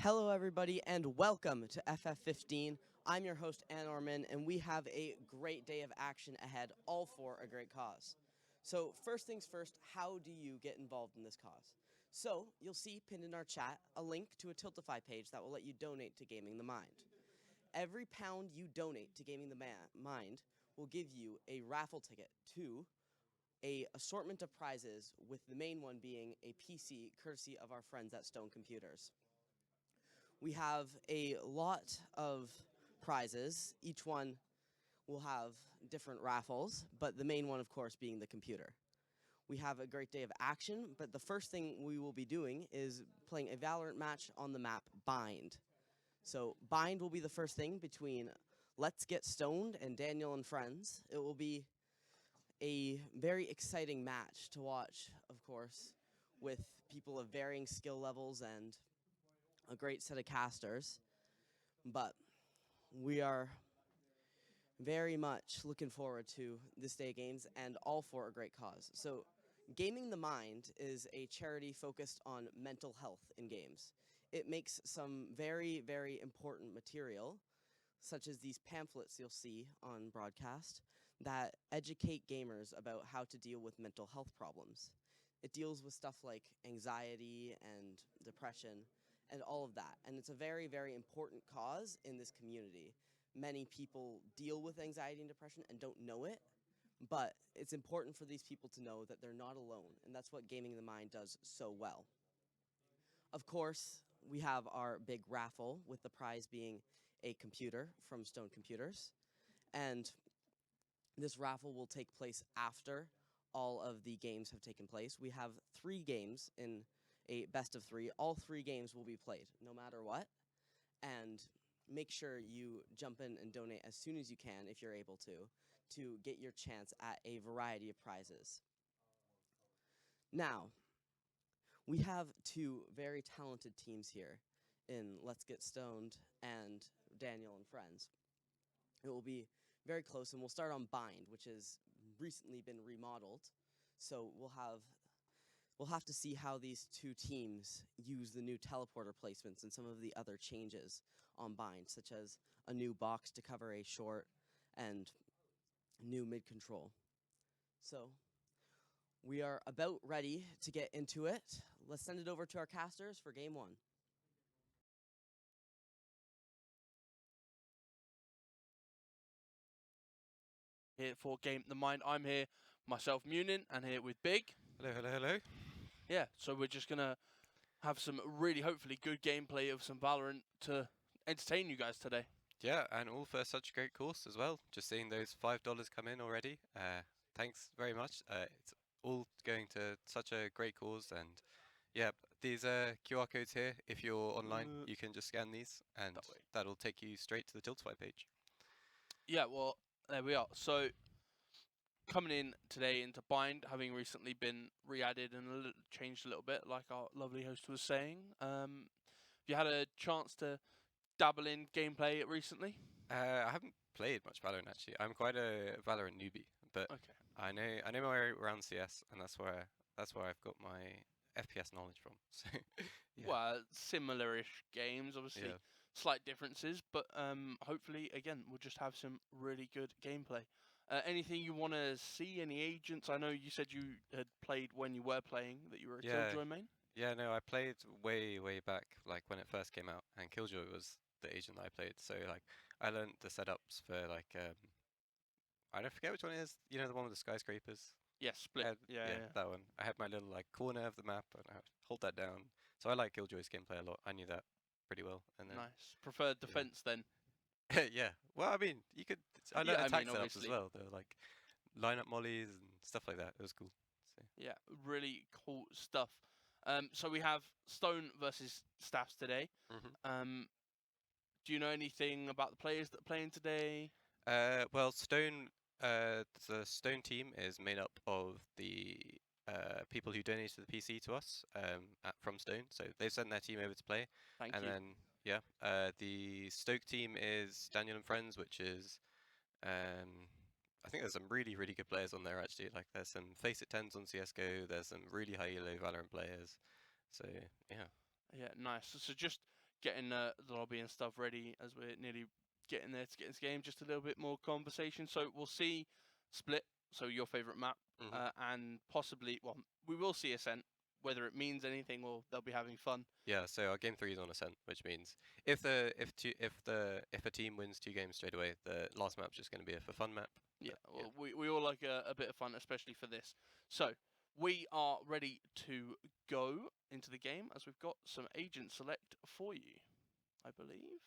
Hello, everybody, and welcome to FF15. I'm your host, Ann Orman, and we have a great day of action ahead, all for a great cause. So, first things first, how do you get involved in this cause? So, you'll see pinned in our chat a link to a Tiltify page that will let you donate to Gaming the Mind. Every pound you donate to Gaming the Mind will give you a raffle ticket to a assortment of prizes, with the main one being a PC courtesy of our friends at Stone Computers. We have a lot of prizes. Each one will have different raffles, but the main one, of course, being the computer. We have a great day of action, but the first thing we will be doing is playing a Valorant match on the map Bind. So Bind will be the first thing between Let's Get Stoned and Daniel and Friends. It will be a very exciting match to watch, of course, with people of varying skill levels and a great set of casters, but we are very much looking forward to this day of games and all for a great cause. So Gaming the Mind is a charity focused on mental health in games. It makes some very, very important material, such as these pamphlets you'll see on broadcast, that educate gamers about how to deal with mental health problems. It deals with stuff like anxiety and depression, and all of that. And it's a very, very important cause in this community. Many people deal with anxiety and depression and don't know it, but it's important for these people to know that they're not alone, and that's what Gaming the Mind does so well. Of course, we have our big raffle with the prize being a computer from Stone Computers. And this raffle will take place after all of the games have taken place. We have 3 games in a best of 3. All 3 games will be played, no matter what. And make sure you jump in and donate as soon as you can, if you're able to get your chance at a variety of prizes. Now, we have 2 very talented teams here in Let's Get Stoned and Daniel and Friends. It will be very close, and we'll start on Bind, which has recently been remodeled. So we'll have to see how these 2 teams use the new teleporter placements and some of the other changes on Bind, such as a new box to cover a short and new mid control. So we are about ready to get into it. Let's send it over to our casters for game 1. Here for GamingTheMind. I'm here, myself, Munin, and here with Big. Hello, hello, hello. Yeah, so we're just going to have some really, hopefully, good gameplay of some Valorant to entertain you guys today. Yeah, and all for such a great course as well. Just seeing those $5 come in already. Thanks very much. It's all going to such a great cause, and yeah, these QR codes here, if you're online, you can just scan these, and that'll take you straight to the Tiltify page. Yeah, well, there we are. So, coming in today into Bind, having recently been re-added and changed a little bit, like our lovely host was saying. Have you had a chance to dabble in gameplay recently? I haven't played much Valorant actually. I'm quite a Valorant newbie, but Okay. I know my way around CS, and that's where I've got my FPS knowledge from. So, yeah. Well, similar-ish games, obviously. Yeah. Slight differences, but hopefully, again, we'll just have some really good gameplay. Anything you want to see? Any agents? I know you said you had played when you were playing, that you were a Killjoy main. Yeah, no, I played way back, like when it first came out, and Killjoy was the agent that I played. So like, I learned the setups for like I don't forget which one it is. You know, the one with the skyscrapers. Yeah, Split. Yeah, that one. I had my little like corner of the map, and I would hold that down. So I like Killjoy's gameplay a lot. I knew that pretty well. And then nice. Preferred defense then. yeah. Well, I mean, you could. I learned attack setups as well. They're like line up mollies and stuff like that. It was cool. So. Yeah, really cool stuff. So we have Stone versus Staffs today. Do you know anything about the players that are playing today? Well, Stone, the Stone team is made up of the people who donated the PC to us from Stone. So they've sent their team over to play. Thank you. And then, yeah, the Stoke team is Daniel and Friends, which is, I think there's some really good players on there actually. Like there's some Face It 10s on CSGO. There's some really high elo Valorant players. So yeah. Yeah, nice. So just getting the lobby and stuff ready as we're nearly getting there to get this game. Just a little bit more conversation. So we'll see Split, so your favorite map, and possibly, well, we will see Ascent. Whether it means anything or they'll be having fun. Yeah, so our game 3 is on Ascent, which means if a team wins 2 games straight away, the last map's just going to be a for fun map. Yeah, well, we all like a bit of fun, especially for this. So we are ready to go into the game as we've got some agent select for you, I believe.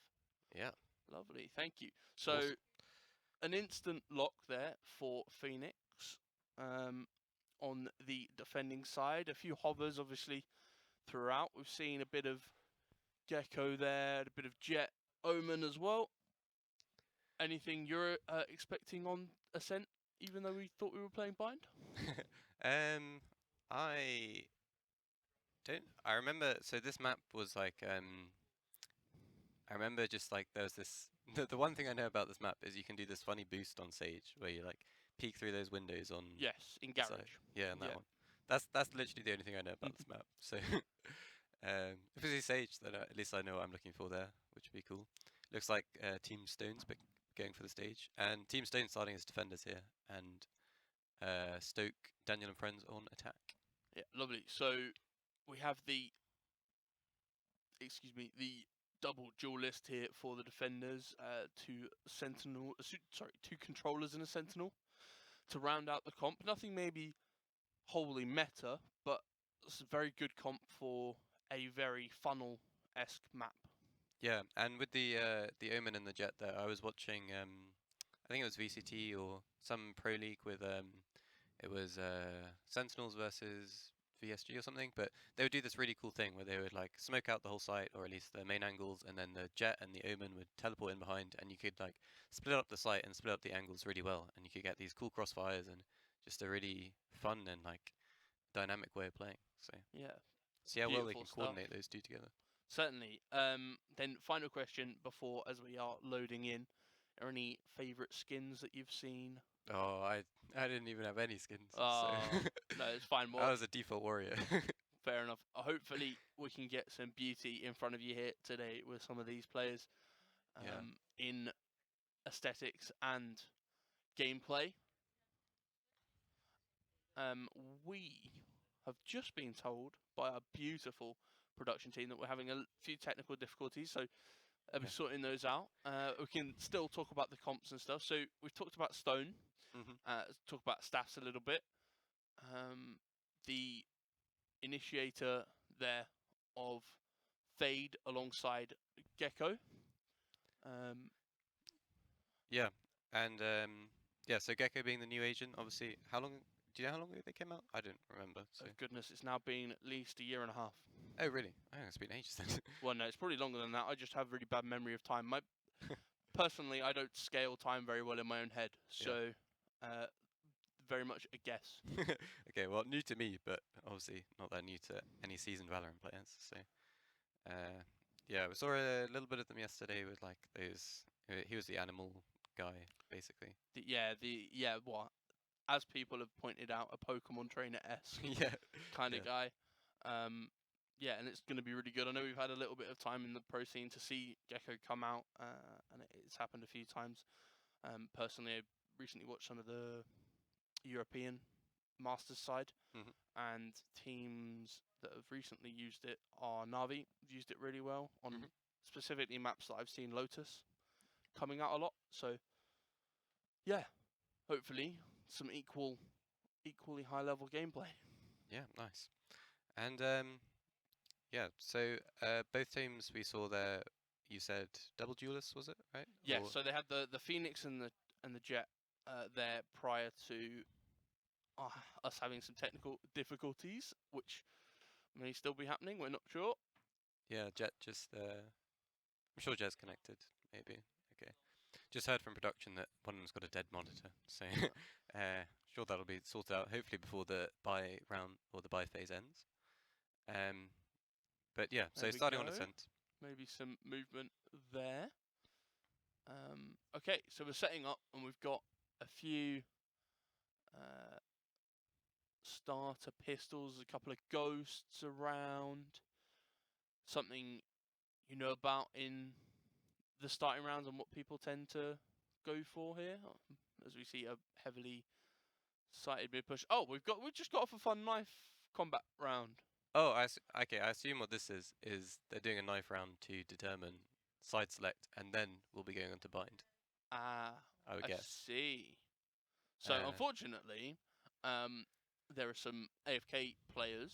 Yeah. Lovely, thank you. So awesome. An instant lock there for Phoenix. On the defending side, a few hovers obviously throughout. We've seen a bit of Gecko there, a bit of Jet, Omen as well. Anything you're expecting on Ascent, even though we thought we were playing Bind? I remember, so this map was like, I remember just like there was this, the one thing I know about this map is you can do this funny boost on Sage where you like peek through those windows on. Yes, in Garage. Yeah, in that one. That's literally the only thing I know about this map. So if it's Sage, then at least I know what I'm looking for there, which would be cool. Looks like Team Stone's going for the stage, and Team Stone starting as defenders here, and Stoke, Daniel and Friends on attack. Yeah, lovely. So we have the double duelist here for the defenders. Two controllers and a sentinel to round out the comp. Nothing maybe wholly meta, but it's a very good comp for a very funnel esque map. Yeah, and with the Omen and the Jet there, I was watching I think it was VCT or some pro league with it was Sentinels versus VSG or something, but they would do this really cool thing where they would like smoke out the whole site, or at least the main angles, and then the Jet and the Omen would teleport in behind, and you could like split up the site and split up the angles really well, and you could get these cool crossfires and just a really fun and like dynamic way of playing. So Yeah, see how well they beautiful can coordinate those two together. certainly. Then final question before, as we are loading in, are any favourite skins that you've seen? Oh, I didn't even have any skins. Oh, So no, it's fine. I was a default warrior. Fair enough. Hopefully, we can get some beauty in front of you here today with some of these players, in aesthetics and gameplay. We have just been told by our beautiful production team that we're having a few technical difficulties, so we're sorting those out. We can still talk about the comps and stuff. So we've talked about Stone, talk about Staffs a little bit. The initiator there of Fade alongside Gecko. Yeah, and yeah, so Gecko being the new agent, obviously, how long? Do you know how long ago they came out? I don't remember. So. Oh goodness, it's now been at least a year and a half. Oh really? Oh, it's been ages then. Well, no, it's probably longer than that. I just have really bad memory of time. Personally, I don't scale time very well in my own head, so very much a guess. Okay, well, new to me, but obviously not that new to any seasoned Valorant players. So, yeah, we saw a little bit of them yesterday with like those. He was the animal guy, basically. What? As people have pointed out, a Pokemon trainer-esque kind of guy. Yeah, and it's going to be really good. I know we've had a little bit of time in the pro scene to see Gecko come out, and it's happened a few times. Personally, I recently watched some of the European Masters side, and teams that have recently used it are Na'Vi, used it really well on specifically maps that I've seen Lotus coming out a lot. So, yeah, hopefully some equally high level gameplay. Yeah, nice. And yeah, so both teams we saw there, you said double duelists, was it, right? Yeah, so they had the Phoenix and the Jet there prior to us having some technical difficulties, which may still be happening. We're not sure. Yeah, Jet just I'm sure Jet's connected, maybe. Okay. Just heard from production that one of them's got a dead monitor, so sure that'll be sorted out hopefully before the buy round or the buy phase ends. But yeah, so starting on Ascent. Maybe some movement there. Okay, so we're setting up and we've got a few starter pistols, a couple of ghosts around. Something you know about in the starting rounds and what people tend to go for here, as we see a heavily sighted mid push. Oh, we've just got off a fun knife combat round. Oh, okay. I assume what this is they're doing a knife round to determine side select, and then we'll be going on to bind. I would guess. See. So unfortunately, there are some AFK players.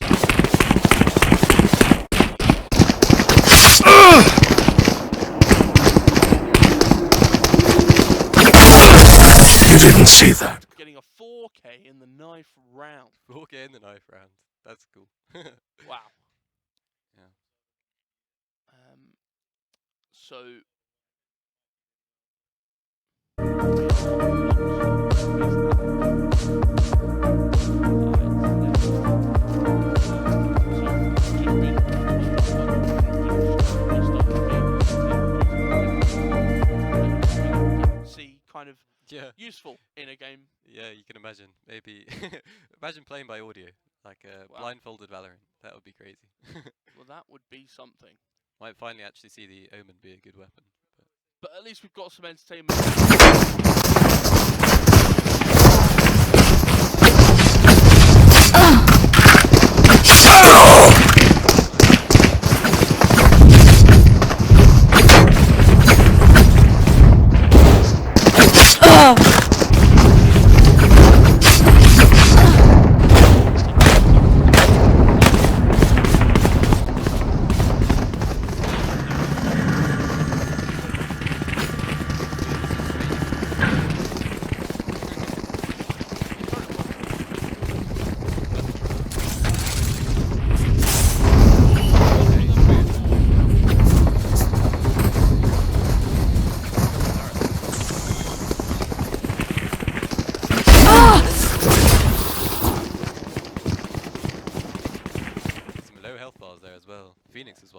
You didn't see that. Getting a 4K in the knife round. 4K in the knife round. That's cool. Wow. Yeah. So. See, kind of useful in a game. Yeah, you can imagine. Maybe imagine playing by audio, like a blindfolded Valorant. That would be crazy. Well, that would be something. Might finally actually see the Omen be a good weapon. But at least we've got some entertainment.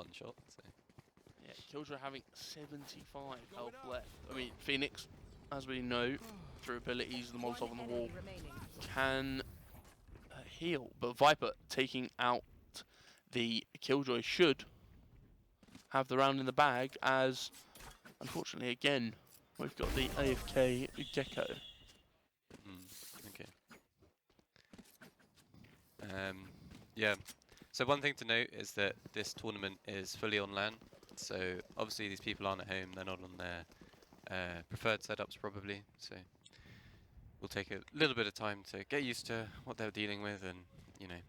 one shot. So. Yeah, Killjoy having 75 health left. I mean, Phoenix, as we know, through abilities, the Molotov on the wall, can heal. But Viper taking out the Killjoy should have the round in the bag, as unfortunately again we've got the AFK Gecko. Okay. Yeah. So one thing to note is that this tournament is fully on LAN. So obviously these people aren't at home; they're not on their preferred setups probably. So we'll take a little bit of time to get used to what they're dealing with, and you know,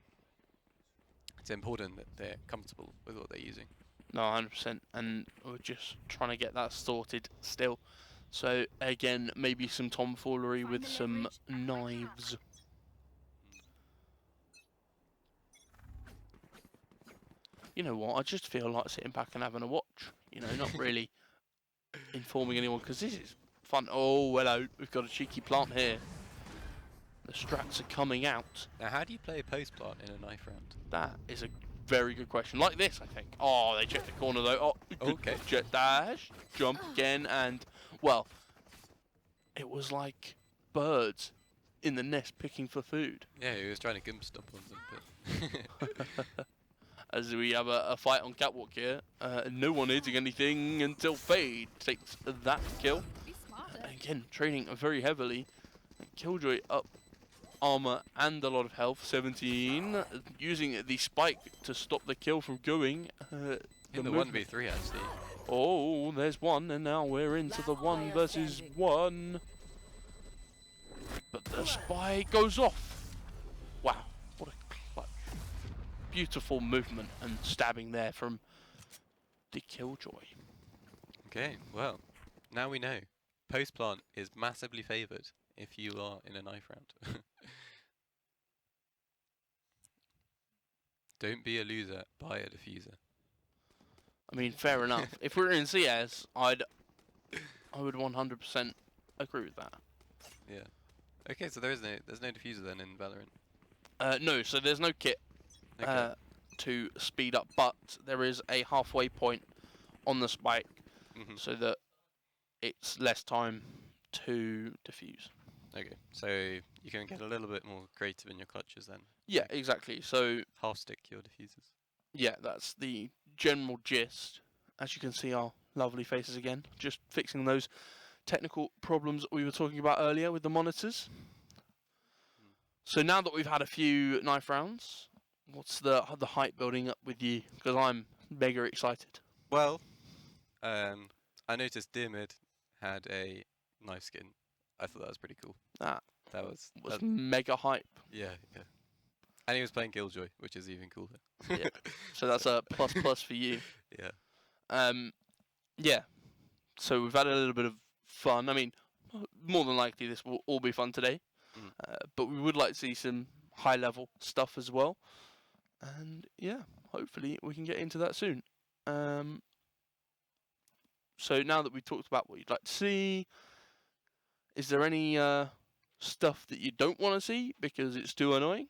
it's important that they're comfortable with what they're using. No, 100%, and we're just trying to get that sorted still. So again, maybe some tomfoolery with some knives. You know what? I just feel like sitting back and having a watch. You know, not really informing anyone, because this is fun. Oh, hello. We've got a cheeky plant here. The strats are coming out. Now, how do you play post plant in a knife round? That is a very good question. Like this, I think. Oh, they checked the corner though. Oh, Okay. Jet dash. Jump again, and well, it was like birds in the nest picking for food. Yeah, he was trying to gimp stomp on something. As we have a fight on catwalk here, no one hitting anything until Fade takes that kill. And again, trading very heavily. Killjoy up armor and a lot of health, 17, using the spike to stop the kill from going. In the 1v3 actually. Oh, there's one, and now we're into the 1 versus 1. But the spike goes off. Wow, what a clutch. Beautiful movement and stabbing there from the Killjoy. Okay, well, now we know. Post plant is massively favoured if you are in a knife round. Don't be a loser, buy a diffuser. I mean, fair enough. If we were in CS, I would 100% agree with that. Yeah. Okay, so there's no diffuser then in Valorant. No, so there's no kit Okay. to speed up, but there is a halfway point on the spike so that it's less time to defuse. Okay, so you can get a little bit more creative in your clutches then. Yeah, exactly. So Half stick your diffusers. yeah, that's the general gist. As you can see, our lovely faces again, just fixing those technical problems that we were talking about earlier with the monitors. So now that we've had a few knife rounds, what's the hype building up with you? Because I'm mega excited. Well, I noticed Dimid had a knife skin. I thought that was pretty cool. That was mega hype. Yeah. And he was playing Killjoy, which is even cooler. Yeah. So that's a plus for you. Yeah. Yeah. So we've had a little bit of fun. I mean, more than likely this will all be fun today. But we would like to see some high level stuff as well. And yeah, hopefully we can get into that soon. So now that we've talked about what you'd like to see, is there any stuff that you don't want to see because it's too annoying?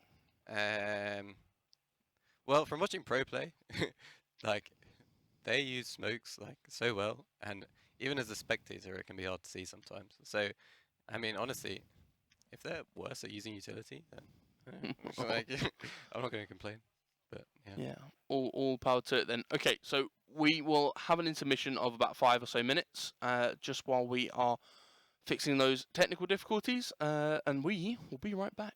Well, from watching pro play, like they use smokes like so well, and even as a spectator, it can be hard to see sometimes. So, I mean, honestly, if they're worse at using utility, then like, I'm not going to complain. But yeah. All power to it then. Okay, so we will have an intermission of about 5 or so minutes, just while we are fixing those technical difficulties, and we will be right back.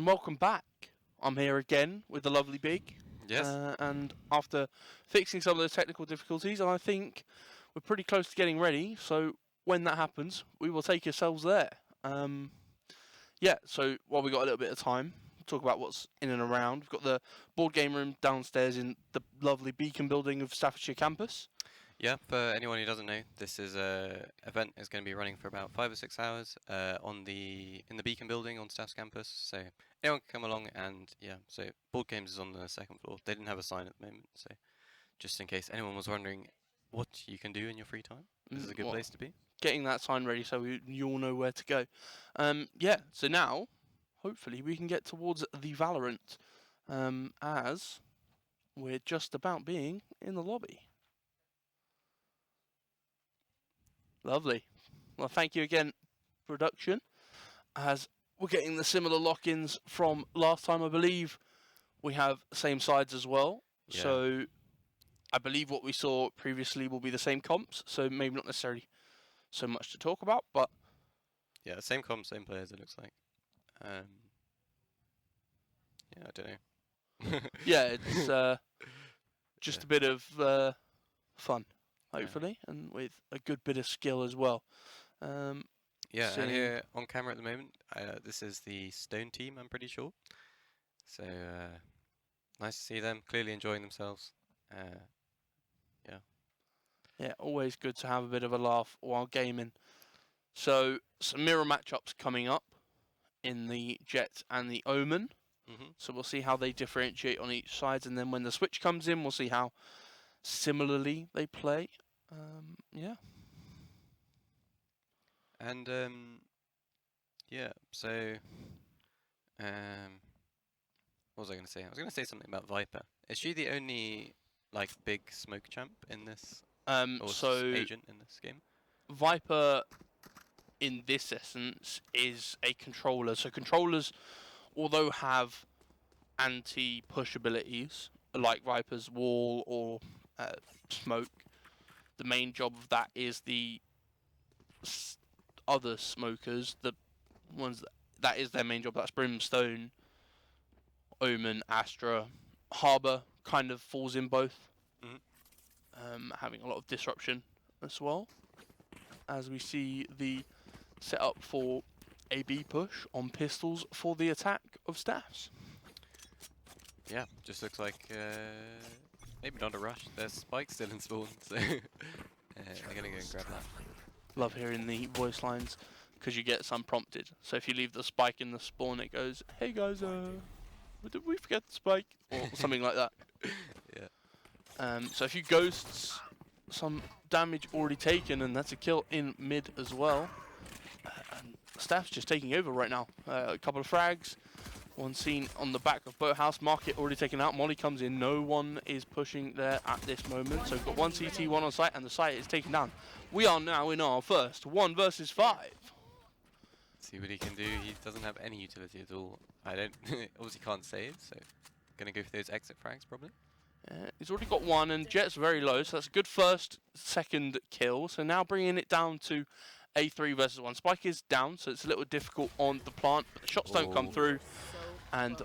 and welcome back. I'm here again with the lovely Big. Yes. And after fixing some of those technical difficulties, and I think we're pretty close to getting ready, so when that happens, we will take yourselves there. Yeah, so while we got a little bit of time, talk about what's in and around. We've got the board game room downstairs in the lovely Beacon building of Staffordshire campus. Yeah, for anyone who doesn't know, this is a event is going to be running for about 5 or 6 hours in the Beacon building on Staff's campus. So anyone can come along, and yeah, so board games is on the 2nd floor. They didn't have a sign at the moment, so just in case anyone was wondering what you can do in your free time, this is a good place to be. Getting that sign ready so you all know where to go. Yeah, so now hopefully we can get towards the Valorant as we're just about being in the lobby. Lovely. Well, thank you again, production, as we're getting the similar lock-ins from last time. I believe we have same sides as well. Yeah. So I believe what we saw previously will be the same comps, so maybe not necessarily so much to talk about, but Yeah, same comp, same players, it looks like. Yeah, I don't know. yeah, it's just a bit of fun, hopefully, and with a good bit of skill as well. Yeah, seeing- and here on camera at the moment, this is the Stone team, I'm pretty sure. So, nice to see them, clearly enjoying themselves. Yeah, always good to have a bit of a laugh while gaming. So, some mirror matchups coming up in the Jet and the Omen. So we'll see how they differentiate on each side, and then when the switch comes in, we'll see how similarly they play. Yeah. And, yeah, so, what was I going to say? I was going to say something about Viper. Is she the only, like, big smoke champ in this, or So agent in this game? Viper, in this essence, is a controller. So controllers, although have anti-push abilities, like Viper's wall or smoke, the main job of that is the other smokers, the ones that is their main job. That's Brimstone, Omen, Astra, Harbour kind of falls in both. Having a lot of disruption as well, as we see the setup for a B push on pistols for the attack of Staffs. Yeah, just looks like, maybe not a rush. There's Spike still in spawn, so they're going to go and grab that. Love hearing the voice lines, because you get some prompted. So if you leave the spike in the spawn, it goes, "Hey guys, did we forget the spike?" Or something like that. Yeah. So if you ghosts, some damage already taken, and that's a kill in mid as well. And Staff's just taking over right now. A couple of frags, one seen on the back of Boathouse. Market already taken out. Molly comes in. No one is pushing there at this moment. So we've got one CT, one on site, and the site is taken down. We are now in our first 1 versus 5. See what he can do. He doesn't have any utility at all. I don't, obviously can't save, so gonna go for those exit frags probably. He's already got one, and Jet's very low, so that's a good second kill. So now bringing it down to a 3 versus 1. Spike is down, so it's a little difficult on the plant, but the shots don't come through. And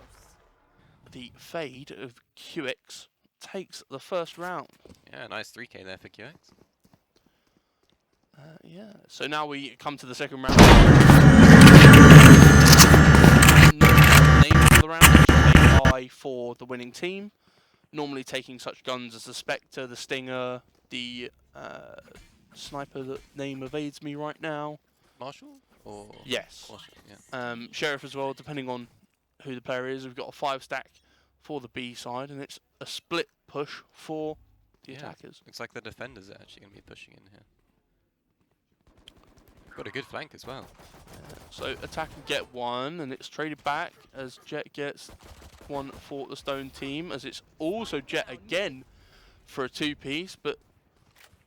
the fade of QX takes the first round. Yeah, nice 3k there for QX. Yeah, so now we come to the second round. Name for the round, just a I for the winning team. Normally taking such guns as the Spectre, the Stinger, the sniper, the name evades me right now. Marshall? Or Yes. Marshall, yeah. Sheriff as well, depending on who the player is. We've got a 5 stack for the B side, and it's a split push for the attackers. Looks like the defenders are actually going to be pushing in here. Got a good flank as well. So attacker get one, and it's traded back as Jet gets one for the Stone team, as it's also Jet again for a 2-piece, but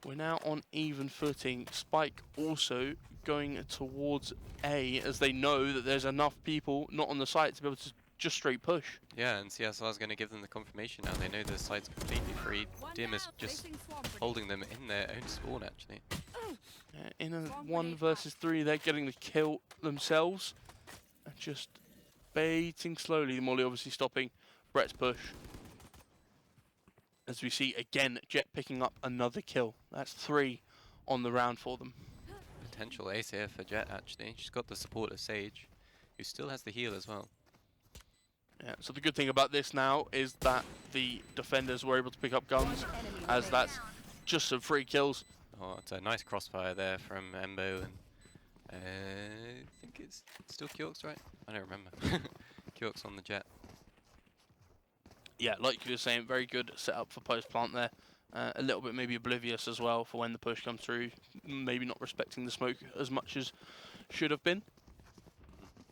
we're now on even footing. Spike also going towards A, as they know that there's enough people not on the site to be able to just straight push. Yeah, and CSR is going to give them the confirmation now. They know the site's completely free. Dim is just holding them in their own spawn, actually. In a 1 versus 3, they're getting the kill themselves. And just baiting slowly. Molly obviously stopping Brett's push. As we see again, Jet picking up another kill. That's 3 on the round for them. Potential ace here for Jet, actually. She's got the support of Sage, who still has the heal as well. Yeah, so the good thing about this now is that the defenders were able to pick up guns, as that's just some free kills. Oh, it's a nice crossfire there from Embo, and I think it's still Kyork's, right? I don't remember. Kyork's on the Jet. Yeah, like you were saying, very good setup for post plant there. A little bit maybe oblivious as well for when the push comes through. Maybe not respecting the smoke as much as should have been.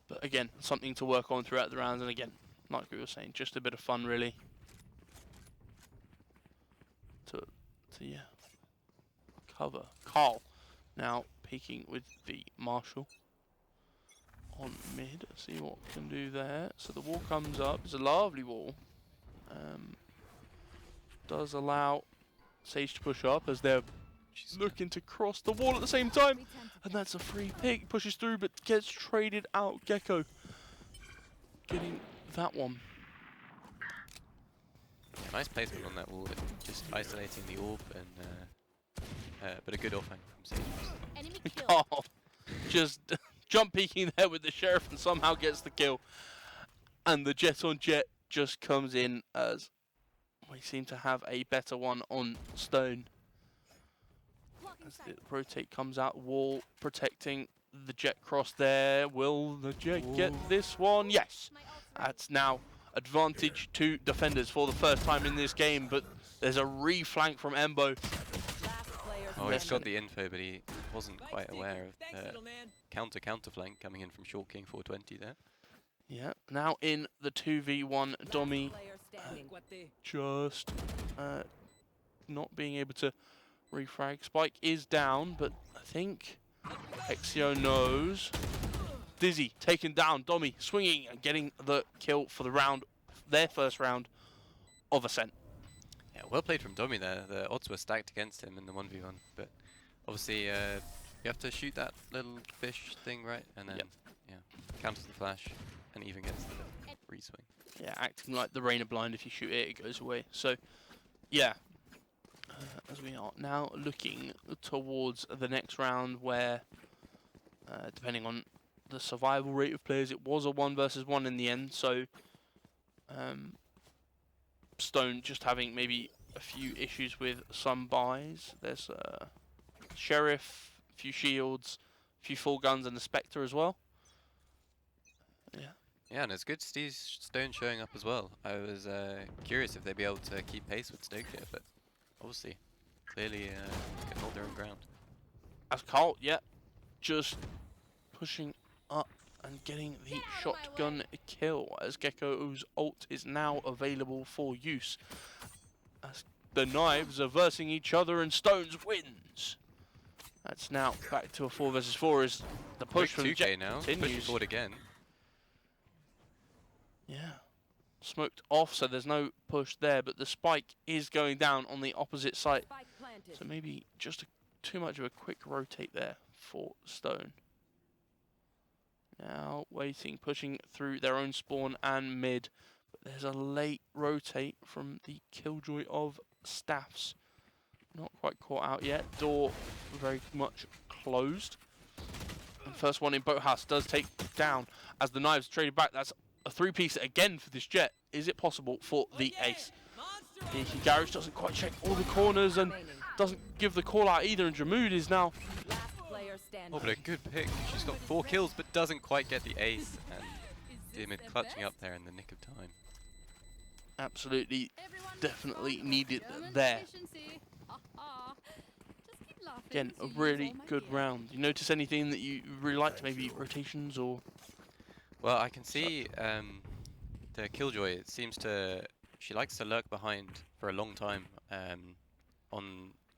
But again, something to work on throughout the rounds. And again, like we were saying, just a bit of fun really. To yeah, cover. Carl now peeking with the Marshall on mid. See what we can do there. So the wall comes up. It's a lovely wall. Does allow Sage to push up as they're looking to cross the wall at the same time. And that's a free pick. Pushes through but gets traded out. Gecko getting that one. Yeah, nice placement on that wall, just isolating the orb, and but a good offhand from Sage. Carl just jump peeking there with the Sheriff and somehow gets the kill. And the Jet on Jet just comes in as we seem to have a better one on Stone. As the rotate comes out, wall protecting the Jet cross there. Will the Jet get this one? Yes. That's now advantage to defenders for the first time in this game, but there's a re-flank from Embo. Oh, he's got the info, but he wasn't quite aware of the counter flank coming in from Short King 420 there. Yeah, now in the 2v1, Domi just not being able to refrag. Spike is down, but I think Exio knows. Dizzy taken down, Domi swinging and getting the kill for the round, their first round of Ascent. Yeah, well played from Domi there. The odds were stacked against him in the 1v1, but obviously you have to shoot that little fish thing, right? And then yeah, counters the flash and even gets the re-swing. Yeah, acting like the Rainer blind. If you shoot it, it goes away. So yeah, as we are now looking towards the next round, where depending on the survival rate of players, it was a 1 versus 1 in the end. So Stone just having maybe a few issues with some buys. There's Sheriff, a few shields, a few full guns, and the Spectre as well. Yeah. Yeah, and it's good to see Stone showing up as well. I was curious if they'd be able to keep pace with Stoke here, but obviously, clearly can hold their own ground. As Carl, yeah, just pushing up and getting the shotgun kill, as Gecko's ult is now available for use. As the knives are versing each other and Stones wins. That's now back to a 4 versus 4 as the push from 2K Jet now, continues. pushing forward again. Yeah, smoked off, so there's no push there, but the spike is going down on the opposite side. So maybe just too much of a quick rotate there for Stone. Now waiting, pushing through their own spawn and mid, but there's a late rotate from the Killjoy of Staffs. Not quite caught out yet. Door very much closed. And first one in Boathouse does take down as the knives traded back. That's a 3-piece again for this Jet. Is it possible for the ace? The Garage doesn't quite check all the corners and doesn't give the call out either, and Jamood is now... Oh, but a good pick. She's got 4 kills, but doesn't quite get the ace. And Dimid clutching up there in the nick of time. Absolutely, definitely needed there. Again, a really good round. You notice anything that you really liked? Maybe rotations or... Well, I can see the Killjoy, it seems to... She likes to lurk behind for a long time.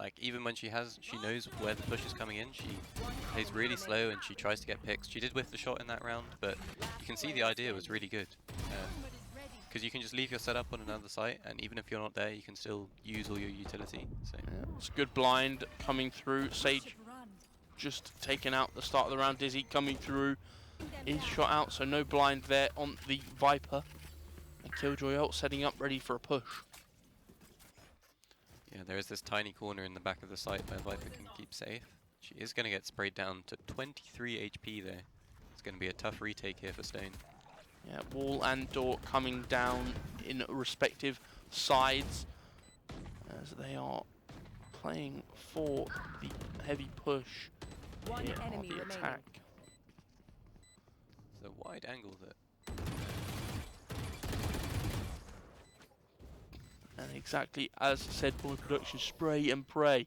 Like, even when she knows where the push is coming in, she plays really slow and she tries to get picks. She did whiff the shot in that round, but you can see the idea was really good. Because you can just leave your setup on another site, and even if you're not there, you can still use all your utility. So yeah, it's a good blind coming through. Sage just taking out the start of the round. Dizzy coming through. is shot out, so no blind there on the Viper. And Killjoy ult setting up, ready for a push. Yeah, there is this tiny corner in the back of the site where Viper can keep safe. She is going to get sprayed down to 23 HP there. It's going to be a tough retake here for Stone. Yeah, wall and door coming down in respective sides as they are playing for the heavy push here on the attack. It's a wide angle there. And exactly as said by production, spray and pray.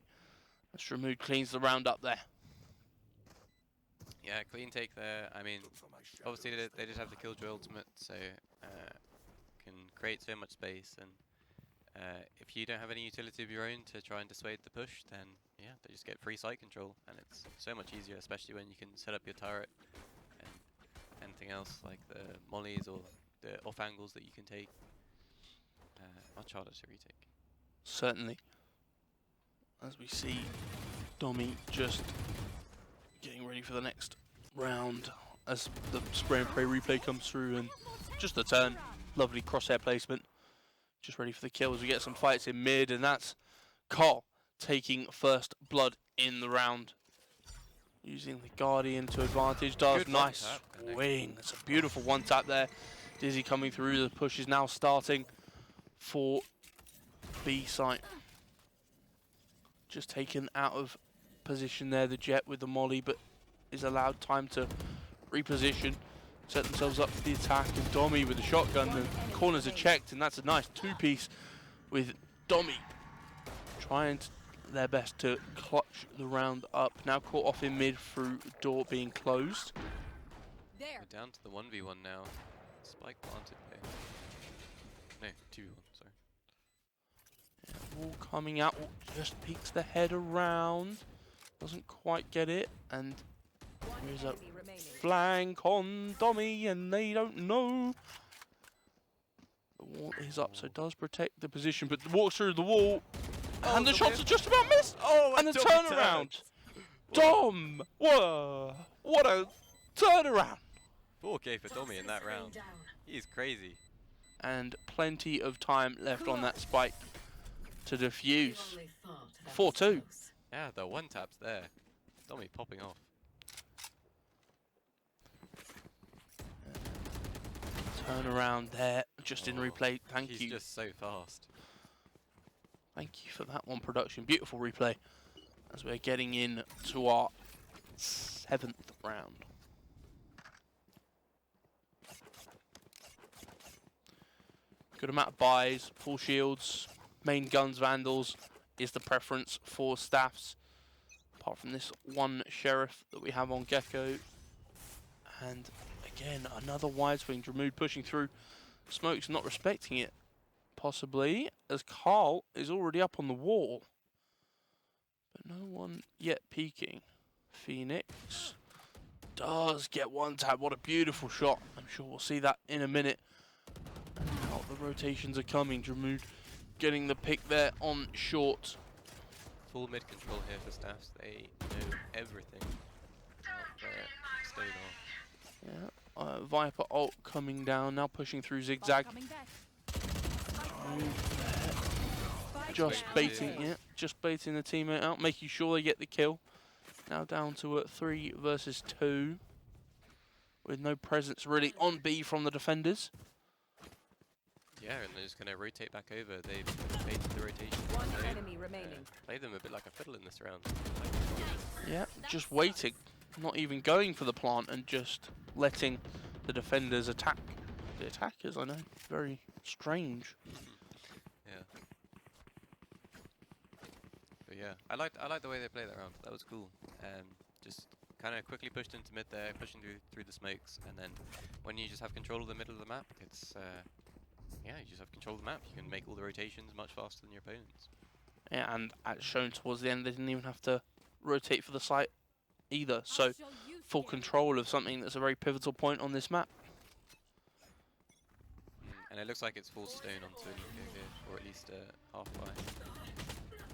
As Ramood cleans the round up there. Yeah, clean take there. I mean, obviously they just have the Killjoy ultimate, so can create so much space. And if you don't have any utility of your own to try and dissuade the push, then yeah, they just get free site control, and it's so much easier, especially when you can set up your turret and anything else like the mollies or the off angles that you can take. Much harder to retake. Certainly. As we see Domi just getting ready for the next round as the spray and pray replay comes through, and just a turn. Lovely crosshair placement. Just ready for the kill as we get some fights in mid, and that's Carl taking first blood in the round. Using the Guardian to advantage. Does Good nice one-tap, swing. It's a beautiful one tap there. Dizzy coming through. The push is now starting for B site. Just taken out of position there, the Jet with the molly, but is allowed time to reposition, set themselves up for the attack, and Domi with the shotgun. The corners are checked, and that's a nice two-piece with Domi trying their best to clutch the round up. Now caught off in mid through door being closed. We're down to the 1v1 now. Spike planted there. No, 2v1, sorry. Yeah, wall coming out, just peeks the head around. Doesn't quite get it, and there's a flank on Domi, and they don't know. The wall is up, so it does protect the position, but walks through the wall, and the shots are just about missed. Oh, and the turnaround. Dom! Whoa! What a turnaround! 4K for Domi in that round. He's crazy. And plenty of time left on that spike to defuse. 4-2. Yeah, the one taps there. Domi popping off. Turn around there, just in replay. Thank you. He's just so fast. Thank you for that one, production. Beautiful replay as we're getting in to our 7th round. Good amount of buys, full shields, main guns, vandals is the preference for Staffs. Apart from this one sheriff that we have on Gecko. And again, another wide swing. Dramood pushing through. Smoke's not respecting it. Possibly, as Carl is already up on the wall. But no one yet peeking. Phoenix does get one tap. What a beautiful shot. I'm sure we'll see that in a minute. And now the rotations are coming. Dramood getting the pick there on short. Full mid control here for Staffs. They know everything about Stone off. Yeah, Viper ult coming down. Now pushing through zigzag. Just baiting, yeah, just baiting the teammate out, making sure they get the kill. Now down to 3 versus 2, with no presence really on B from the defenders. Yeah, and they're just going to rotate back over. They've baited the rotation. One enemy remaining. Play them a bit like a fiddle in this round. Yeah, just waiting, not even going for the plant, and just letting the defenders attack. The attackers, I know, very strange. Yeah. But yeah, I like the way they played that round. That was cool. Just kind of quickly pushed into mid there, pushing through the smokes, and then when you just have control of the middle of the map, it's yeah, you just have control of the map. You can make all the rotations much faster than your opponents. Yeah, and as shown towards the end, they didn't even have to rotate for the site either. So full control of something that's a very pivotal point on this map. And it looks like it's full Stone onto an eco here, or at least half-buy.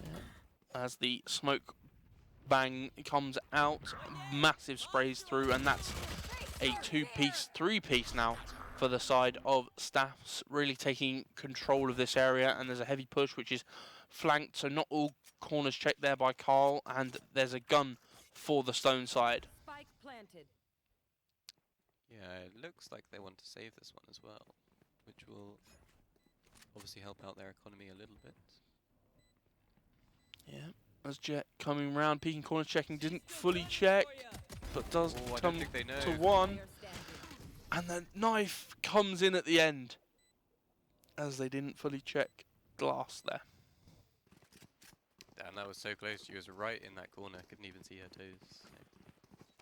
Yeah. As the smoke bang comes out, massive sprays through, and that's a 2-piece, 3-piece now for the side of Staffs, really taking control of this area. And there's a heavy push which is flanked, so not all corners checked there by Carl, and there's a gun for the Stone side. Spike planted. Yeah, it looks like they want to save this one as well, which will obviously help out their economy a little bit. Yeah, as Jet coming round, peeking corners, checking, didn't fully check, but does Oh, I come don't think they know. to one. And the knife comes in at the end, as they didn't fully check glass there. Damn, that was so close. She was right in that corner. Couldn't even see her toes.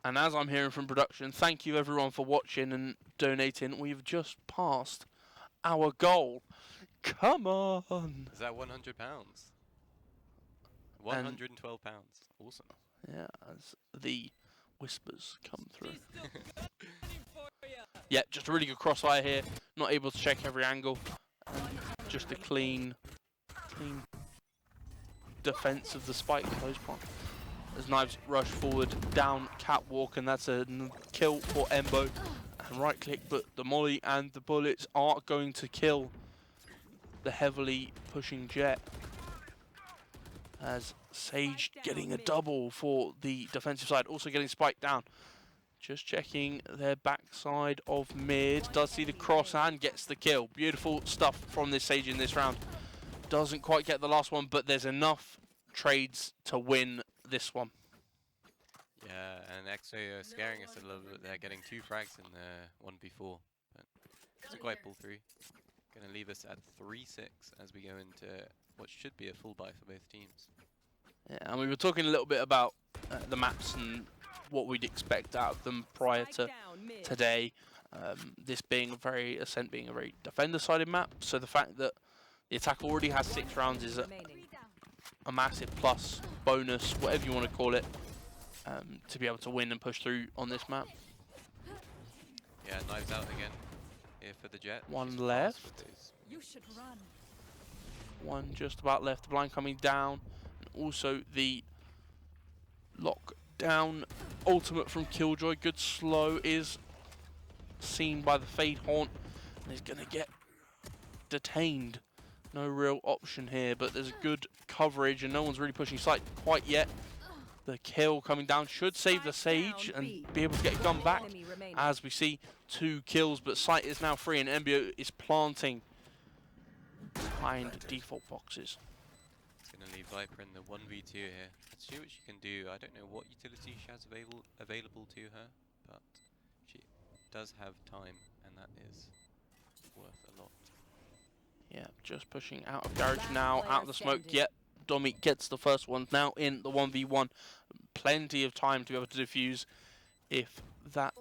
And as I'm hearing from production, thank you everyone for watching and donating. We've just passed our goal. Come on! Is that £100? £112. Awesome. Yeah, as the whispers come through. Yeah, just a really good crossfire here. Not able to check every angle. Just a clean defense of the spike close point. As knives rush forward down catwalk, and that's a kill for Embo. And right click, but the molly and the bullets are going to kill the heavily pushing Jet. As Sage getting a double for the defensive side, also getting spiked down. Just checking their backside of mid. Does see the cross and gets the kill. Beautiful stuff from this Sage in this round. Doesn't quite get the last one, but there's enough trades to win this one. Yeah, and XO are scaring us a little bit. They're getting 2 frags in the 1v4, but doesn't quite pull through. Gonna leave us at 3-6 as we go into what should be a full buy for both teams. Yeah, and we were talking a little bit about the maps and what we'd expect out of them prior to today. This being Ascent being a very defender-sided map, so the fact that the attack already has 6 rounds is a massive plus, bonus, whatever you want to call it, to be able to win and push through on this map. Yeah, knives out again here for the Jet. One She's left. fast with those. You should run. One just about left, the blind coming down, and also the lockdown ultimate from Killjoy. Good slow is seen by the Fade Haunt, and is going to get detained. No real option here, but there's a good coverage, and no one's really pushing sight quite yet. The kill coming down should save the Sage and be able to get a gun back, as we see 2 kills, but sight is now free, and MBO is planting behind default boxes. It's going to leave Viper in the 1v2 here. Let's see what she can do. I don't know what utility she has available to her, but she does have time, and that is worth a lot. Yeah, just pushing out of garage now, out of the smoke. Yep, Domi gets the first one now in the 1v1. Plenty of time to be able to defuse if that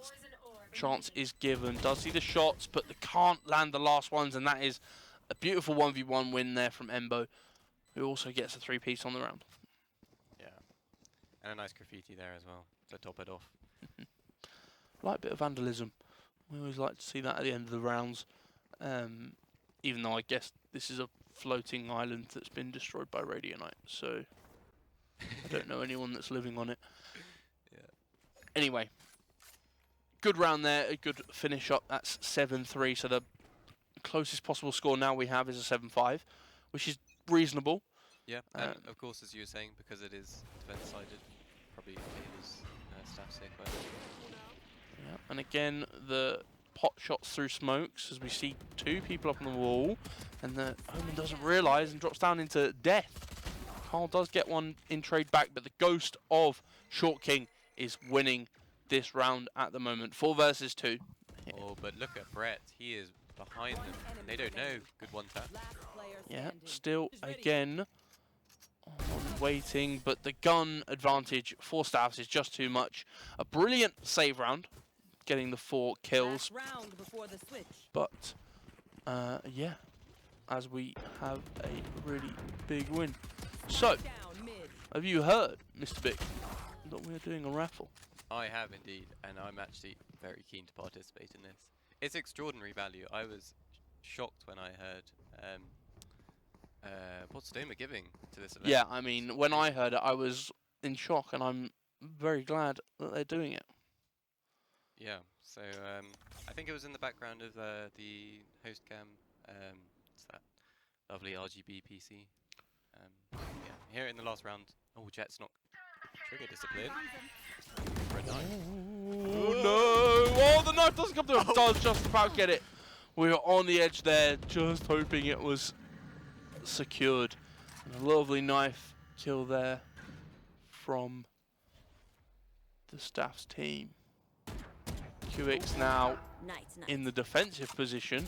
chance is given. Does see the shots, but they can't land the last ones, and that is a beautiful 1v1 win there from Embo, who also gets a 3-piece on the round. Yeah, and a nice graffiti there as well to top it off. Like bit of vandalism. We always like to see that at the end of the rounds. Even though I guess this is a floating island that's been destroyed by Radionite, so I don't know anyone that's living on it. Yeah. Anyway, good round there, a good finish up. That's 7-3, so the closest possible score now we have is a 7-5, which is reasonable. Yeah, and of course, as you were saying, because it is defense-sided, probably favours Staffs safer. Yeah, and again, the pot shots through smokes as we see 2 people up on the wall, and the Omen doesn't realise and drops down into death. Carl does get one in trade back, but the ghost of Short King is winning this round at the moment. 4 versus 2. Oh, but look at Brett. He is behind them, and they don't know. Good one tap. Yeah, still again waiting, but the gun advantage for Staffs is just too much. A brilliant save round, getting the 4 kills, but yeah, as we have a really big win. So, have you heard, Mr. Big, that we're doing a raffle? I have indeed, and I'm actually very keen to participate in this. It's extraordinary value. I was shocked when I heard what Stone are giving to this event. Yeah, I mean, when I heard it, I was in shock, and I'm very glad that they're doing it. Yeah, So I think it was in the background of the host cam. It's that lovely RGB PC. Yeah, here in the last round. Oh, Jet's not. Trigger discipline. For a knife. Oh no! Oh, the knife doesn't come through. It does just about get it. We were on the edge there, just hoping it was secured. And a lovely knife kill there from the Staffs team. QX now in the defensive position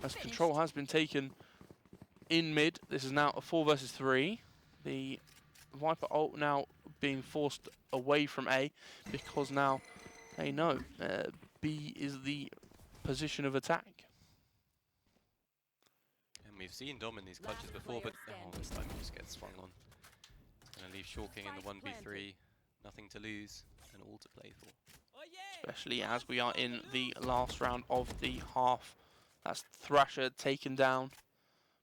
as control has been taken in mid. This is now a 4 versus 3. The Viper ult now being forced away from A because now they know B is the position of attack. And we've seen Dom in these clutches before, but this time he just gets swung on. Gonna leave Shorking in the 1v3. Nothing to lose and all to play for. Especially as we are in the last round of the half. That's Thrasher taken down.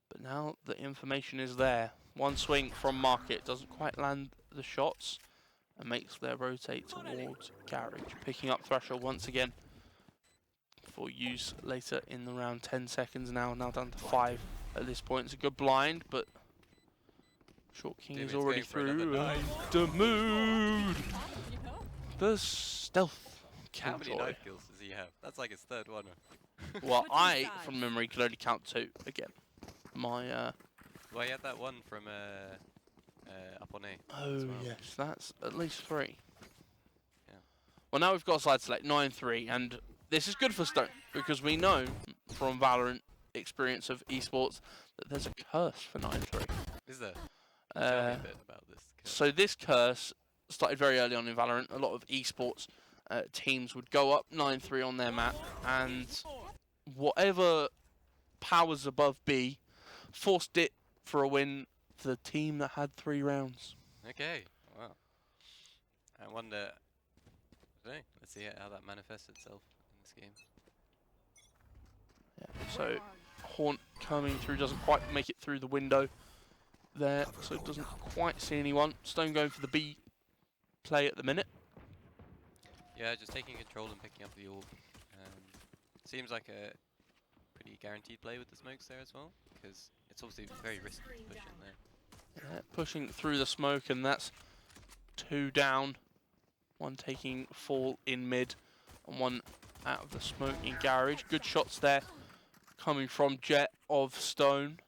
But now the information is there. One swing from Market doesn't quite land the shots and makes their rotate towards Garage. Picking up Thrasher once again for use later in the round. 10 seconds now down to 5 at this point. It's a good blind, but Short King is already through. The mood! The stealth How many killjoy. knife kills does he have? That's like his third one. Well, I, from memory, could only count 2 again. My, Well, he had that one from up on A. oh as well. yes, that's at least 3. Yeah. Well, now we've got side select 9-3, and this is good for Stone because we know from Valorant experience of esports that there's a curse for 9-3. Is there? Tell me a bit about this. So this curse started very early on in Valorant. A lot of esports teams would go up 9-3 on their map, and whatever powers above B forced it for a win for the team that had 3 rounds. Okay, wow. I wonder. I don't know. Let's see how that manifests itself in this game. Yeah, so Haunt coming through doesn't quite make it through the window there, so it doesn't quite see anyone. Stone going for the B play at the minute. Yeah, just taking control and picking up the orb. Seems like a pretty guaranteed play with the smokes there as well, because it's obviously very risky to push in there. Yeah, pushing through the smoke, and that's 2 down. 1 taking fall in mid, and 1 out of the smoke in Garage. Good shots there coming from Jet of Stone.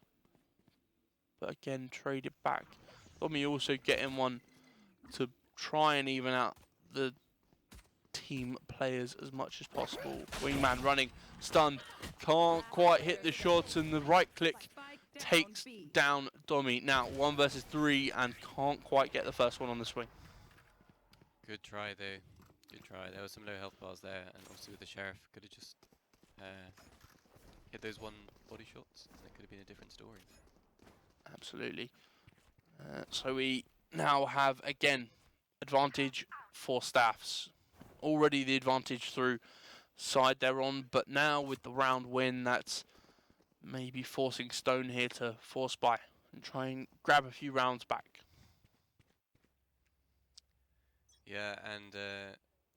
But again, traded back. Tommy also getting 1 to try and even out the team players as much as possible. Wingman running, stunned, can't quite hit the shots, and the right click takes down Dommy. Now 1 versus 3 and can't quite get the first one on the swing. Good try though. Good try. There were some low health bars there, and also with the Sheriff, could have just hit those 1 body shots. That could have been a different story. Absolutely. So we now have again advantage for Staffs. Already the advantage through side they're on, but now with the round win, that's maybe forcing Stone here to force buy and try and grab a few rounds back. Yeah, and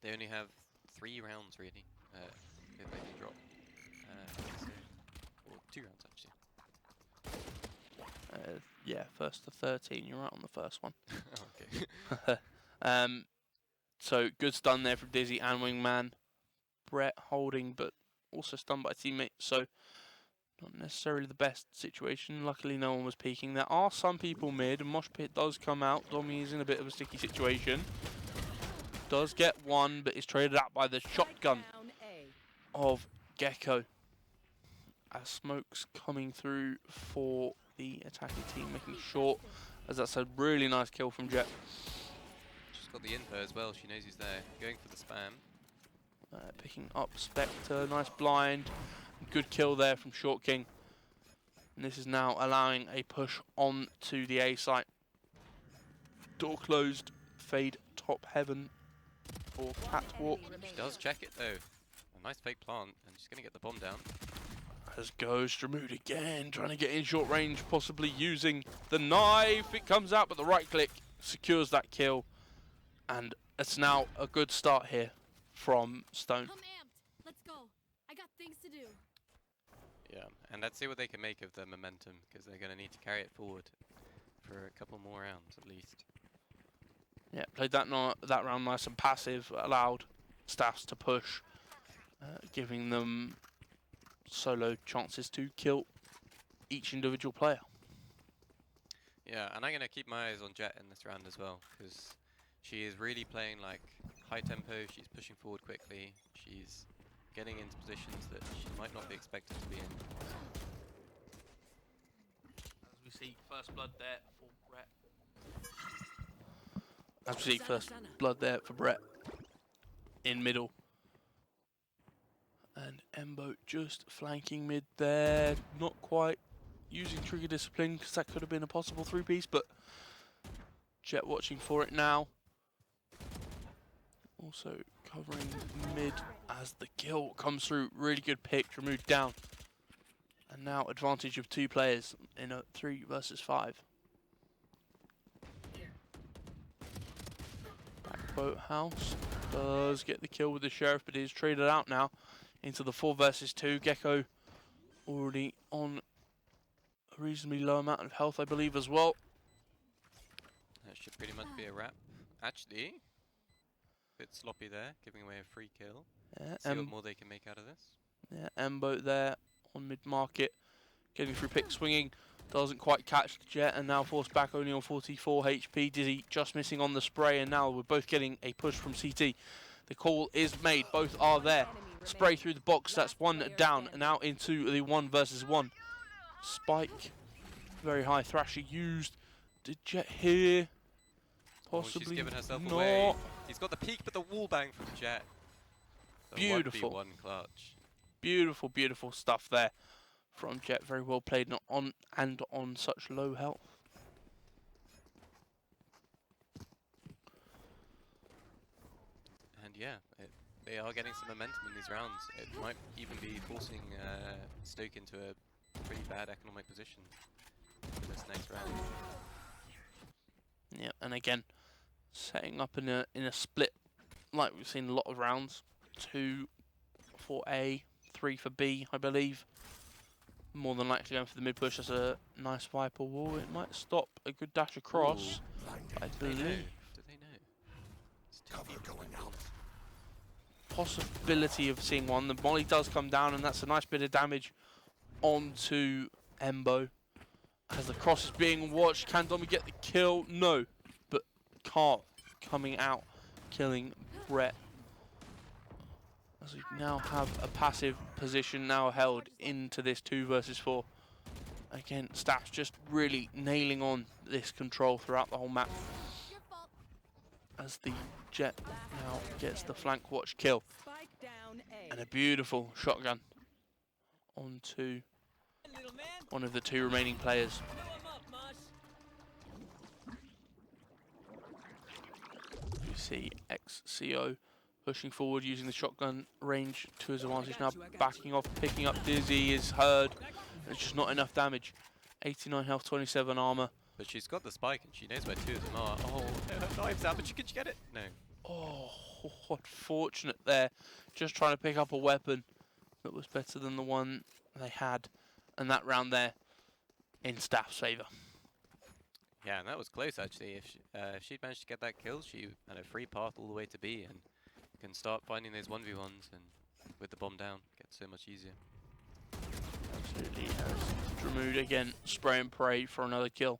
they only have 3 rounds really. If they can drop, or 2 rounds actually. Yeah, 1st to 13. You're right on the first one. Okay. So good stun there from Dizzy and Wingman. Brett holding, but also stunned by teammate. So not necessarily the best situation. Luckily, no one was peeking. There are some people mid, and Mosh Pit does come out. Dommy is in a bit of a sticky situation. Does get 1, but is traded out by the shotgun of Gecko. As smoke's coming through for the attacking team, making short. As that's a really nice kill from Jet. She's got the info as well. She knows he's there. Going for the spam. Picking up Spectre, nice blind. Good kill there from Short King. And this is now allowing a push on to the A site. Door closed, fade top heaven for Catwalk. She does check it though. A nice fake plant, and she's going to get the bomb down. As goes Dramood again, trying to get in short range, possibly using the knife. It comes out, but the right click secures that kill. And it's now a good start here from Stone. I'm amped. Let's go. I got things to do. Yeah, and let's see what they can make of the momentum, because they're going to need to carry it forward for a couple more rounds at least. Yeah, played that that round nice and passive, allowed Staffs to push, giving them solo chances to kill each individual player. Yeah, and I'm going to keep my eyes on Jet in this round as well, because she is really playing like high tempo, she's pushing forward quickly, she's getting into positions that she might not be expected to be in. As we see first blood there for Brett. As we see first blood there for Brett in middle. And Embo just flanking mid there, not quite using trigger discipline because that could have been a possible 3-piece, but Jet watching for it now. Also covering mid as the kill comes through. Really good pick, Dremoude down. And now advantage of 2 players in a 3 versus 5. Backboat House does get the kill with the Sheriff, but is traded out now into the 4 versus 2. Gecko already on a reasonably low amount of health, I believe, as well. That should pretty much be a wrap. Actually, a bit sloppy there, giving away a free kill. Yeah, See what more they can make out of this. Yeah, Embo there on mid-market, getting through pick, swinging, doesn't quite catch the Jet, and now forced back only on 44 HP. Dizzy just missing on the spray, and now we're both getting a push from CT. The call is made, both are there. Spray through the box, that's 1 down, and out into the 1 versus 1. Spike, very high Thrasher used. Did Jet here? Possibly she's given herself not. away. He's got the peek, but the wall bang from Jet. The Beautiful. 1v1 clutch. Beautiful, beautiful stuff there from Jet. Very well played, not on and on such low health. And yeah, they are getting some momentum in these rounds. It might even be forcing Stoke into a pretty bad economic position for this next round. Yeah, and again, setting up in a split like we've seen a lot of rounds. 2 for A, 3 for B, I believe. More than likely going for the mid push. That's a nice Viper wall. It might stop a good dash across. I believe. Do they know? It's Cover going out. Possibility of seeing one. The molly does come down, and that's a nice bit of damage onto Embo. As the cross is being watched, can Domi get the kill? No, but Cart coming out, killing Brett. As we now have a passive position now held into this 2 versus 4. Again, Staffs just really nailing on this control throughout the whole map. As the Jet now gets the flank watch kill. And a beautiful shotgun onto one of the 2 remaining players. You see XCO pushing forward, using the shotgun range to his advantage now, backing off, picking up Dizzy is heard. It's just not enough damage. 89 health, 27 armor. But she's got the spike and she knows where 2 of them are. Oh, her knives out, but can she get it? No. Oh, unfortunate there. Just trying to pick up a weapon that was better than the one they had. And that round there in Staff's favour. Yeah, and that was close actually. If she'd managed to get that kill, she had a free path all the way to B and can start finding those 1v1s and with the bomb down, get so much easier. Absolutely. As Dremoude again, spray and pray for another kill.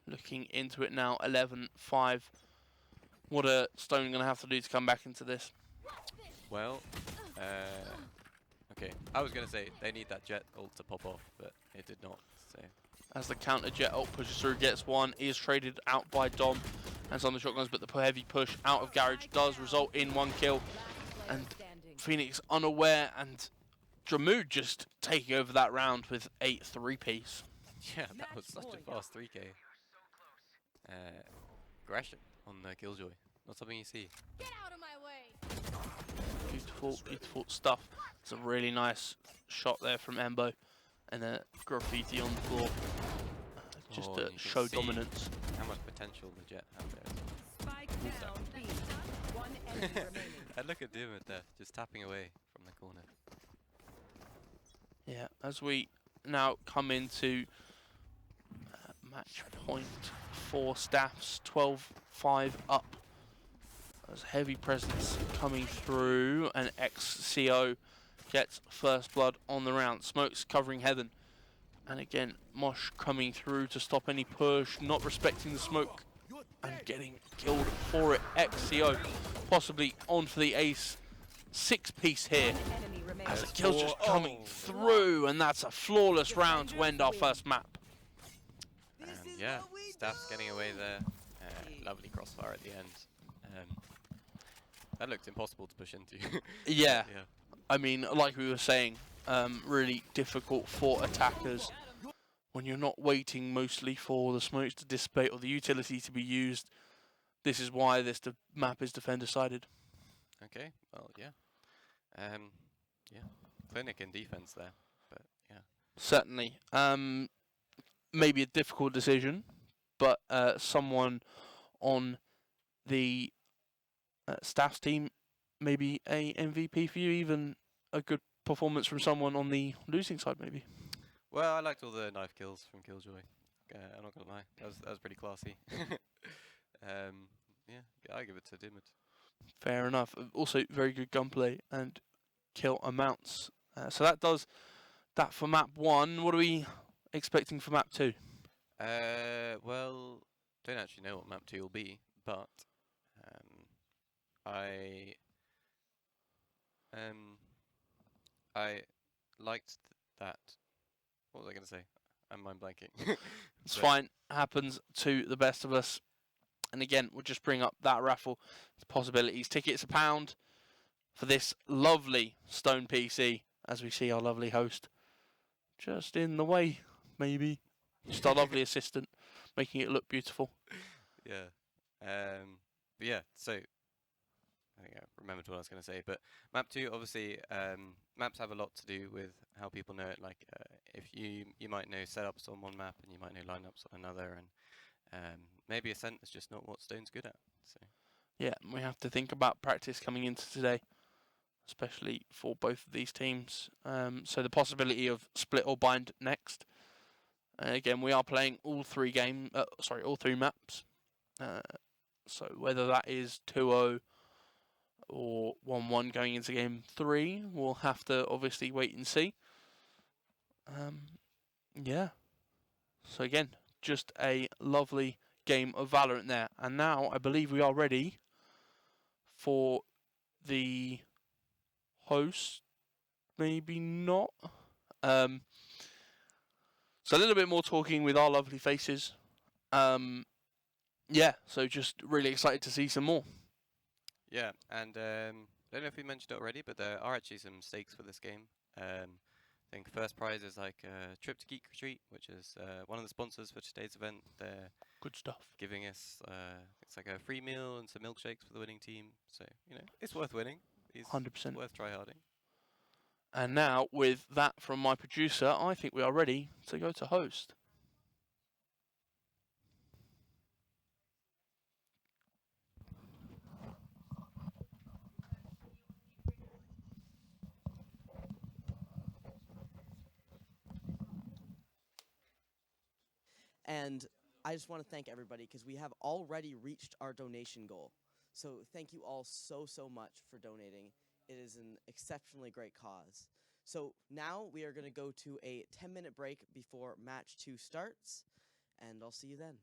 Looking into it now, 11-5. What are Stone going to have to do to come back into this? Well, okay, I was going to say they need that Jet ult to pop off, but it did not, so... As the counter Jet ult pushes through, gets one, is traded out by Dom. And it's on the shotguns, but the heavy push out of Garage does result in 1 kill. And Phoenix unaware, and Dremoude just taking over that round with a 3-piece. Yeah, that was such a fast 3k. Aggression on Killjoy, not something you see. Get out of my way. Beautiful, beautiful stuff. It's a really nice shot there from Embo. And a graffiti on the floor. just Oh, to and you can show see dominance. How much potential the Jet have there. Spike down B. One enemy remaining. And look at Dimit there, just tapping away from the corner. Yeah, as we now come into match point for Staffs, 12-5 up. There's heavy presence coming through, and XCO gets first blood on the round. Smokes covering Heaven. And again, Mosh coming through to stop any push, not respecting the smoke, and getting killed for it. XCO possibly on for the ace. 6-piece here. Enemy remaining. As the kill's just coming through, and that's a flawless round to end our first map. And yeah, Staff's getting away there. Lovely crossfire at the end. That looked impossible to push into. Yeah. Yeah. I mean, like we were saying, really difficult for attackers when you're not waiting mostly for the smokes to dissipate or the utility to be used. This is why this map is defender-sided. Okay, well, yeah. Yeah, clinic in defense there, but yeah. Certainly. Maybe a difficult decision, but someone on the Staffs team, maybe a MVP for you, even a good performance from someone on the losing side, maybe. Well, I liked all the knife kills from Killjoy. I'm not gonna lie, that was pretty classy. Yeah, I give it to Dimit. Fair enough. Also, very good gunplay and kill amounts. So that does that for map 1. What are we expecting for map 2? Well, don't actually know what map 2 will be, but I liked that. What was I going to say? I'm mind blanking. It's fine. Happens to the best of us. And again, we'll just bring up that raffle possibilities. Tickets £1 for this lovely Stone PC, as we see our lovely host just in the way, maybe. Just our lovely assistant, making it look beautiful. Yeah. But yeah, so I think I remembered what I was going to say. But map 2, obviously, maps have a lot to do with how people know it. Like, if you might know setups on one map and you might know lineups on another, and maybe Ascent is just not what Stone's good at. So Yeah, we have to think about practice coming into today, especially for both of these teams. So the possibility of split or bind next. Again, we are playing all three maps. So whether that is 2-0 or 1-1 going into game 3, we'll have to obviously wait and see. Yeah. So again, just a lovely game of Valorant there. And now I believe we are ready for the host. Maybe not. So a little bit more talking with our lovely faces. Yeah, so just really excited to see some more. yeah, and I don't know if we mentioned it already, but there are actually some stakes for this game. I think first prize is like a trip to Geek Retreat, which is one of the sponsors for today's event. They're Good stuff. giving us it's like a free meal and some milkshakes for the winning team. So it's worth winning. It's 100%. worth tryharding. And now, with that from my producer, I think we are ready to go to host. And I just want to thank everybody because we have already reached our donation goal. So thank you all so much for donating. It is an exceptionally great cause. So now we are going to go to a 10-minute break before match 2 starts, and I'll see you then.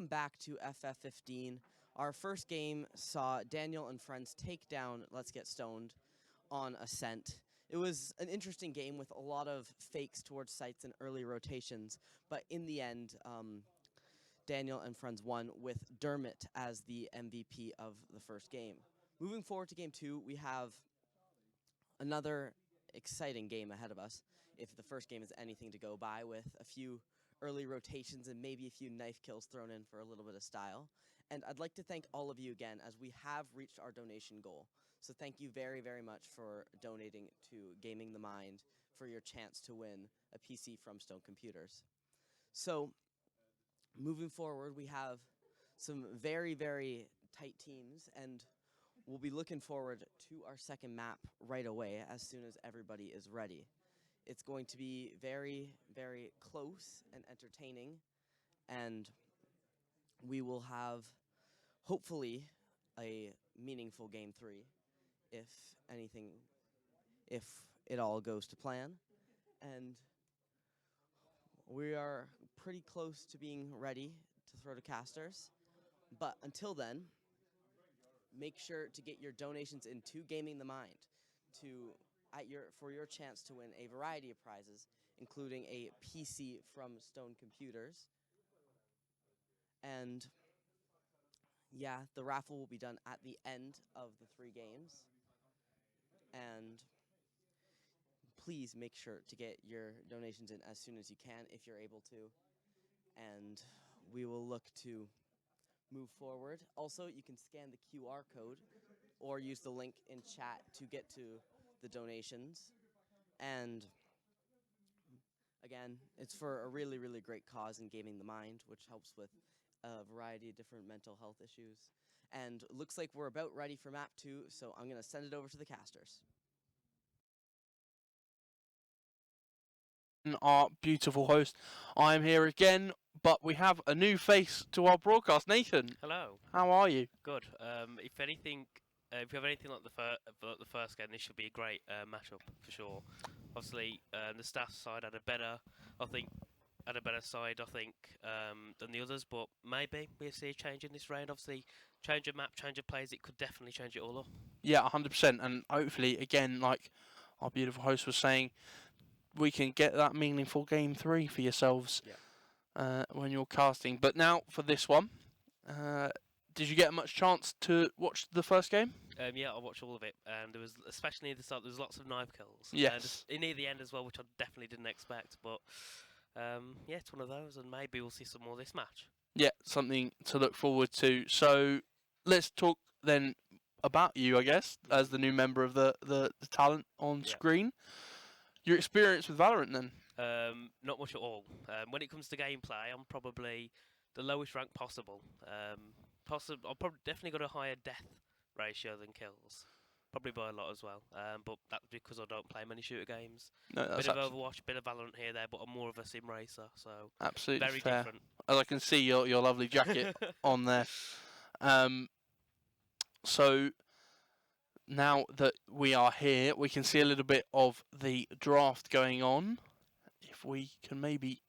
welcome back to FF15. Our first game saw Daniel and friends take down Let's Get Stoned on Ascent. It was an interesting game with a lot of fakes towards sites and early rotations, but in the end, Daniel and friends won with Dermot as the MVP of the first game. Moving forward to game 2, we have another exciting game ahead of us, if the first game is anything to go by, with a few early rotations and maybe a few knife kills thrown in for a little bit of style. And I'd like to thank all of you again, as we have reached our donation goal. So thank you very, very much for donating to Gaming the Mind for your chance to win a PC from Stone Computers. So moving forward, we have some very, very tight teams, and we'll be looking forward to our second map right away as soon as everybody is ready. It's going to be very, very close and entertaining, and we will have, hopefully, a meaningful game 3, if anything, if it all goes to plan. And we are pretty close to being ready to throw to casters. But until then, make sure to get your donations into Gaming the Mind for your chance to win a variety of prizes, including a PC from Stone Computers. And yeah, the raffle will be done at the end of the 3 games. And please make sure to get your donations in as soon as you can, if you're able to. And we will look to move forward. Also, you can scan the QR code or use the link in chat to get to the donations. And again, it's for a really, really great cause in Gaming the Mind, which helps with a variety of different mental health issues. And it looks like we're about ready for map 2, so I'm going to send it over to the casters. Our beautiful host. I'm here again, but we have a new face to our broadcast. Nathan, Hello. how are you? Good. If anything, if you have anything like the first game, this should be a great matchup for sure. Obviously, the Staffs side had a better side, I think, than the others. But maybe we'll see a change in this round. Obviously, change of map, change of players. It could definitely change it all up. Yeah, 100%. And hopefully, again, like our beautiful host was saying, we can get that meaningful game 3 for yourselves when you're casting. But now for this one, did you get much chance to watch the first game? Yeah, I watched all of it, and there was, especially near the start, there was lots of knife kills. Yes. And near the end as well, which I definitely didn't expect. But yeah, it's one of those, and maybe we'll see some more this match. Yeah, something to look forward to. So let's talk then about you, I guess, as the new member of the talent on screen. Your experience with Valorant then? Not much at all. When it comes to gameplay, I'm probably the lowest rank possible. I've probably definitely got a higher death ratio than kills, probably by a lot as well. But that's because I don't play many shooter games. No, that's bit of Overwatch, bit of Valorant here there, but I'm more of a sim racer, so absolutely very fair. different. As I can see your lovely jacket on there. So now that we are here, we can see a little bit of the draft going on. If we can maybe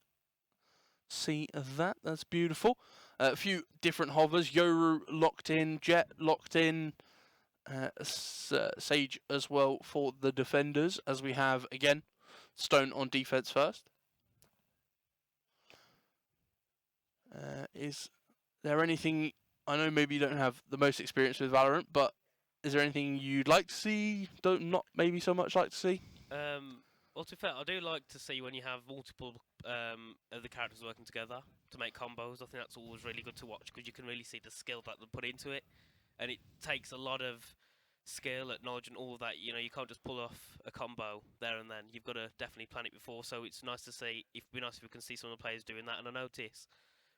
see that, that's beautiful. A few different hovers. Yoru locked in, Jet locked in, Sage as well for the defenders, as we have, again, Stone on defense first. Is there anything, I know maybe you don't have the most experience with Valorant, but is there anything you'd like to see, not maybe so much like to see? Well, to be fair, I do like to see when you have multiple of the characters working together to make combos. I think that's always really good to watch, because you can really see the skill that they put into it, and it takes a lot of skill, knowledge, and all of that. You know, you can't just pull off a combo there and then. You've got to definitely plan it before. So it's nice to see. It'd be nice if we can see some of the players doing that. And I notice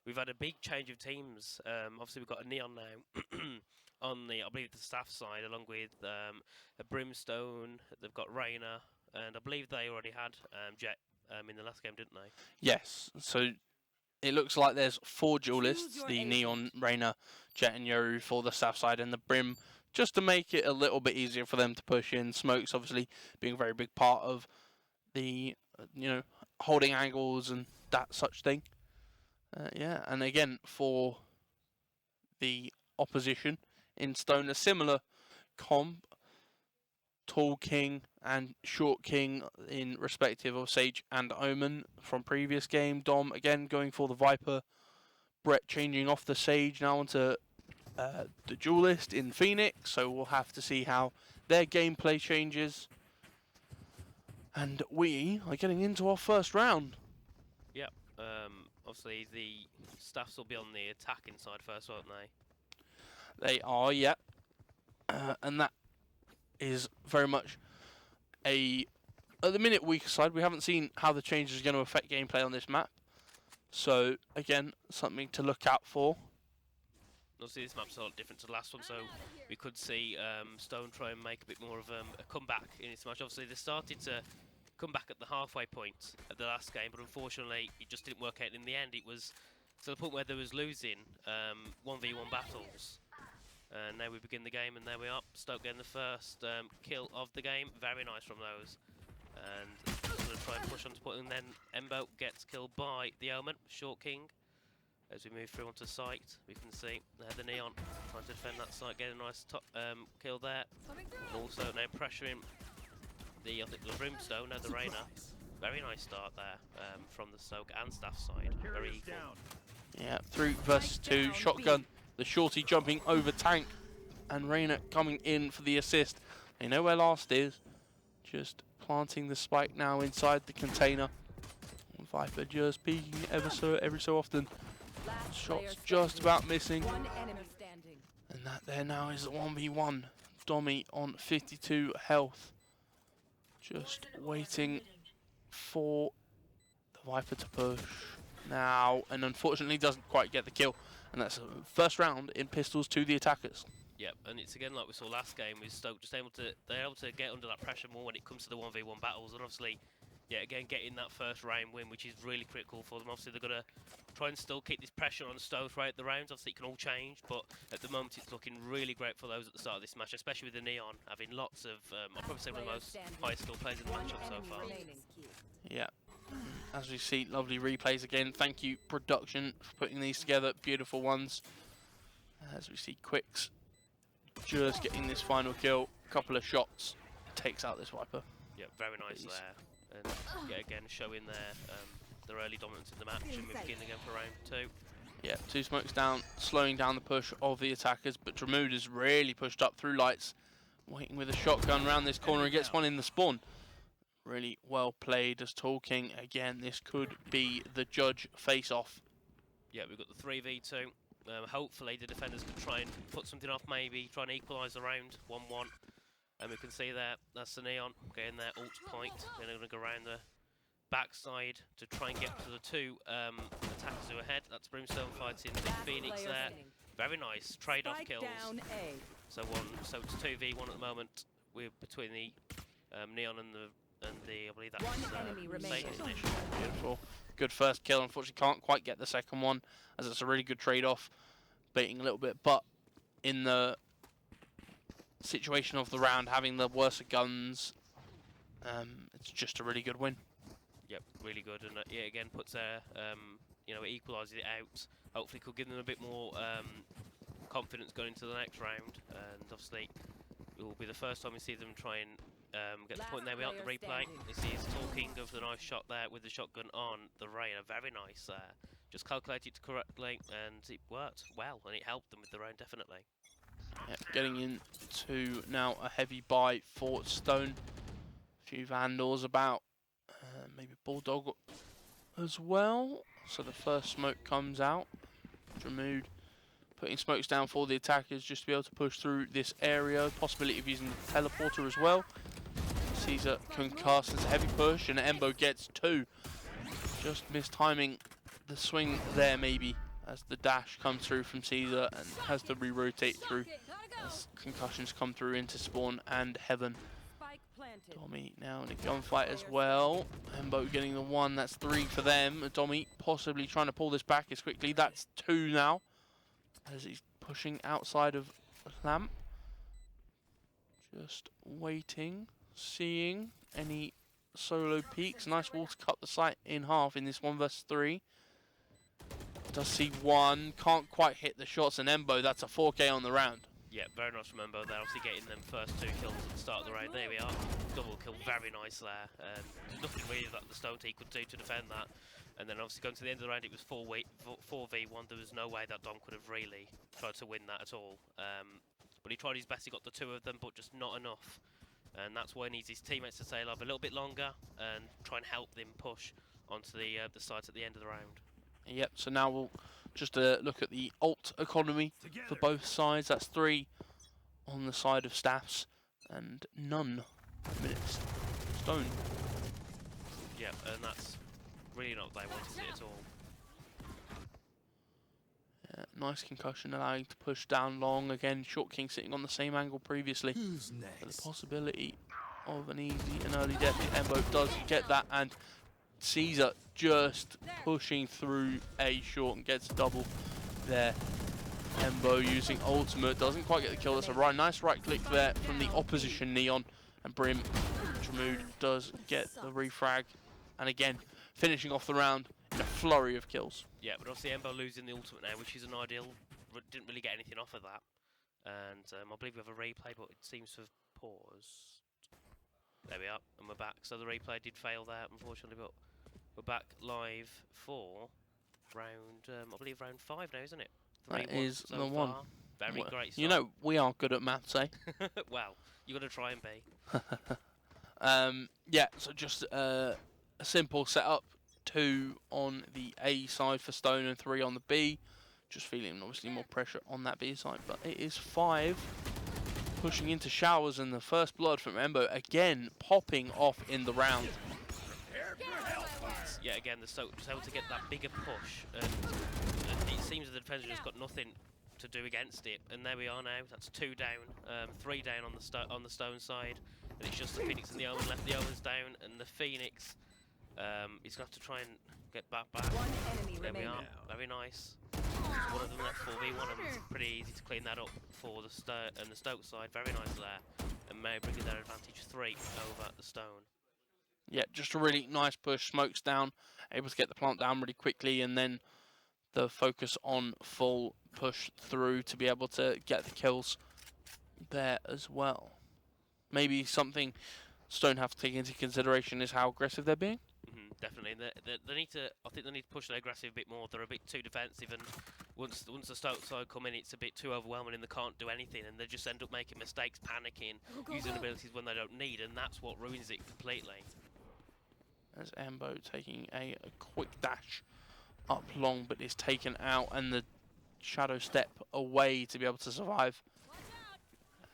we've had a big change of teams. Obviously, we've got a Neon now on the, I believe, the staff side, along with a Brimstone. They've got Reyna, and I believe they already had Jet in the last game, didn't they? Yes. So it looks like there's 4 duelists: the Neon, Reyna, Jet, and Yoru for the staff side, and the Brim, just to make it a little bit easier for them to push in. Smokes obviously being a very big part of the holding angles and that such thing. Yeah, and again for the opposition in Stone. A similar comp, Tall King and Short King in respective of Sage and Omen from previous game. Dom again going for the Viper. Brett changing off the Sage now onto the Duelist in Phoenix, so we'll have to see how their gameplay changes. And we are getting into our first round. Yep. Obviously the Staffs will be on the attacking side first, won't they? They are, yep. And that is very much a, at the minute, weaker side. We haven't seen how the changes are going to affect gameplay on this map. So, again, something to look out for. Obviously this map's a lot different to the last one, so we could see Stone try and make a bit more of a comeback in this match. Obviously they started to come back at the halfway point at the last game, but unfortunately it just didn't work out in the end. It was to the point where they was losing 1v1 battles. And now we begin the game, and there we are. Stoke getting the first kill of the game. Very nice from those. And going to try and push on to point, and then Embo gets killed by the Omen, Short King. As we move through onto site, we can see the Neon trying to defend that site, getting a nice top kill there. And also now pressuring the Brimstone, now the Reyna. Very nice start there from the Stoke and Staff side. Very equal. Yeah, 3 versus 2, shotgun. The Shorty jumping over tank, and Reyna coming in for the assist. They know where last is. Just planting the spike now inside the container. Viper just peeking every so often. Shots just about missing. And that there now is a 1v1. Dommy on 52 health. Just waiting for the Viper to push now, and unfortunately doesn't quite get the kill. And that's a first round in pistols to the attackers. Yep, and it's again like we saw last game with Stoke, just they're able to get under that pressure more when it comes to the 1v1 battles, and obviously, yeah, again getting that first round win, which is really critical for them. Obviously, they're gonna try and still keep this pressure on Stoke throughout the rounds. Obviously, it can all change, but at the moment, it's looking really great for those at the start of this match, especially with the Neon having lots of, I'll probably say one of the most high skill players in the matchup so far. Yeah. As we see, lovely replays again. Thank you, production, for putting these together. Beautiful ones. As we see, Quicks just getting this final kill. Couple of shots. Takes out this Viper. Yeah, very nice there. And yeah, again, showing their early dominance in the match. And we begin again for round 2. Yeah, 2 smokes down, slowing down the push of the attackers. But Dramud has really pushed up through lights. Waiting with a shotgun around this corner and gets one in the spawn. Really well played as Tall King. Again, this could be the judge face-off. Yeah, we've got the 3v2. Hopefully the defenders can try and put something off, maybe try and equalise the round 1-1. And we can see there, that's the Neon getting their ult point. Then they're going to go around the backside to try and get to the 2 attackers who are ahead. That's Brimstone fighting the Phoenix there. Very nice trade-off kills. So it's 2v1 at the moment. We're between the Neon and the I believe that's Sage, isn't it? Beautiful. Good first kill. Unfortunately, can't quite get the second one, as it's a really good trade-off. Baiting a little bit, but in the situation of the round, having the worse guns, it's just a really good win. Yep, really good, and yeah, again puts their it equalises it out. Hopefully, could give them a bit more confidence going into the next round, and obviously, it will be the first time we see them try and get the point. There we are, the replay. This is talking of the nice shot there with the shotgun on the Reyna. Very nice there. Just calculated correctly, and it worked well, and it helped them with the round, definitely. Yep, getting into now a heavy buy for Stone. A few Vandals about, maybe Bulldog as well. So the first smoke comes out. Dramud putting smokes down for the attackers just to be able to push through this area. Possibility of using the teleporter as well. Caesar concusses a heavy push, and Embo gets 2. Just mistiming the swing there, maybe, as the dash comes through from Caesar and has to re-rotate through as concussions come through into spawn and heaven. Dommy now in a gunfight as well. Embo getting the 1, that's 3 for them. Dommy possibly trying to pull this back as quickly. That's 2 now, as he's pushing outside of Lamp. Just waiting, seeing any solo peaks. Nice wall to cut the site in half in this 1 versus 3. Does see one, can't quite hit the shots, and Embo, that's a 4K on the round. Yeah, very nice from Embo there. Obviously getting them first 2 kills at the start of the round. There we are. Double kill, very nice there. There's nothing really that the Stone team could do to defend that. And then obviously going to the end of the round, it was 4v1. There was no way that Dom could have really tried to win that at all. But he tried his best. He got the 2 of them, but just not enough. And that's why he needs his teammates to stay alive a little bit longer and try and help them push onto the sides at the end of the round. Yep, so now we'll just look at the ult economy for both sides. That's 3 on the side of Staffs and none minutes Stone. Yeah, and that's really not what they wanted it at all. Nice concussion, allowing to push down long. Again, Short King sitting on the same angle previously. Who's But next? the possibility of an easy and early death. Embo does get that, and Caesar just pushing through a short and gets a double there. Embo using ultimate, doesn't quite get the kill. That's a nice right click there from the opposition Neon, and Brim Dramood does get the refrag, and again finishing off the round in a flurry of kills. Yeah, but obviously Embo losing the ultimate now, which is an ideal. Didn't really get anything off of that. And I believe we have a replay, but it seems to have paused. There we are, and we're back. So the replay did fail there, unfortunately, but we're back live for round, I believe round 5 now, isn't it? That 3-1 is so the one. far. Very Well, great you start. know, we are good at maths, eh? Well, you got to try and be. Yeah, so just a simple setup. 2 on the A side for Stone and 3 on the B. Just feeling obviously more pressure on that B side, but it is 5 pushing into showers, and the first blood from Embo again popping off in the round. Yeah, again, the Stoke just able to get that bigger push, and it seems that the defender just got nothing to do against it. And there we are now. That's 2 down, 3 down on the Stone side, and it's just the Phoenix and the Omen left. The Omen's down, and the Phoenix, he's going to have to try and get back. One enemy There we remaining. are. Very nice. One of them left 4v1, and it's pretty easy to clean that up for the Stoke side. Very nice there, and May bringing their advantage 3 over the Stone. Yeah, just a really nice push. Smokes down, able to get the plant down really quickly, and then the focus on full push through to be able to get the kills there as well. Maybe something Stone have to take into consideration is how aggressive they're being. Definitely, they need to. I think they need to push their aggressive a bit more. They're a bit too defensive, and once the Stoke side come in, it's a bit too overwhelming, and they can't do anything, and they just end up making mistakes, panicking, using abilities when they don't need, and that's what ruins it completely. As Embo taking a quick dash up long, but is taken out, and the shadow step away to be able to survive.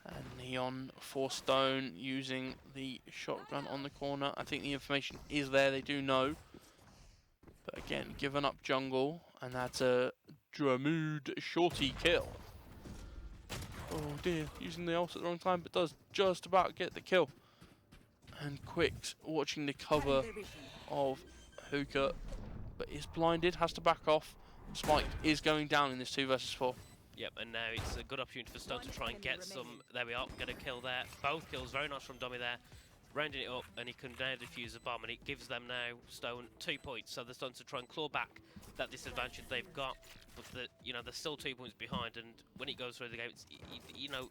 And Neon for Stone using the shotgun on the corner. I think the information is there, they do know. But again, given up jungle, and that's a Dramood shorty kill. Oh dear, using the ult at the wrong time, but does just about get the kill. And Quicks watching the cover of Hookah, but is blinded, has to back off. Spike is going down in this 2 versus 4. Yep, and now it's a good opportunity for Stone to try and get some. There we are, get a kill there. Both kills, very nice from Dummy there. Rounding it up, and he can now defuse the bomb, and it gives them now, Stone, 2 points. So they're starting to try and claw back that disadvantage they've got. But they're still 2 points behind, and when it goes through the game, it's, you know,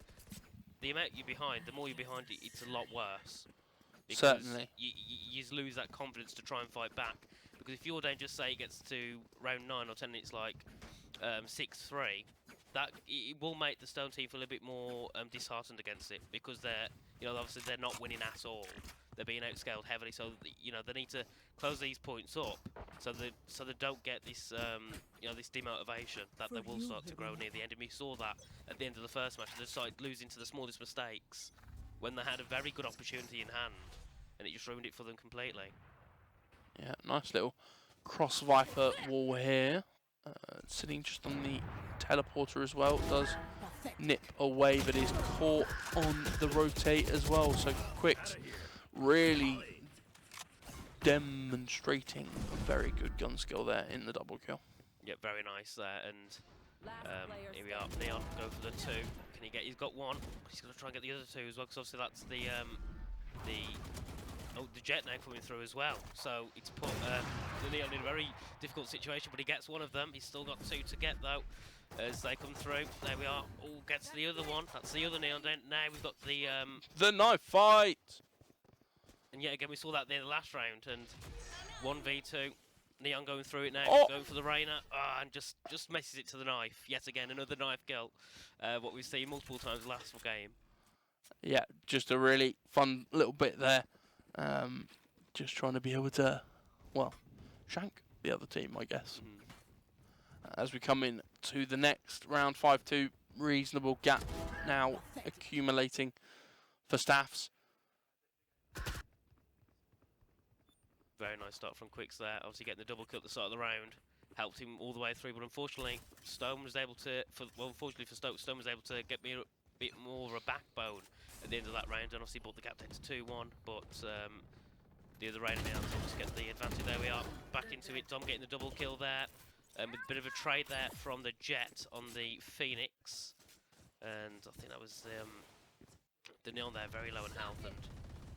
the amount you're behind, the more you're behind, it's a lot worse. Certainly. You lose that confidence to try and fight back. Because if you're down, just say it gets to round 9 or 10, and it's like 6-3. That it will make the Stone team feel a bit more disheartened against it, because obviously they're not winning at all. They're being outscaled heavily, so they need to close these points up, so they don't get this this demotivation that they will start to grow near the end. And we saw that at the end of the first match. They started losing to the smallest mistakes when they had a very good opportunity in hand, and it just ruined it for them completely. Yeah, nice little cross Viper wall here. Sitting just on the teleporter as well. Does nip away, but is caught on the rotate as well. So Quicks really demonstrating a very good gun skill there in the double kill. Yep, very nice there. And here we are. Neon go for the 2. Can he get? He's got 1. He's going to try and get the other 2 as well, because obviously that's the the Jet now coming through as well. So it's put Neon in a very difficult situation, but he gets one of them. He's still got 2 to get though as they come through. There we are. Oh, gets the other one. That's the other Neon. Now we've got The knife fight. and yet again we saw that there the last round, and 1v2. Neon going through it now, Oh. going for the Reyna, and just messes it to the knife. Yet again, another knife kill. What we've seen multiple times last game. Yeah, just a really fun little bit there. Just trying to be able to, well, shank the other team, I guess. As we come in to the next round, 5-2, reasonable gap now accumulating for Staffs. Very nice start from Quicks there. Obviously getting the double kill at the start of the round helped him all the way through, but unfortunately Stone was able to, unfortunately for Stoke, Stone was able to get me a bit more of a backbone at the end of that round, and obviously brought the gap down to 2-1, but the other round now to get the advantage. There we are, back into it. Dom getting the double kill there, with a bit of a trade there from the Jet on the Phoenix, and I think that was the Neon there, very low in health and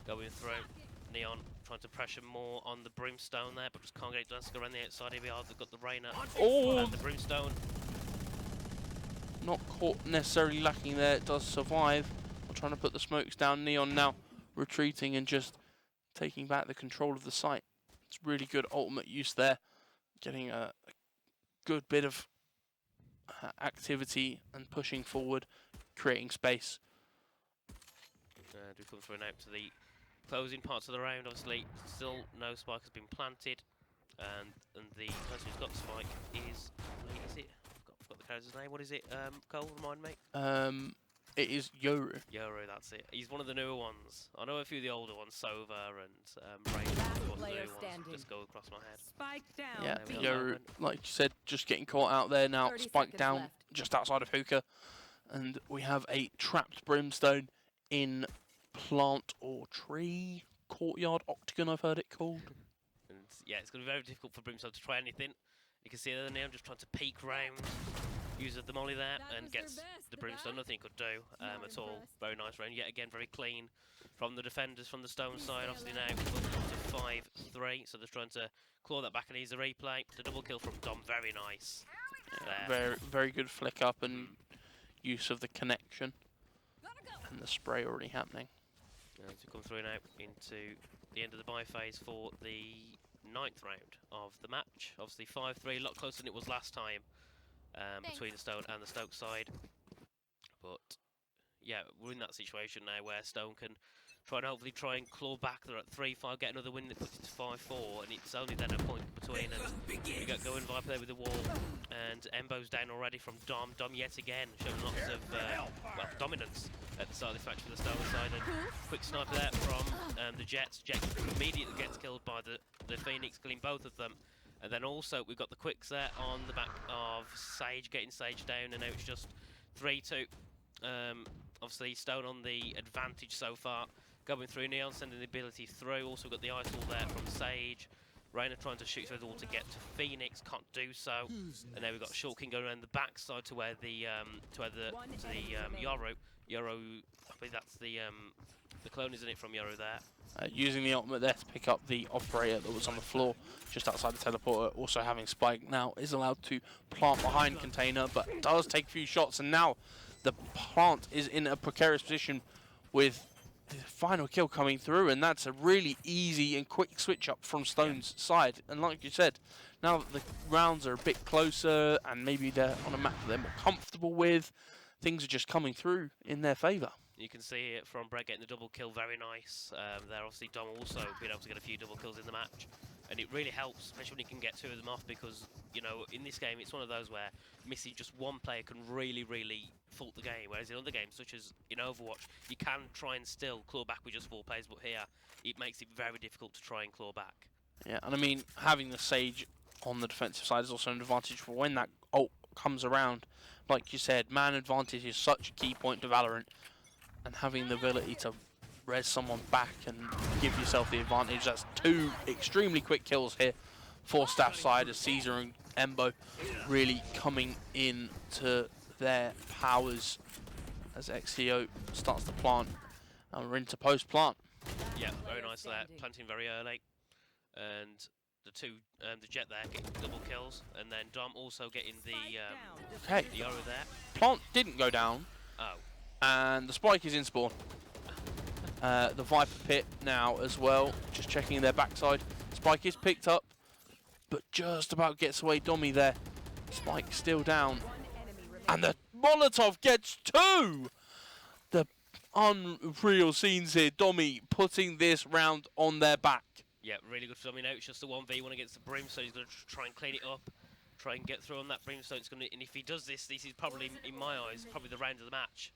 going through. Neon trying to pressure more on the Brimstone there, but just can't get it done. Let's go around the outside. Here we are. They've got the Reyna and the Brimstone. Not caught necessarily lacking there. It does survive. We're trying to put the smokes down. Neon now retreating and just taking back the control of the site. It's really good ultimate use there. Getting a good bit of activity and pushing forward, creating space. And we come through now to the closing parts of the round. Obviously, still no spike has been planted, and the person who's got the spike is it? I've got the character's name. What is it? Cole, remind me. It is Yoru. Yoru, that's it. He's one of the newer ones. I know a few of the older ones, Sova and Rain. But the newer ones just go across my head. Spike down. Yeah, There we are. Yoru, like you said, just getting caught out there now. 30 Spike seconds down left. just outside of Hookah, and we have a trapped Brimstone in plant or tree courtyard octagon, I've heard it called. And yeah, it's going to be very difficult for Brimstone to try anything. You can see there now just trying to peek round, uses the molly there, That and was their gets best, the the Brimstone. bad. Nothing he could do Not at all. impressed. Very nice round. Yet again, very clean from the defenders from the Stone side. Obviously now to 5-3, so they're trying to claw that back and ease the replay. The double kill from Dom, very nice. Yeah, There. very good flick up and use of the connection and the spray already happening. And to come through now into the end of the bye phase for the 9th round of the match. Obviously 5-3, a lot closer than it was last time between the Stone and the Stoke side. But yeah, we're in that situation now where Stone can hopefully try and claw back. They're at 3-5, get another win that puts it to 5-4, and it's only then a point between. And we got going Viper there with the wall, and Embo's down already from Dom. Dom yet again showing lots of dominance at the start of this match for the Stone side. And quick sniper there from the Jets. Jet immediately gets killed by the Phoenix, killing both of them. And then also we've got the quicks there on the back of Sage, getting Sage down, and now it's just 3-2. Obviously Stone on the advantage so far. Going through, Neon sending the ability through. Also got the ice wall there from Sage. Reyna trying to shoot through the wall to get to Phoenix, can't do so. And then we've got Short King going around the backside to where the Yoru. I believe that's the clone, isn't it, from Yoru there? Using the ultimate there to pick up the operator that was on the floor just outside the teleporter. Also having Spike now is allowed to plant behind container, but does take a few shots, and now the plant is in a precarious position with the final kill coming through, and that's a really easy and quick switch up from Stone's side. And like you said, now that the rounds are a bit closer and maybe they're on a map that they're more comfortable with, things are just coming through in their favour. You can see it from Brett getting the double kill, very nice. There, obviously, Dom also being able to get a few double kills in the match. And it really helps, especially when you can get 2 of them off, because, you know, in this game, it's one of those where missing just one player can really fault the game. Whereas in other games, such as in Overwatch, you can try and still claw back with just 4 players, but here, it makes it very difficult to try and claw back. Yeah, and I mean, having the Sage on the defensive side is also an advantage for when that ult comes around. Like you said, man advantage is such a key point to Valorant, and having the ability to res someone back and give yourself the advantage. That's 2 extremely quick kills here for Staff side, as Caesar and Embo really coming in to their powers as XCO starts to plant, and we're into post plant. Yeah, very Player nice there. standing. Planting very early. And the Jet there getting double kills. And then Dom also getting the Okay, Yoru there. plant didn't go down, Oh, and the spike is in spawn. The Viper pit now as well, just checking their backside. Spike is picked up, but just about gets away Dommy there. Spike still down, One enemy remaining. and the Molotov gets 2! The unreal scenes here, Dommy putting this round on their back. yeah, really good for Dom. It's just the 1v1 against the Brimstone. He's going to try and clean it up. Try and get through on that Brimstone. It's gonna, and if he does this, this is probably, in my eyes, probably the round of the match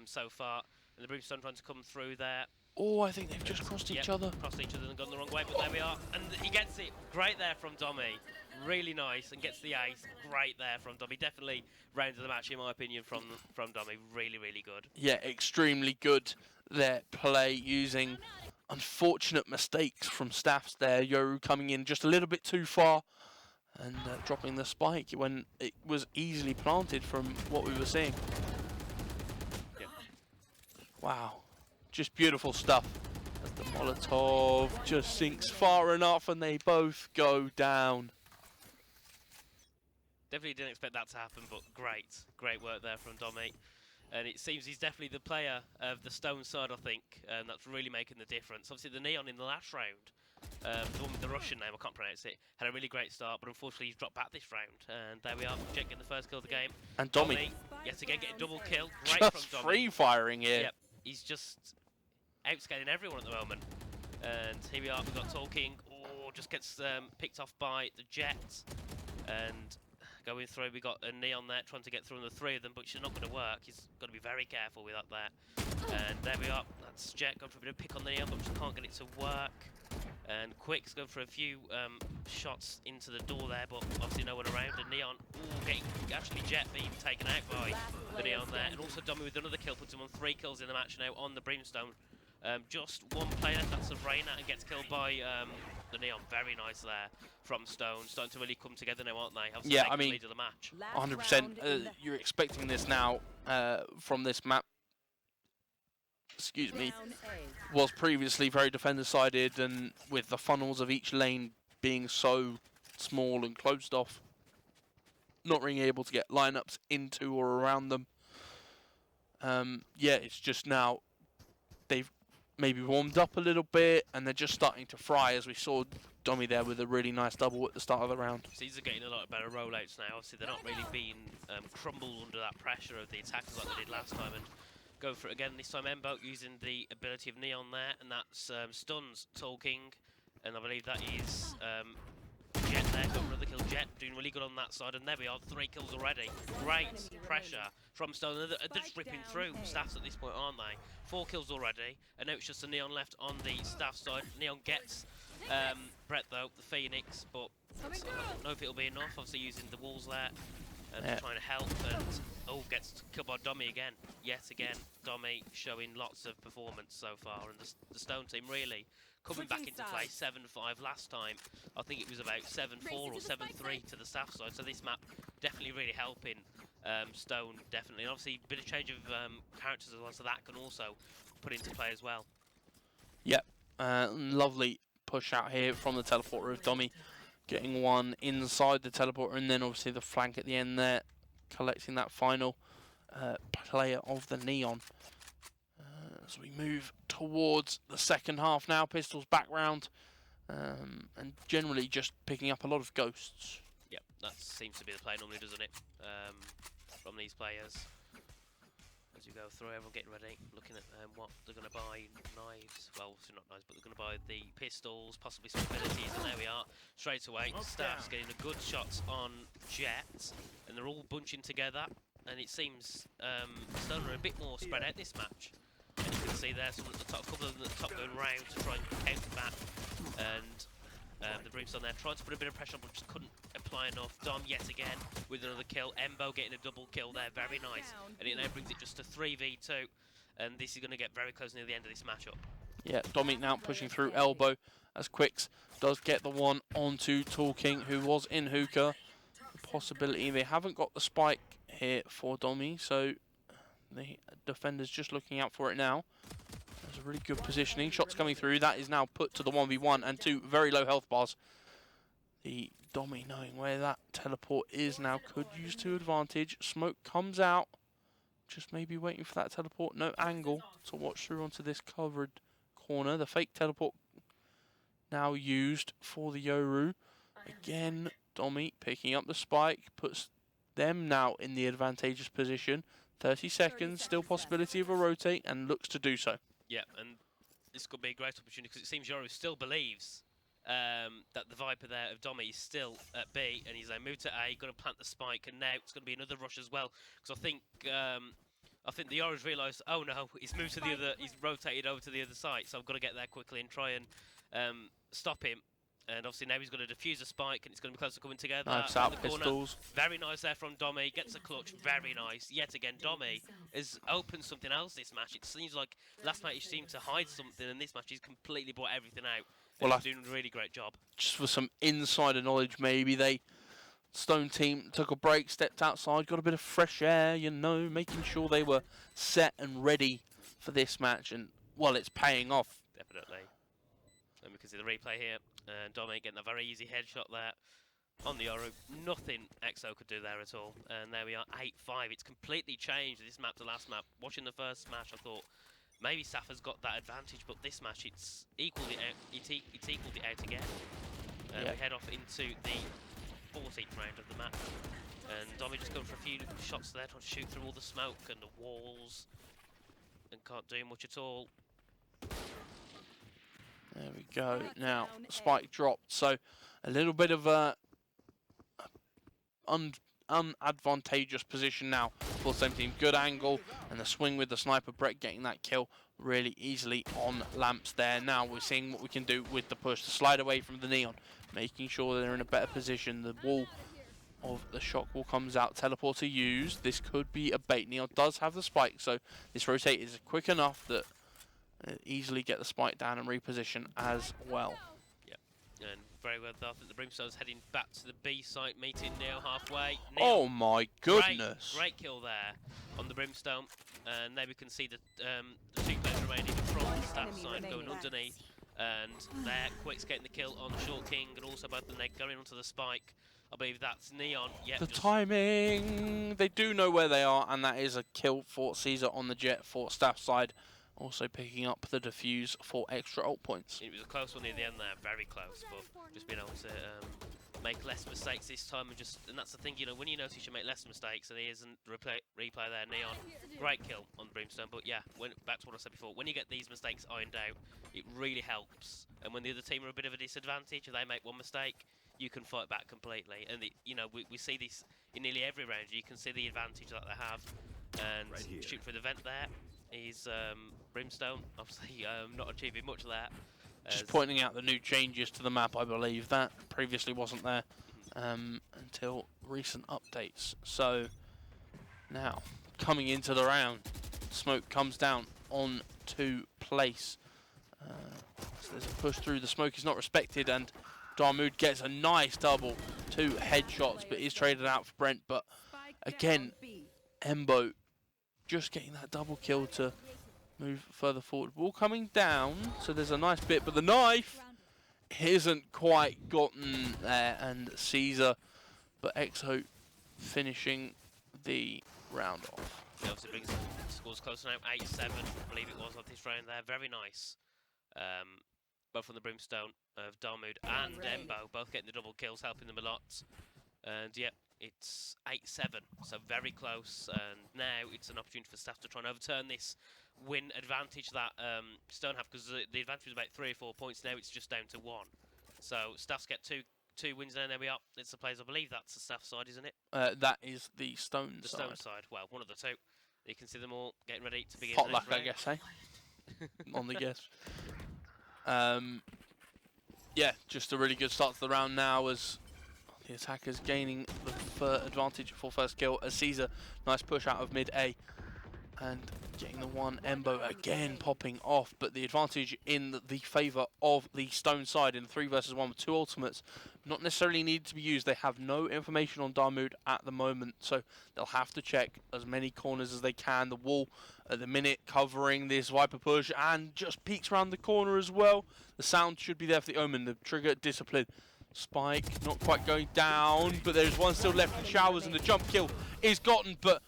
so far. And the Brimstone trying to come through there. Oh, I think they've just crossed each other. Crossed each other and gone the wrong way, but there we are. And he gets it. Great there from Dommy. Really nice, and gets the ace. Great there from Dommy. Definitely round of the match, in my opinion, from Dommy. Really, really good. Yeah, extremely good. Their play using unfortunate mistakes from Staffs there. Yoru coming in just a little bit too far and dropping the spike when it was easily planted from what we were seeing. Yeah. Wow, just beautiful stuff. As the Molotov just sinks far enough and they both go down. Definitely didn't expect that to happen, but great work there from Dommy. And it seems he's definitely the player of the Stone side, I think, and that's really making the difference. Obviously, the Neon in the last round, the one with the Russian name, I can't pronounce it, had a really great start, but unfortunately he's dropped back this round. And there we are, Jet getting the first kill of the game. And Dommy yet again, getting a double kill. Great just from Dommy. free firing here. Yep, he's just outscaling everyone at the moment. And here we are, we've got Talking. Oh, just gets picked off by the Jet. And going through, we got a Neon there trying to get through on the 3 of them, but she's not going to work. He's got to be very careful with that there. And there we are, that's Jet going for a bit of pick on the Neon, but she can't get it to work. And Quick's going for a few shots into the door there, but obviously no one around. And Neon, getting actually Jet being taken out by the Neon there. And also Dommy with another kill, puts him on 3 kills in the match now on the Brimstone. Just one player, that's Savrina, and gets killed by the Neon. Very nice there from Stone. Starting to really come together now, aren't they? Obviously Yeah, I mean, lead of the match. 100%. You're expecting this now from this map. Excuse me. Was previously very defender-sided, and with the funnels of each lane being so small and closed off, not being able to get lineups into or around them. Yeah, it's just now they've maybe warmed up a little bit, and they're just starting to fry, as we saw Dommy there with a really nice double at the start of the round. These are getting a lot better rollouts now. Obviously, they're not really being crumbled under that pressure of the attackers like they did last time. And go for it again. This time Embo using the ability of Neon there, and that's stuns Talking, and I believe that is Jet there. Got another kill. Jet doing really good on that side, and there we are, 3 kills already. Great pressure from Stone. They're just ripping through Staffs at this point, aren't they? 4 kills already, and now it's just a Neon left on the Staff side. Neon gets Brett though, the Phoenix, but I don't know if it'll be enough. Obviously using the walls there. And trying to help, and gets killed by Dommy again. Yet again, Dommy showing lots of performance so far, and the Stone team really coming back into play. 7-5 last time. I think it was about 7-4 or 7-3 to the Staff side. So this map definitely really helping Stone, definitely. And obviously a bit of change of characters as well, so that can also put into play as well. Yep, lovely push out here from the teleporter of Dommy. Getting one inside the teleporter, and then obviously the flank at the end there, collecting that final player of the Neon. As we move towards the second half now, Pistols back round, and generally just picking up a lot of ghosts. Yep, that seems to be the play normally, doesn't it? From these players. As you go through, everyone getting ready, looking at what they're going to buy. Knives, well, obviously not knives, but they're going to buy the pistols, possibly some abilities, and there we are. Straight away, Staffs getting a good shot on Jet, and they're all bunching together, and it seems Stone are a bit more spread out this match. And you can see there some at the top, a couple of them at the top going round to try and counter back, and the Brimstone there trying to put a bit of pressure on, but just couldn't apply enough. Dom yet again with another kill. Embo getting a double kill there, very nice. And it now brings it just to 3v2, and this is going to get very close near the end of this matchup. Yeah, Dommy now pushing through elbow as Quicks does get the one onto Talking, who was in hookah. Possibility they haven't got the spike here for Dommy, so the defender's just looking out for it now. As There's a really good positioning. Shots coming through. That is now put to the 1v1 and 2 very low health bars. The Dommy, knowing where that teleport is now, could use to advantage. Smoke comes out. Just maybe waiting for that teleport. No angle to watch through onto this covered corner. The fake teleport now used for the Yoru. Again, Dommy picking up the spike. Puts them now in the advantageous position. 30 seconds, still possibility of a rotate, and looks to do so. Yeah, and this could be a great opportunity because it seems Yoru still believes that the Viper there of Dommy is still at B, and he's moved to A, going to plant the spike, and now it's going to be another rush as well. Because I think the Yoru's realised, oh no, he's moved to the other, he's rotated over to the other side, so I've got to get there quickly and try and stop him. And obviously now he's going to defuse a spike, and it's going to be close to coming together. Nice out pistols. Very nice there from Dommy. Gets a clutch. Very nice. Yet again, Dommy has opened something else this match. It seems like last match he seemed to hide something, and this match he's completely brought everything out. Well, he's doing a really great job. Just for some insider knowledge, maybe they Stone team took a break, stepped outside, got a bit of fresh air, you know, making sure they were set and ready for this match, and well, it's paying off. Definitely. And we can see the replay here. Dominic getting a very easy headshot there on the Yoru. Nothing EXO could do there at all. And there we are, 8-5. It's completely changed this map to last map. Watching the first match, I thought maybe Staff has got that advantage, but this match it's equaled it out. It's equaled it out again. Yeah. We head off into the 14th round of the match. And Dommy just going for a few shots there, trying to shoot through all the smoke and the walls, and can't do much at all. There we go. Now, spike dropped, so a little bit of a unadvantageous position now for the same team. Good angle, and the swing with the sniper. Brett getting that kill really easily on Lamps there. Now we're seeing what we can do with the push. To slide away from the Neon, making sure they're in a better position. The wall of the shock wall comes out. Teleporter used. This could be a bait. Neon does have the spike, so this rotate is quick enough that easily get the spike down and reposition as well. Yep, and very well done. I think the Brimstone's heading back to the B site, meeting Neo halfway. Neo, oh my goodness! Great kill there on the Brimstone, and there we can see the 2 players remaining from the Staff side going underneath, and there Quick's getting the kill on Short King, and also both the Neg going onto the spike. I believe that's Neon. Yep, the timing! They do know where they are, and that is a kill for Caesar on the Jet for Staff side. Also picking up the defuse for extra ult points. It was a close one near the end there, very close, but just being able to make less mistakes this time, and that's the thing, you know, when you notice you make less mistakes, and there isn't replay there, Neon, great kill on Brimstone, but yeah, back to what I said before, when you get these mistakes ironed out, it really helps, and when the other team are a bit of a disadvantage, and they make one mistake, you can fight back completely, and you know, we see this in nearly every round, you can see the advantage that they have, and right shoot for the vent there. Is Brimstone, obviously not achieving much of that. Just pointing out the new changes to the map, I believe. That previously wasn't there until recent updates. So now, coming into the round, smoke comes down on to place. So there's a push through, the smoke is not respected, and Darmood gets a nice double. 2 headshots, but is traded out for Brent. But again, Embo just getting that double kill to move further forward. Ball coming down, so there's a nice bit, but the knife isn't quite gotten there, and Caesar, but EXO finishing the round off. He obviously brings the scores close now, 8-7, I believe it was, of this round there. Very nice. Both from the Brimstone of Darmood and Embo, both getting the double kills, helping them a lot. And yeah, it's 8-7, so very close, and now it's an opportunity for Staff to try and overturn this win advantage that Stone have, because the advantage was about 3 or 4 points. Now it's just down to 1. So Staffs get two wins, and there we are. It's the players, I believe that's the Staff side, isn't it? That is the Stone side. The Stone side, well, one of the 2. You can see them all getting ready to begin. Potluck, I guess, eh? On the guess. Yeah, just a really good start to the round now as the attackers gaining the advantage for first kill. As Caesar, nice push out of mid A, and getting the one. Embo again popping off, but the advantage in the favour of the Stone side in the 3 versus 1 with 2 ultimates. Not necessarily needed to be used. They have no information on Darmood at the moment, so they'll have to check as many corners as they can. The wall at the minute covering this Viper push and just peeks around the corner as well. The sound should be there for the Omen. The trigger discipline. Spike not quite going down, but there's one still left in showers, and the jump kill is gotten, but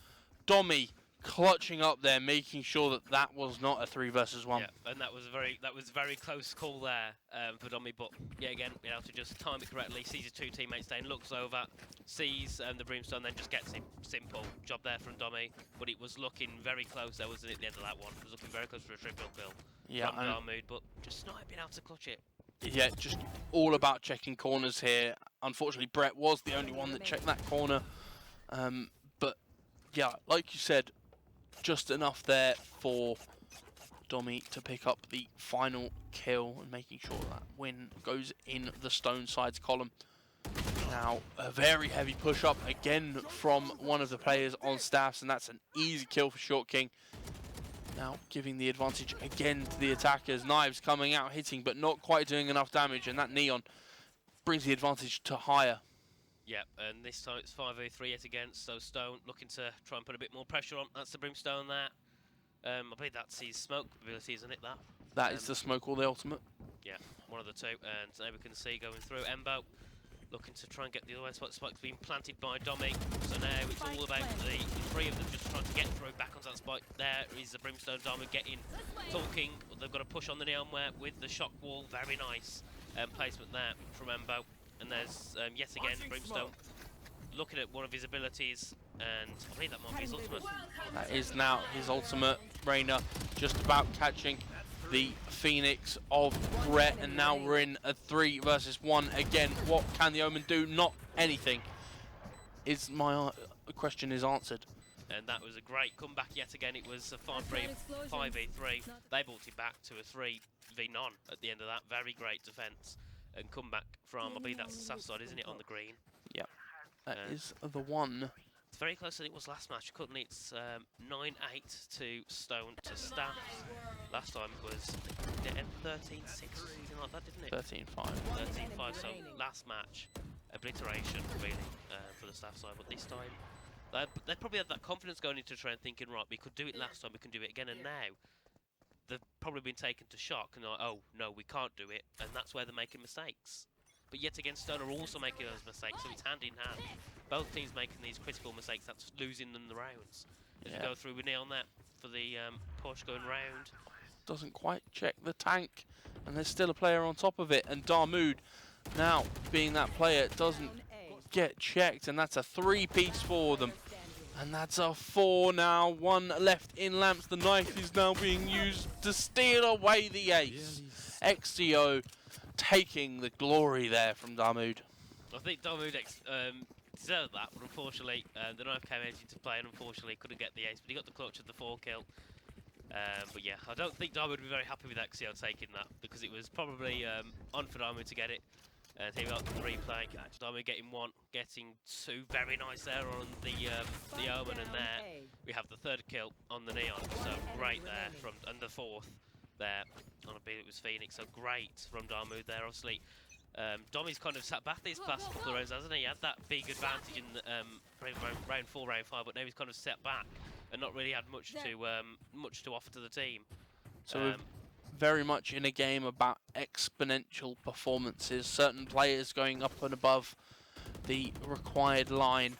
Dommy clutching up there, making sure that that was not a 3 versus 1. Yeah, and that was a very close call there for Dommy, but yeah, again, being able to just time it correctly, sees his 2 teammates staying, looks over, sees the Brimstone, then just gets him. Simple job there from Dommy, but it was looking very close there, wasn't it, at the end of that one? It was looking very close for a triple kill from Darmood, but just not being able to clutch it. Yeah, just all about checking corners here. Unfortunately, Brett was the only one that checked that corner. But yeah, like you said, just enough there for Dommy to pick up the final kill and making sure that win goes in the Stone side's column. Now, a very heavy push up again from one of the players on Staffs, and that's an easy kill for Short King. Now giving the advantage again to the attackers. Knives coming out, hitting, but not quite doing enough damage, and that Neon brings the advantage to higher. Yep, and this time it's 5v3 yet again, so Stone looking to try and put a bit more pressure on. That's the Brimstone there. I believe that's his smoke ability, isn't it, that? That is the smoke or the ultimate. Yeah, one of the two, and now we can see going through Embo, looking to try and get the other way. Spike's being planted by Dommy, so now it's all about the 3 of them just trying to get through back onto that spike. There is the Brimstone. Dommy getting, talking, they've got to push on the Neonware with the shock wall. Very nice placement there from Embo. And there's yet again Brimstone looking at one of his abilities, and I believe that might be his ultimate. That is now his ultimate. Reyna just about catching the Phoenix of Brett, and now we're in a 3 versus 1 again. What can the Omen do? Not anything. Is my question is answered. And that was a great comeback yet again. It was a 5v3. They brought it back to a 3v none at the end of that. Very great defense and comeback from, I believe that's the Staff side, isn't it, on the green? Yep, that is the one. It's very close than it was last match, couldn't it? It's 9-8 to Stone to Staff. Last time it was 13-6, something like that, didn't it? 13-5. 13-5, so last match, obliteration, really, for the Staff side. But this time, they probably had that confidence going into training, thinking, right, we could do it last time, we can do it again, and now they've probably been taken to shock and they're like, oh no, we can't do it, and that's where they're making mistakes. But yet again, Stone are also making those mistakes, so it's hand in hand. Both teams making these critical mistakes, that's losing them the rounds. As we go through with Neon there for the push going round. Doesn't quite check the tank, and there's still a player on top of it, and Darmood, now being that player, doesn't get checked, and that's a 3-piece for them. And that's a 4 now, 1 left in lamps. The knife is now being used to steal away the ace. XCO taking the glory there from Darmood. I think Darmood deserved that, but unfortunately the knife came into play and unfortunately couldn't get the ace, but he got the clutch of the 4 kill. But yeah, I don't think Darmood would be very happy with XCO taking that, because it was probably on for Darmood to get it. And here we got the replay. Darmood getting 1, getting 2. Very nice there on the Omen, and there we have the 3rd kill on the Neon. So great there from, and the 4th there on a bit. It was Phoenix. So great from Darmood there. Obviously, Dommy's kind of sat back these past couple of rounds, hasn't he? He had that big advantage in the, round 4, round 5, but now he's kind of set back and not really had much to offer to the team. So very much in a game about exponential performances, certain players going up and above the required line.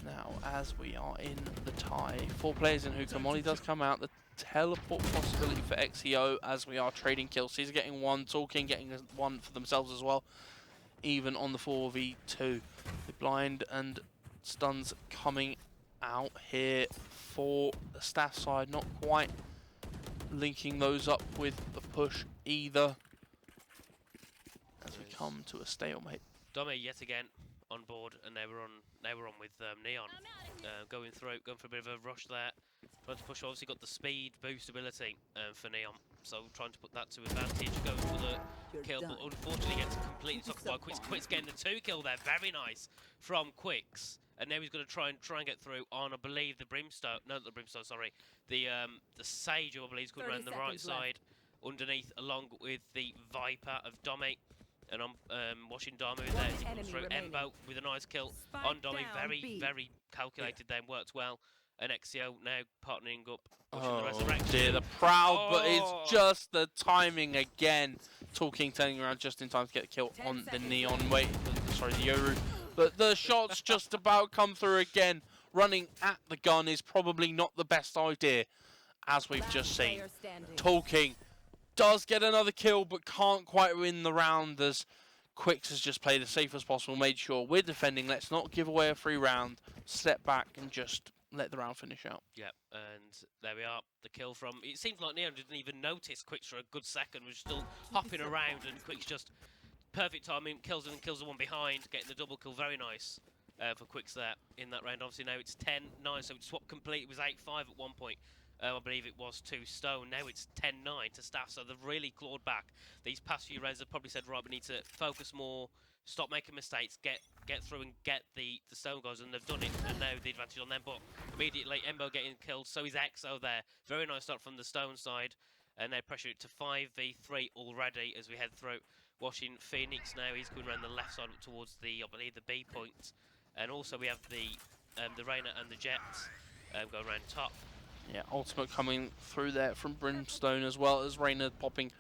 Now, as we are in the tie, 4 players in hookah. Molly does come out. The teleport possibility for XEO as we are trading kills. He's getting 1, Talking getting 1 for themselves as well, even on the 4v2. The blind and stuns coming out here for the Staff side, not quite linking those up with the push either, as we come to a stalemate. Dommy yet again on board, and they were on with Neon, going for a bit of a rush there. Trying to push, obviously got the speed boost ability for Neon, so trying to put that to advantage, going for the kill, but unfortunately gets completely sucked by Quicks. Quicks getting the 2 kill there, very nice from Quicks. and now he's going to try and get through on, I believe, the Brimstone. No, not the Brimstone. Sorry, the Sage, who I believe is coming around the right side, underneath, along with the Viper of Domi. And I'm watching Damu there as he comes through. Embo with a nice kill on Domi. Very calculated then, worked well. And Exio now partnering up. Watching the resurrection. Dear, the proud, but it's just the timing again. Talking, turning around just in time to get the kill on the Neon. Sorry, the Yoru. But the shots just about come through again. Running at the gun is probably not the best idea, as we've just seen. Talking does get another kill, but can't quite win the round, as Quicks has just played as safe as possible, made sure we're defending. Let's not give away a free round. Step back and just let the round finish out. Yep, and there we are. The kill from... It seems like Neon didn't even notice Quicks for a good second. Was still hopping around, and Quicks just... Perfect timing, kills him and kills the one behind, getting the double kill. Very nice for Quicks there in that round. Obviously now it's 10-9, so it's swapped complete. It was 8-5 at one point. I believe it was to Stone. Now it's 10-9 to Staff, so they've really clawed back. These past few rounds have probably said, right, we need to focus more, stop making mistakes, get through and get the Stone guys, and they've done it, and now the advantage on them. But immediately, Embo getting killed, so is Exo there. Very nice start from the Stone side, and they pressure it to 5v3 already as we head through. Watching Phoenix now, he's going around the left side up towards the, I believe, the B point. And also we have the Reyna and the Jets going around top. Yeah, Ultimate coming through there from Brimstone, as well as Reyna popping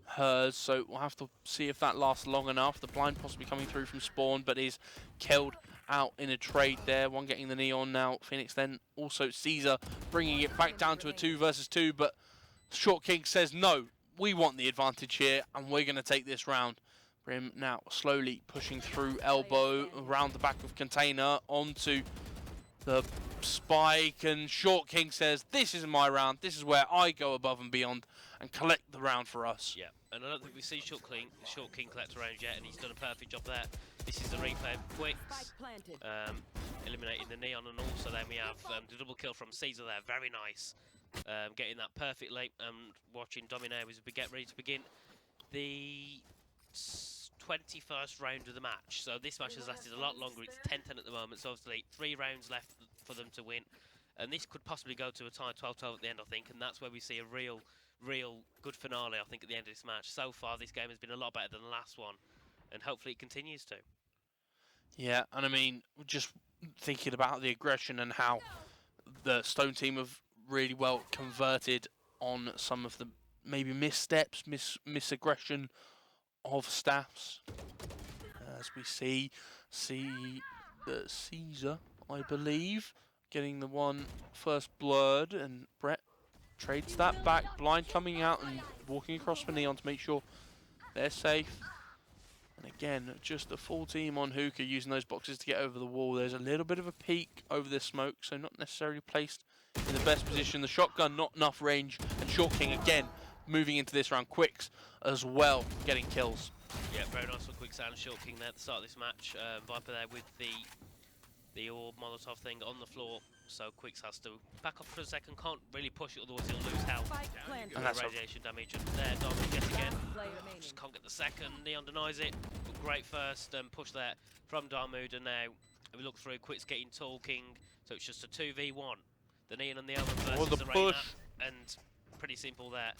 hers. So we'll have to see if that lasts long enough. The blind possibly coming through from Spawn, but is killed out in a trade there. One getting the Neon now. Phoenix then also Caesar bringing it back down to a 2 versus 2, but Short King says no. We want the advantage here, and we're going to take this round. Brim now slowly pushing through elbow around the back of container onto the spike, and Short King says, this is my round. This is where I go above and beyond and collect the round for us. Yeah, and I don't think we've seen Short King collect a round yet, and he's done a perfect job there. This is the replay of Quicks, eliminating the Neon, and also then we have the double kill from Caesar there. Very nice. Getting that perfectly, and watching Domino as we get ready to begin the 21st round of the match. So this match has lasted a lot longer. It's 10-10 at the moment, so obviously 3 rounds left for them to win, and this could possibly go to a tie 12-12 at the end, I think, and that's where we see a real good finale, I think, at the end of this match. So far this game has been a lot better than the last one, and hopefully it continues to. Yeah, and I mean, just thinking about the aggression and how the Stone team have really well converted on some of the maybe missteps, misaggression of Staffs, as we see Caesar, I believe, getting the one first blurred, and Brett trades that back. Blind coming out and walking across for Neon to make sure they're safe. And again, just a full team on Hookah using those boxes to get over the wall. There's a little bit of a peek over this smoke, so not necessarily placed in the best position. The shotgun, not enough range, and Short King again moving into this round. Quicks as well, getting kills. Yeah, very nice for Quicks and Short King there at the start of this match. Viper there with the orb Molotov thing on the floor, so Quicks has to back off for a second, can't really push it, otherwise he'll lose health. And that's radiation damage, and there, Dominic yet again. Just can't get the second, Neon denies it, but great first push there from Darmood, and now we look through, Quicks getting Talking, so it's just a 2v1. The Neon and the Omen versus the Reyna, and pretty simple there.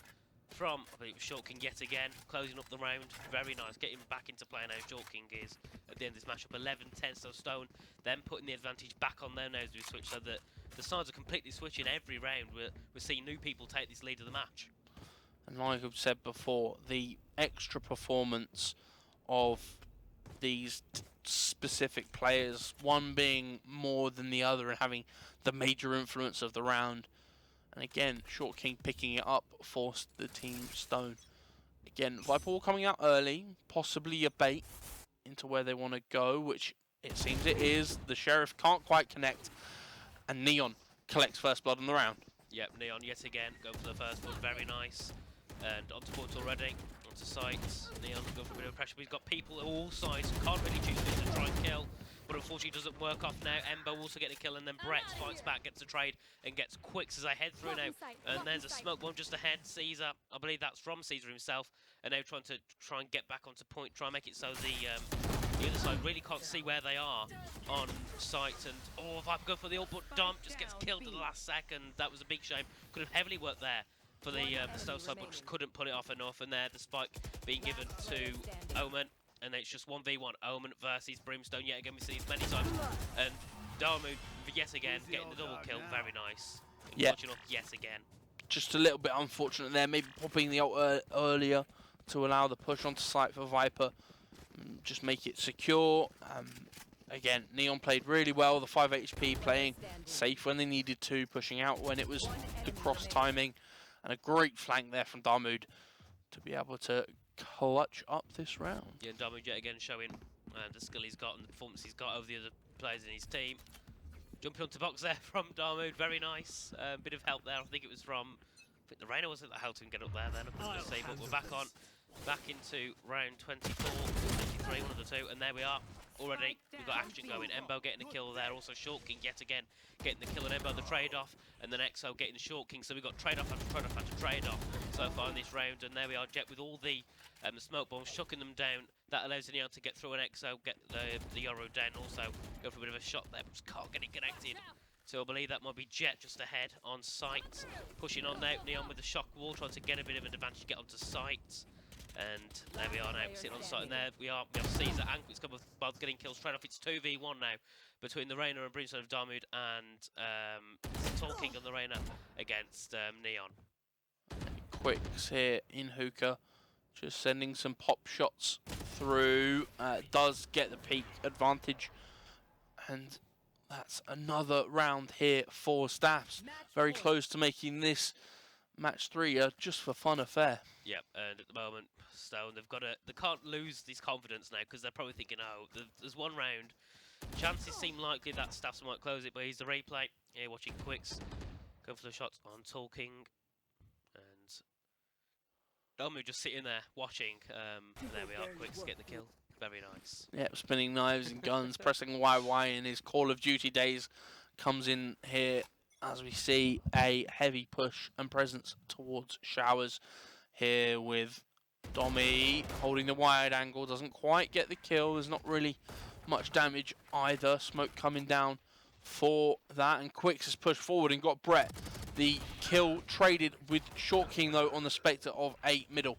From, I believe, Short King yet again, closing up the round. Very nice, getting back into play now. Short King is at the end of this matchup 11-10, so Stone then putting the advantage back on them now as we switch, so that the sides are completely switching every round. We're seeing new people take this lead of the match. And like I've said before, the extra performance of these specific players, one being more than the other and having the major influence of the round. And again, Short King picking it up, forced the team Stone. Again, Viper coming out early, possibly a bait into where they want to go, which it seems it is. The Sheriff can't quite connect, and Neon collects first blood on the round. Yep, Neon yet again, going for the first blood, very nice. And onto point already, onto site. Neon going for a bit of pressure, but he's got people at all sides who can't really choose who to try and kill. But unfortunately it doesn't work off now. Embo also getting a kill, and then Brett fights back, gets a trade, and gets Quicks as I head through now. And there's a smoke bomb just ahead. Caesar, I believe that's from Caesar himself, and now trying to get back onto point, try and make it so the The other side really can't see where they are on site, and Viper go for the ult, but Dom just gets killed at the last second. That was a big shame. Could have heavily worked there for the Stone side, but just couldn't pull it off enough. And there, the spike being given to Omen, and it's just 1v1. Omen versus Brimstone. Yet again, we see it many times, and Darmu yet again getting the double kill. Very nice. Yeah. Watching up yet again. Just a little bit unfortunate there. Maybe popping the ult earlier to allow the push onto site for Viper. Just make it secure. Again, Neon played really well. The 5 HP playing safe when they needed to, pushing out when it was the cross timing. And a great flank there from Darmood to be able to clutch up this round. Yeah, and Darmood yet again showing the skill he's got and the performance he's got over the other players in his team. Jumping onto box there from Darmood, very nice. Bit of help there. I think it was from the Reyna, wasn't that helped him get up there then? I couldn't just say, but we're back into round 24, 23, one of the two, and there we are. Already, we've got action going. Embo getting the kill there, also Short King yet again getting the kill on Embo, the trade-off, and then Exo getting the Short King. So we've got trade-off after trade-off after trade-off so far in this round, and there we are, Jet with all the smoke bombs, chucking them down. That allows Neon to get through an Exo, get the Yoro down, also go for a bit of a shot there, but just can't get it connected. So I believe that might be Jet just ahead on site, pushing on now. Neon with the shock wall, trying to get a bit of an advantage, get onto site. And there we are now, sitting on site, and there we are. We have Caesar and it's got both getting kills straight off. It's 2v1 now between the Reyna and Brimstone of Darmood and Talking on the Reyna against Neon. Quicks here in hookah, just sending some pop shots through. Does get the peak advantage, and that's another round here for Staffs. Very close to making this match 3 just for fun affair. Yep, and at the moment, Stone, they can't lose this confidence now because they're probably thinking, oh, there's one round. Chances seem likely that Staffs might close it, but here's the replay. Here, watching Quicks go for the shots on Talking, and Domu just sitting there watching. There we are, Quicks getting the kill. Very nice. Yep, spinning knives and guns, pressing YY in his Call of Duty days. Comes in here as we see a heavy push and presence towards Showers here with Dommy holding the wide angle. Doesn't quite get the kill. There's not really much damage either. Smoke coming down for that, and Quicks has pushed forward and got Brett. The kill traded with Short King though on the Spectre of a middle.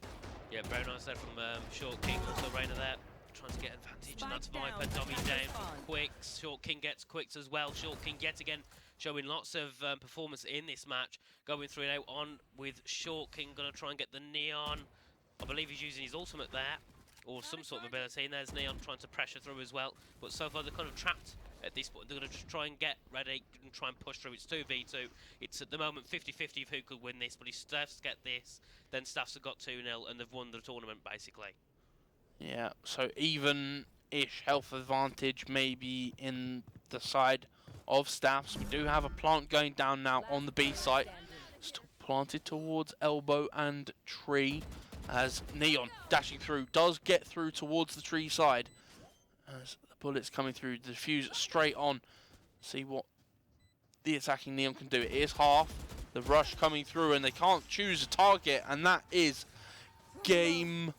Yeah, very nice there from Short King. Also Reyna there, trying to get advantage, and that's Viper. Dommy down from Quicks. Short King gets Quicks as well. Short King yet again showing lots of performance in this match. Going through now on with Short King, going to try and get the Neon. I believe he's using his ultimate there, or some sort of ability, and there's Neon trying to pressure through as well. But so far they're kind of trapped at this point. They're going to just try and get ready and try and push through. It's 2v2. It's at the moment 50-50 of who could win this, but if Staffs get this, then Staffs have got 2-0 and they've won the tournament basically. Yeah, so even-ish health advantage maybe in the side of Staffs. We do have a plant going down now on the B site. Still planted towards Elbow and Tree as Neon dashing through. Does get through towards the tree side as the bullets coming through. The defuse straight on. See what the attacking Neon can do. It is half. The rush coming through and they can't choose a target, and that is game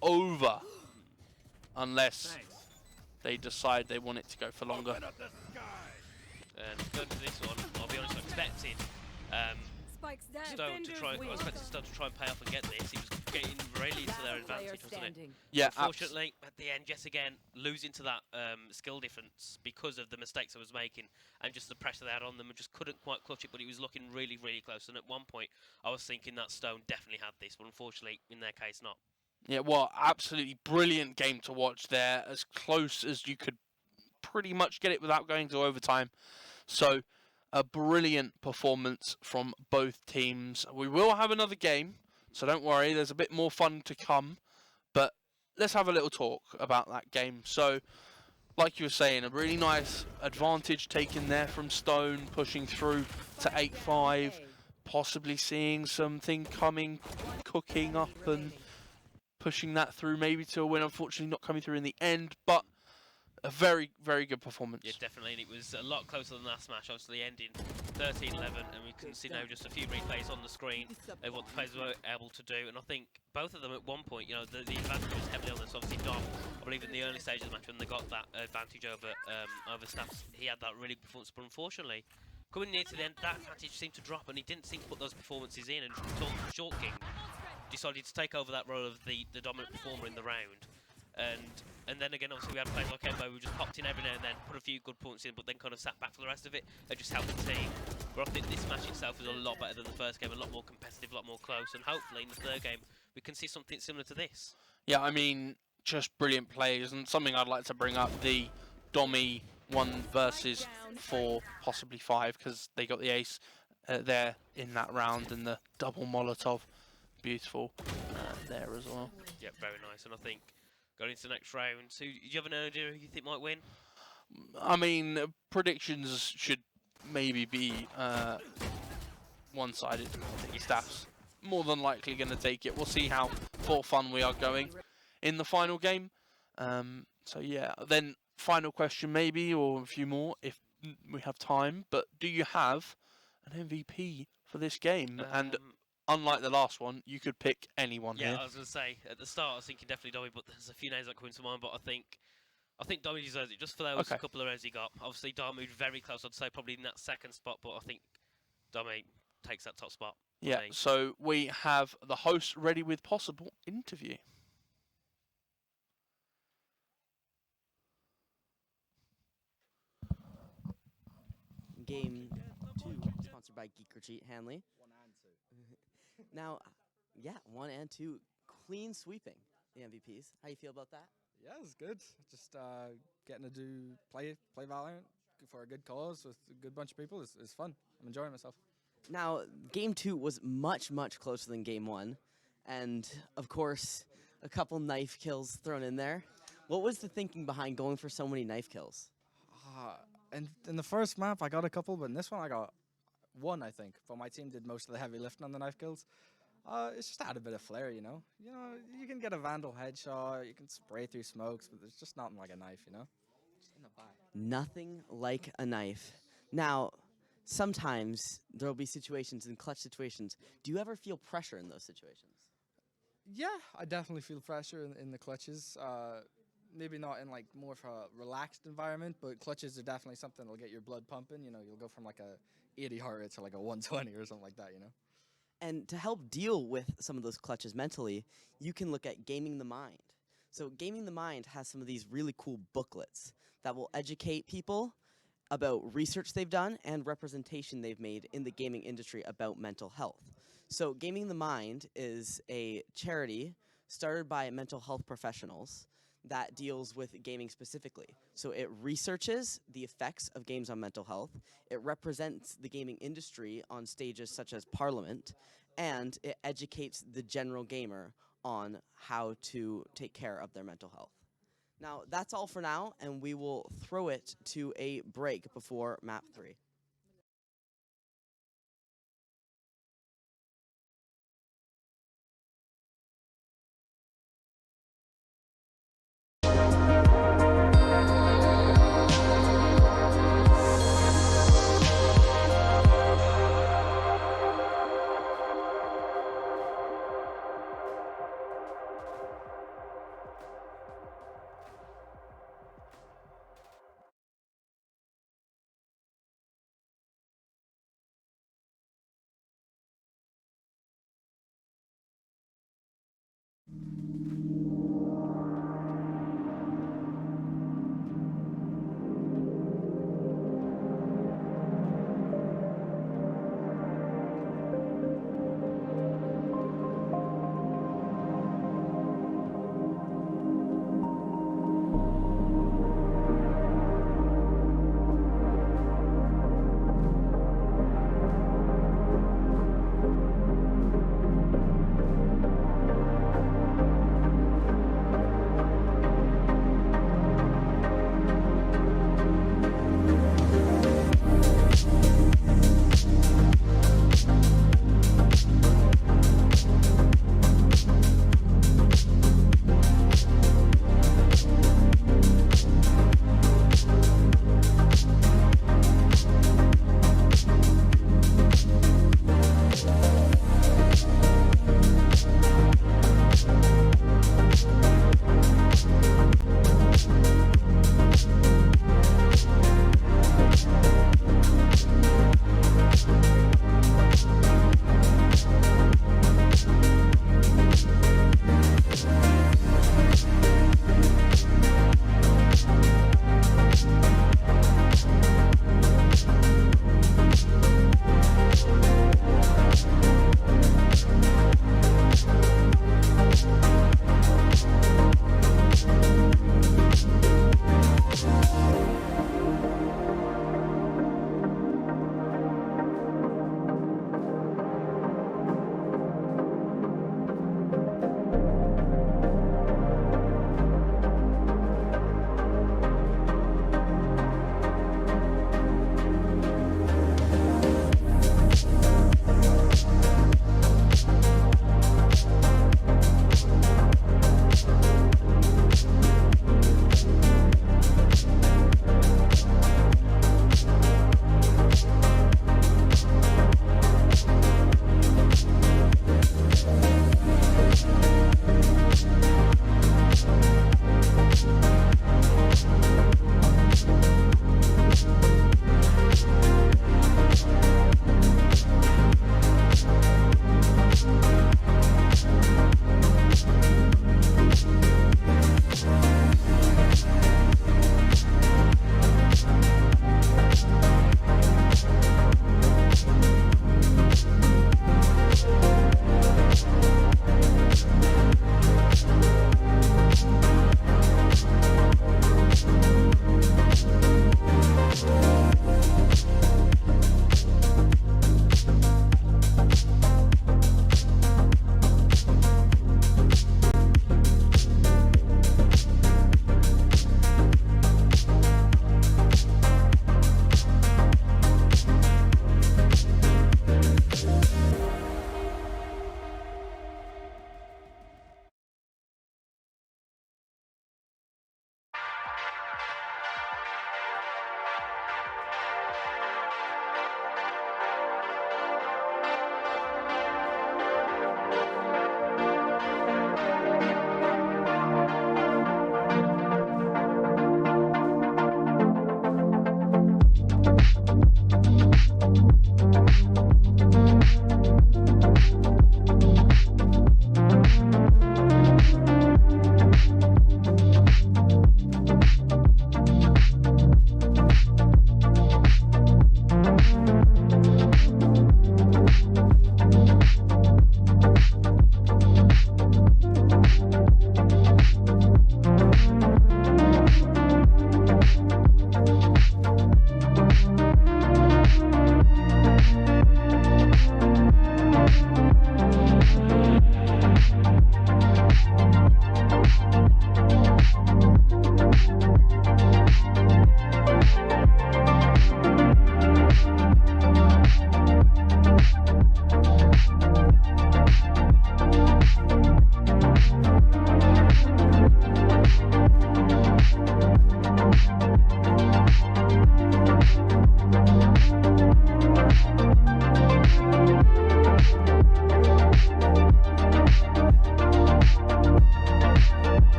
over. Unless they decide they want it to go for longer. And going to this one, I'll be honest, I expected Stone to try and pay off and get this. He was getting really into their advantage, wasn't it? Yeah, unfortunately, at the end, yet again, losing to that skill difference because of the mistakes I was making and just the pressure they had on them, and just couldn't quite clutch it, but it was looking really, really close. And at one point, I was thinking that Stone definitely had this, but unfortunately, in their case, not. Yeah, well, absolutely brilliant game to watch there. As close as you could pretty much get it without going to overtime. So, a brilliant performance from both teams. We will have another game, so don't worry, there's a bit more fun to come. But let's have a little talk about that game. So, like you were saying, a really nice advantage taken there from Stone, pushing through to 8-5, possibly seeing something coming, cooking up and pushing that through maybe to a win. Unfortunately not coming through in the end, but a very, very good performance. Yeah, definitely, and it was a lot closer than last match, obviously ending 13-11, and we can see now just a few replays on the screen of what the players were able to do, and I think both of them at one point, the advantage was heavily on this. Obviously Dom, I believe in the early stages of the match when they got that advantage over Staffs, he had that really good performance, but unfortunately, coming near to the end, that advantage seemed to drop, and he didn't seem to put those performances in, and Short King decided to take over that role of the dominant performer in the round. And then again, obviously we had players like Embo who just popped in every now and then, put a few good points in, but then kind of sat back for the rest of it and just helped the team. But I think this match itself is a lot better than the first game, a lot more competitive, a lot more close, and hopefully in the third game we can see something similar to this. Yeah, I mean, just brilliant players, and something I'd like to bring up, the Dommy 1 versus 4, possibly 5, because they got the ace there in that round, and the double Molotov, beautiful there as well. Yeah, very nice, and I think going into the next round, so do you have an idea who you think might win? I mean, predictions should maybe be one-sided. I think Staffs more than likely going to take it. We'll see how for fun we are going in the final game. So yeah, then final question maybe, or a few more if we have time. But do you have an MVP for this game? And unlike the last one, you could pick anyone yeah, here. I was going to say, at the start I was thinking definitely Dommy, but there's a few names that come into mind, but I think Dommy deserves it, just for those couple of rounds he got. Obviously Dom moved very close, I'd say probably in that second spot, but I think Dommy takes that top spot. Yeah, so we have the host ready with possible interview. Game 2, sponsored by Geek or Cheat Hanley. 1 and 2. Now, yeah, 1 and 2, clean sweeping the MVPs. How you feel about that? Yeah, it's good. Just getting to play Valorant for a good cause with a good bunch of people is fun. I'm enjoying myself. Now, Game 2 was much, much closer than Game 1. And, of course, a couple knife kills thrown in there. What was the thinking behind going for so many knife kills? And in the first map, I got a couple, but in this one, I got 1, I think. But my team did most of the heavy lifting on the knife kills. It's just add a bit of flair, you know. You can get a Vandal headshot, you can spray through smokes, but there's just nothing like a knife, you know. Just in the back. Nothing like a knife. Now, sometimes there will be situations, in clutch situations. Do you ever feel pressure in those situations? Yeah, I definitely feel pressure in the clutches. Maybe not in like more of a relaxed environment, but clutches are definitely something that'll get your blood pumping. You know, you'll go from like a 80 heart rate to like a 120 or something like that, you know. And to help deal with some of those clutches mentally, you can look at Gaming the Mind. So Gaming the Mind has some of these really cool booklets that will educate people about research they've done and representation they've made in the gaming industry about mental health. So Gaming the Mind is a charity started by mental health professionals that deals with gaming specifically. So it researches the effects of games on mental health, it represents the gaming industry on stages such as Parliament, and it educates the general gamer on how to take care of their mental health. Now, that's all for now, and we will throw it to a break before map 3.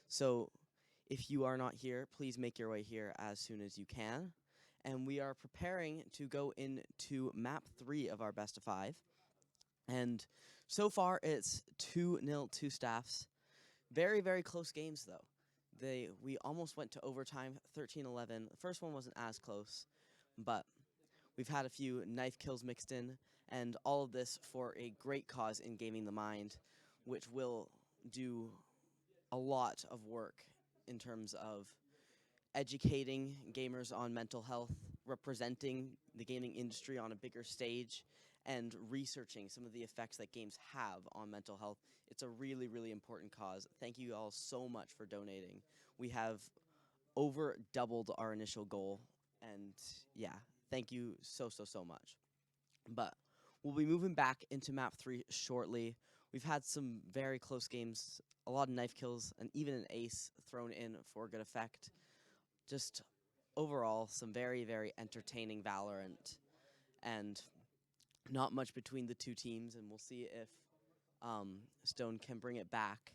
So if you are not here, please make your way here as soon as you can. And we are preparing to go into map 3 of our best of 5. And so far it's 2-0 to Staffs. Very, very close games though. We almost went to overtime, 13-11. The first one wasn't as close, but we've had a few knife kills mixed in, and all of this for a great cause in Gaming the Mind, which will do a lot of work in terms of educating gamers on mental health, representing the gaming industry on a bigger stage, and researching some of the effects that games have on mental health. It's a really, really important cause. Thank you all so much for donating. We have over doubled our initial goal, and yeah, thank you so, so, so much. But we'll be moving back into map 3 shortly. We've had some very close games, a lot of knife kills, and even an ace thrown in for good effect. Just overall, some very, very entertaining Valorant, and not much between the two teams, and we'll see if Stone can bring it back.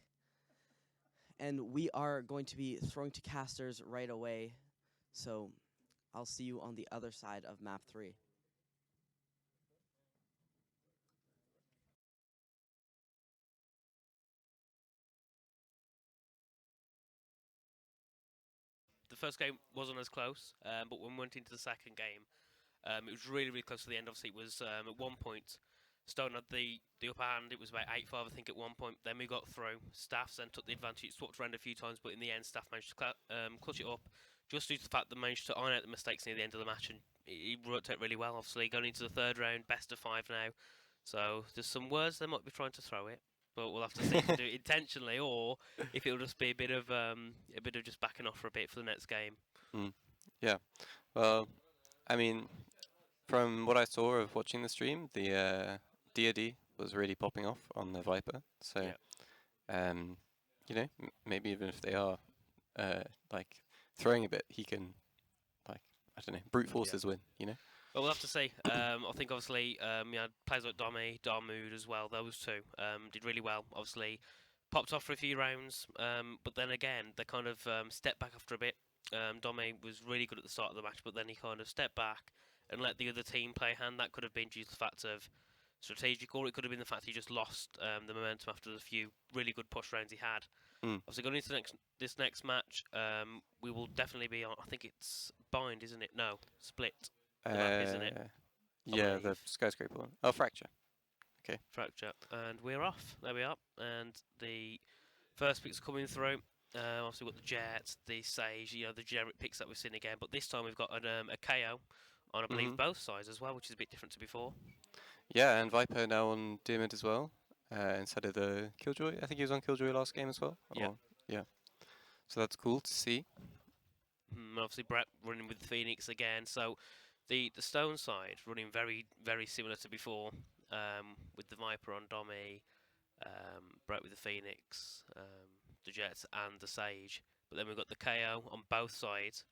And we are going to be throwing to casters right away, so I'll see you on the other side of map 3. The first game wasn't as close, but when we went into the second game, it was really, really close to the end. Obviously, it was at one point, Stone had the upper hand. It was about 8-5, I think, at one point. Then we got through. Staffs then took the advantage, swapped around a few times, but in the end, Staff managed to clutch it up, just due to the fact that they managed to iron out the mistakes near the end of the match, and it worked out really well. Obviously, going into the third round, best of 5 now. So there's some words they might be trying to throw it, but we'll have to see if they do it intentionally or if it'll just be a bit of just backing off for a bit for the next game. Yeah. Well, I mean, from what I saw of watching the stream, the DoD was really popping off on the Viper. So, Yeah. you know, maybe even if they are like throwing a bit, he can, like, I don't know, brute force his win. You know. Well, we'll have to see. I think obviously, players like Domi, Darmood as well. Those two did really well. Obviously, popped off for a few rounds, but then again, they kind of stepped back after a bit. Domi was really good at the start of the match, but then he kind of stepped back and let the other team play a hand. That could have been due to the fact of strategic, or it could have been the fact he just lost the momentum after the few really good push rounds he had. Obviously, going into this next match, we will definitely be on. I think it's Bind, isn't it? No, Split. The map, isn't it? Yeah, the skyscraper one. Oh, Fracture. Okay. Fracture, and we're off. There we are. And the first picks coming through. Obviously, we've got the Jet, the Sage, the generic picks that we've seen again. But this time we've got a KO on, I believe, both sides as well, which is a bit different to before. Yeah, and Viper now on Diamond as well, instead of the Killjoy. I think he was on Killjoy last game as well. Yeah. Yeah. So that's cool to see. And obviously, Brett running with Phoenix again. So the Stone side running very, very similar to before, with the Viper on Domi, Brett with the Phoenix, the Jets and the Sage. But then we've got the KO on both sides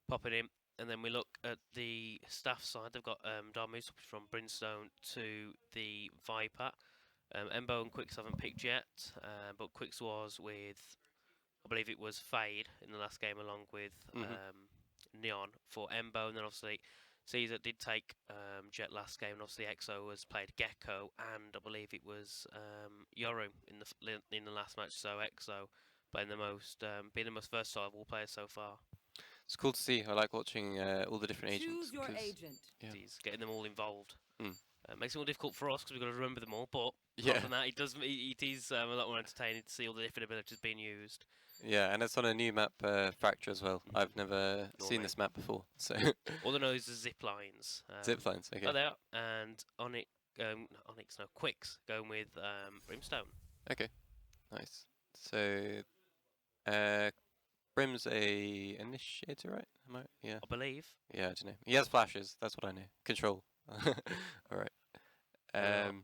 popping in. And then we look at the Staff side. They've got Darmoose from Brimstone to the Viper. Embo and Quicks haven't picked yet, but Quicks was with, I believe it was Fade in the last game, along with Neon for Embo. And then obviously Caesar did take Jet last game, and obviously EXO has played Gecko, and I believe it was Yoru in the last match. So EXO being the most versatile of all players so far. It's cool to see. I like watching all the different agents. Choose your agent. Yeah. He's getting them all involved. Makes it more difficult for us because we've got to remember them all. But Yeah. apart from that, it is a lot more entertaining to see all the different abilities being used. Yeah, and it's on a new map, Fracture as well. I've never seen this map before, so. All I know is the zip lines. Zip lines, okay. Oh, they are. And Quicks going with Brimstone. Okay, nice. So, Brim's a initiator, right? Yeah. I believe. Yeah, I don't know. He has flashes. That's what I know. Control. All right.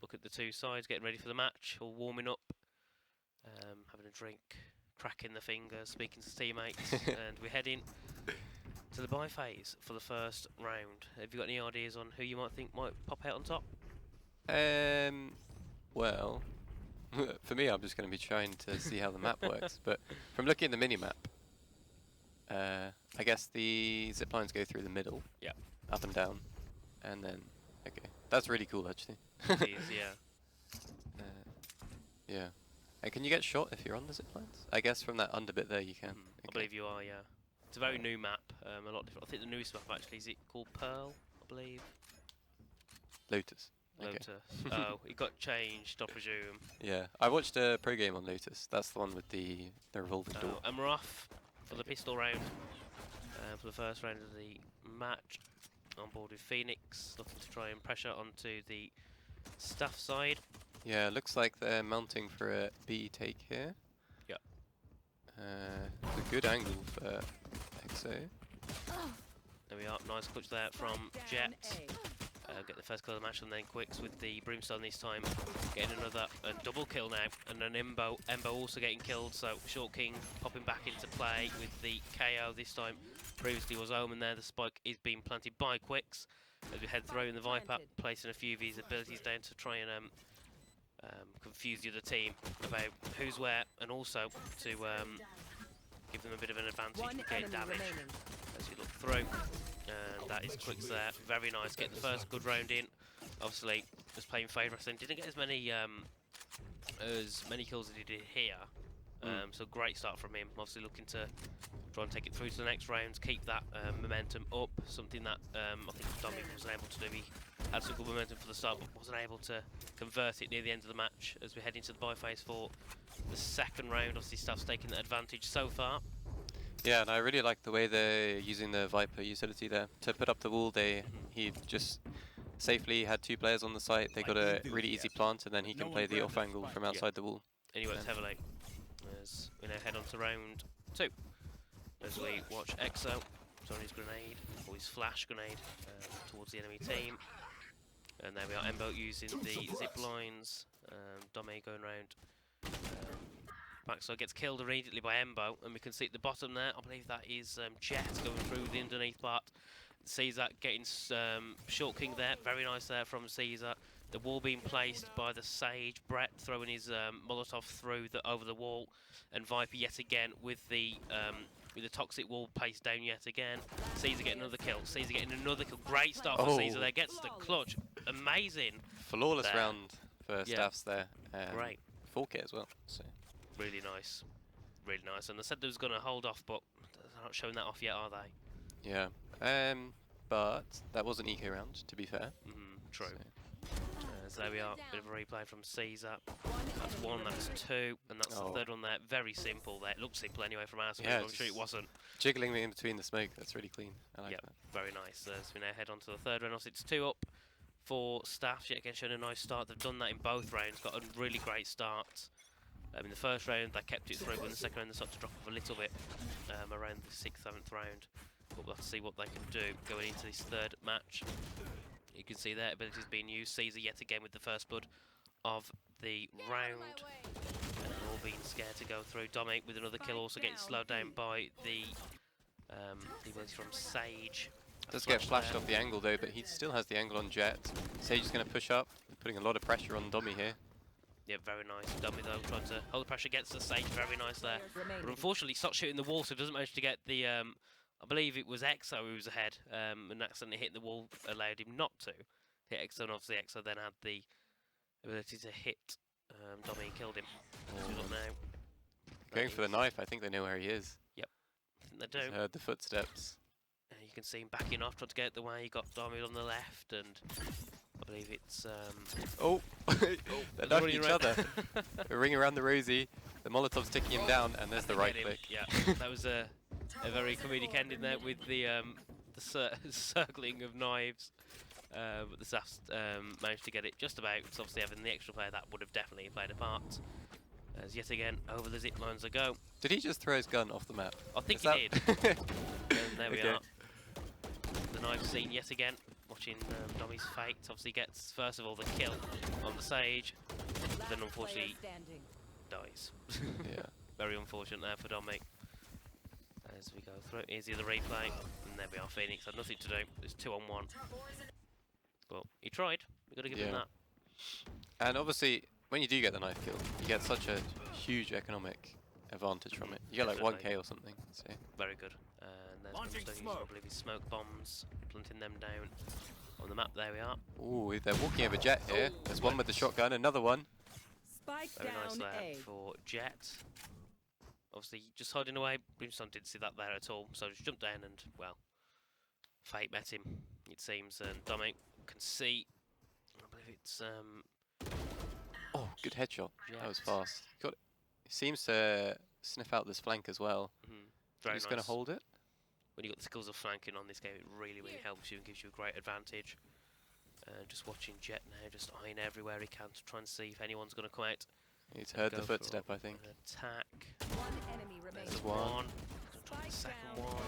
Look at the two sides getting ready for the match, all warming up, having a drink, cracking the fingers, speaking to teammates, and we're heading to the buy phase for the first round. Have you got any ideas on who you might think might pop out on top? Well, For me, I'm just going to be trying to see how the map works. But from looking at the mini-map, I guess the zip lines go through the middle. Yeah. Up and down. And then, okay. That's really cool, actually. It is, yeah. Yeah. And can you get shot if you're on the zip lines? I guess from that under bit there you can. I believe you are, yeah. It's a very new map, a lot different. I think the newest map actually, is it called Pearl, I believe? Lotus. Okay. Lotus. Oh, it got changed, I presume. Yeah. I watched a pro game on Lotus. That's the one with the revolving door. And we're off for the pistol round. For the first round of the match. On board with Phoenix, looking to try and pressure onto the Staff side. Yeah, looks like they're mounting for a B take here. Yeah. It's a good angle for EXO. There we are, nice clutch there from Jet. Get the first kill of the match, and then Quicks with the Brimstone this time, getting another double kill now, and then Embo also getting killed, so Short King popping back into play with the KO this time. Previously was Omen there, the spike is being planted by Quicks. As we head through in the Viper, placing a few of his abilities down to try and confuse the other team about who's where, and also to give them a bit of an advantage and gain damage as you look through. And that is Quicks there, very nice, getting the first good round in. Obviously, was playing Fade Wrestling, didn't get as many kills as he did here. So great start from him, obviously looking to try and take it through to the next rounds, keep that momentum up, something that I think Dominic wasn't able to do. He had some good momentum for the start, but wasn't able to convert it near the end of the match as we head into the bye phase for the second round. Obviously, Staff's taking the advantage so far. Yeah, and I really like the way they're using the Viper utility there. To put up the wall, he just safely had 2 players on the site. They got a really easy plant, and then he can play the off angle from outside the wall. And he works heavily. As we now head on to round 2. As we watch EXO throwing his grenade, or his flash grenade, towards the enemy team. And there we are, Embo using the zip lines. Dome going round. Maxwell gets killed immediately by Embo, and we can see at the bottom there, I believe that is Jet going through the underneath part. Caesar getting Short King there, very nice there from Caesar. The wall being placed by the Sage, Brett throwing his Molotov through over the wall, and Viper yet again with the toxic wall placed down yet again. Caesar getting another kill, Caesar getting another kill, great start for Caesar there, gets the clutch, amazing. Flawless there. round for Staffs there. Great. 4K as well. So. Really nice, really nice. And they said they was going to hold off, but they're not showing that off yet, are they? Yeah, but that was an eco round, to be fair. True. So there we are, bit of a replay from Caesar. That's 1, that's 2, and that's the third one there. Very simple there. It looked simple anyway from our side, yeah, but I'm sure it wasn't. Jiggling in between the smoke, that's really clean. I like that. Very nice. So we now head on to the third round. It's 2 up for Staff. Yet again, showing a nice start. They've done that in both rounds, got a really great start. In the first round, they kept it through, but in the second round, they started to drop off a little bit around the 6th, 7th round. But we'll have to see what they can do going into this third match. You can see their abilities being used. Caesar yet again with the first blood of the round. And they're all being scared to go through. Dominic with another kill, also getting slowed down by the ability from Sage. Does get flashed off the angle though, but he still has the angle on Jet. Sage is going to push up, putting a lot of pressure on Dommy here. Yeah, very nice. Dummy though, trying to hold the pressure against the Sage, very nice there. But unfortunately, stops shooting the wall, so doesn't manage to get the, I believe it was EXO who was ahead, and accidentally hitting the wall allowed him not to hit EXO, and obviously EXO then had the ability to hit Dummy and killed him. As we look now. Going for the knife, I think they know where he is. Yep, I think they do. Just heard the footsteps. You can see him backing off, trying to get out the way. You got Dummy on the left, and I believe it's... they're knocking each other. They're ringing around the rosy. The Molotov's taking him down, and there's the right click. Yeah, that was a very comedic ending there with the circling of knives. But the Staffs managed to get it just about. So obviously having the extra player, that would have definitely played a part. As yet again, over the zip lines they go. Did he just throw his gun off the map? I think he did. And there we are. The knife scene yet again. Watching Dommy's fate. Obviously gets, first of all, the kill on the Sage. Then unfortunately dies. Yeah. Very unfortunate there for Dommy. As we go through, here's the other replay. And there we are, Phoenix had nothing to do. It's 2-on-1. But he tried. We've got to give him that. And obviously, when you do get the knife kill, you get such a huge economic advantage from it. You get like Definitely. 1k or something. So Very good. And there's Brimstone using, I believe, his smoke bombs, planting them down on the map. There we are. ooh, they're walking over Jet here. There's one with the shotgun, another one. Spike Very nice down there A. for Jet. Obviously, just hiding away. Brimstone didn't see that there at all, so just jumped down and, well, fate met him, it seems. And Dominic can see, I believe it's Oh, good headshot. That was Jet. fast. Got. He seems to sniff out this flank as well. Very He's nice. going to hold it. When you've got the skills of flanking on this game, it really, really helps you and gives you a great advantage. Just watching Jet now, just eyeing everywhere he can to try and see if anyone's going to come out. He's and heard the go for footstep, I think. an attack. One enemy remains. There's one. one. Gonna try the second one.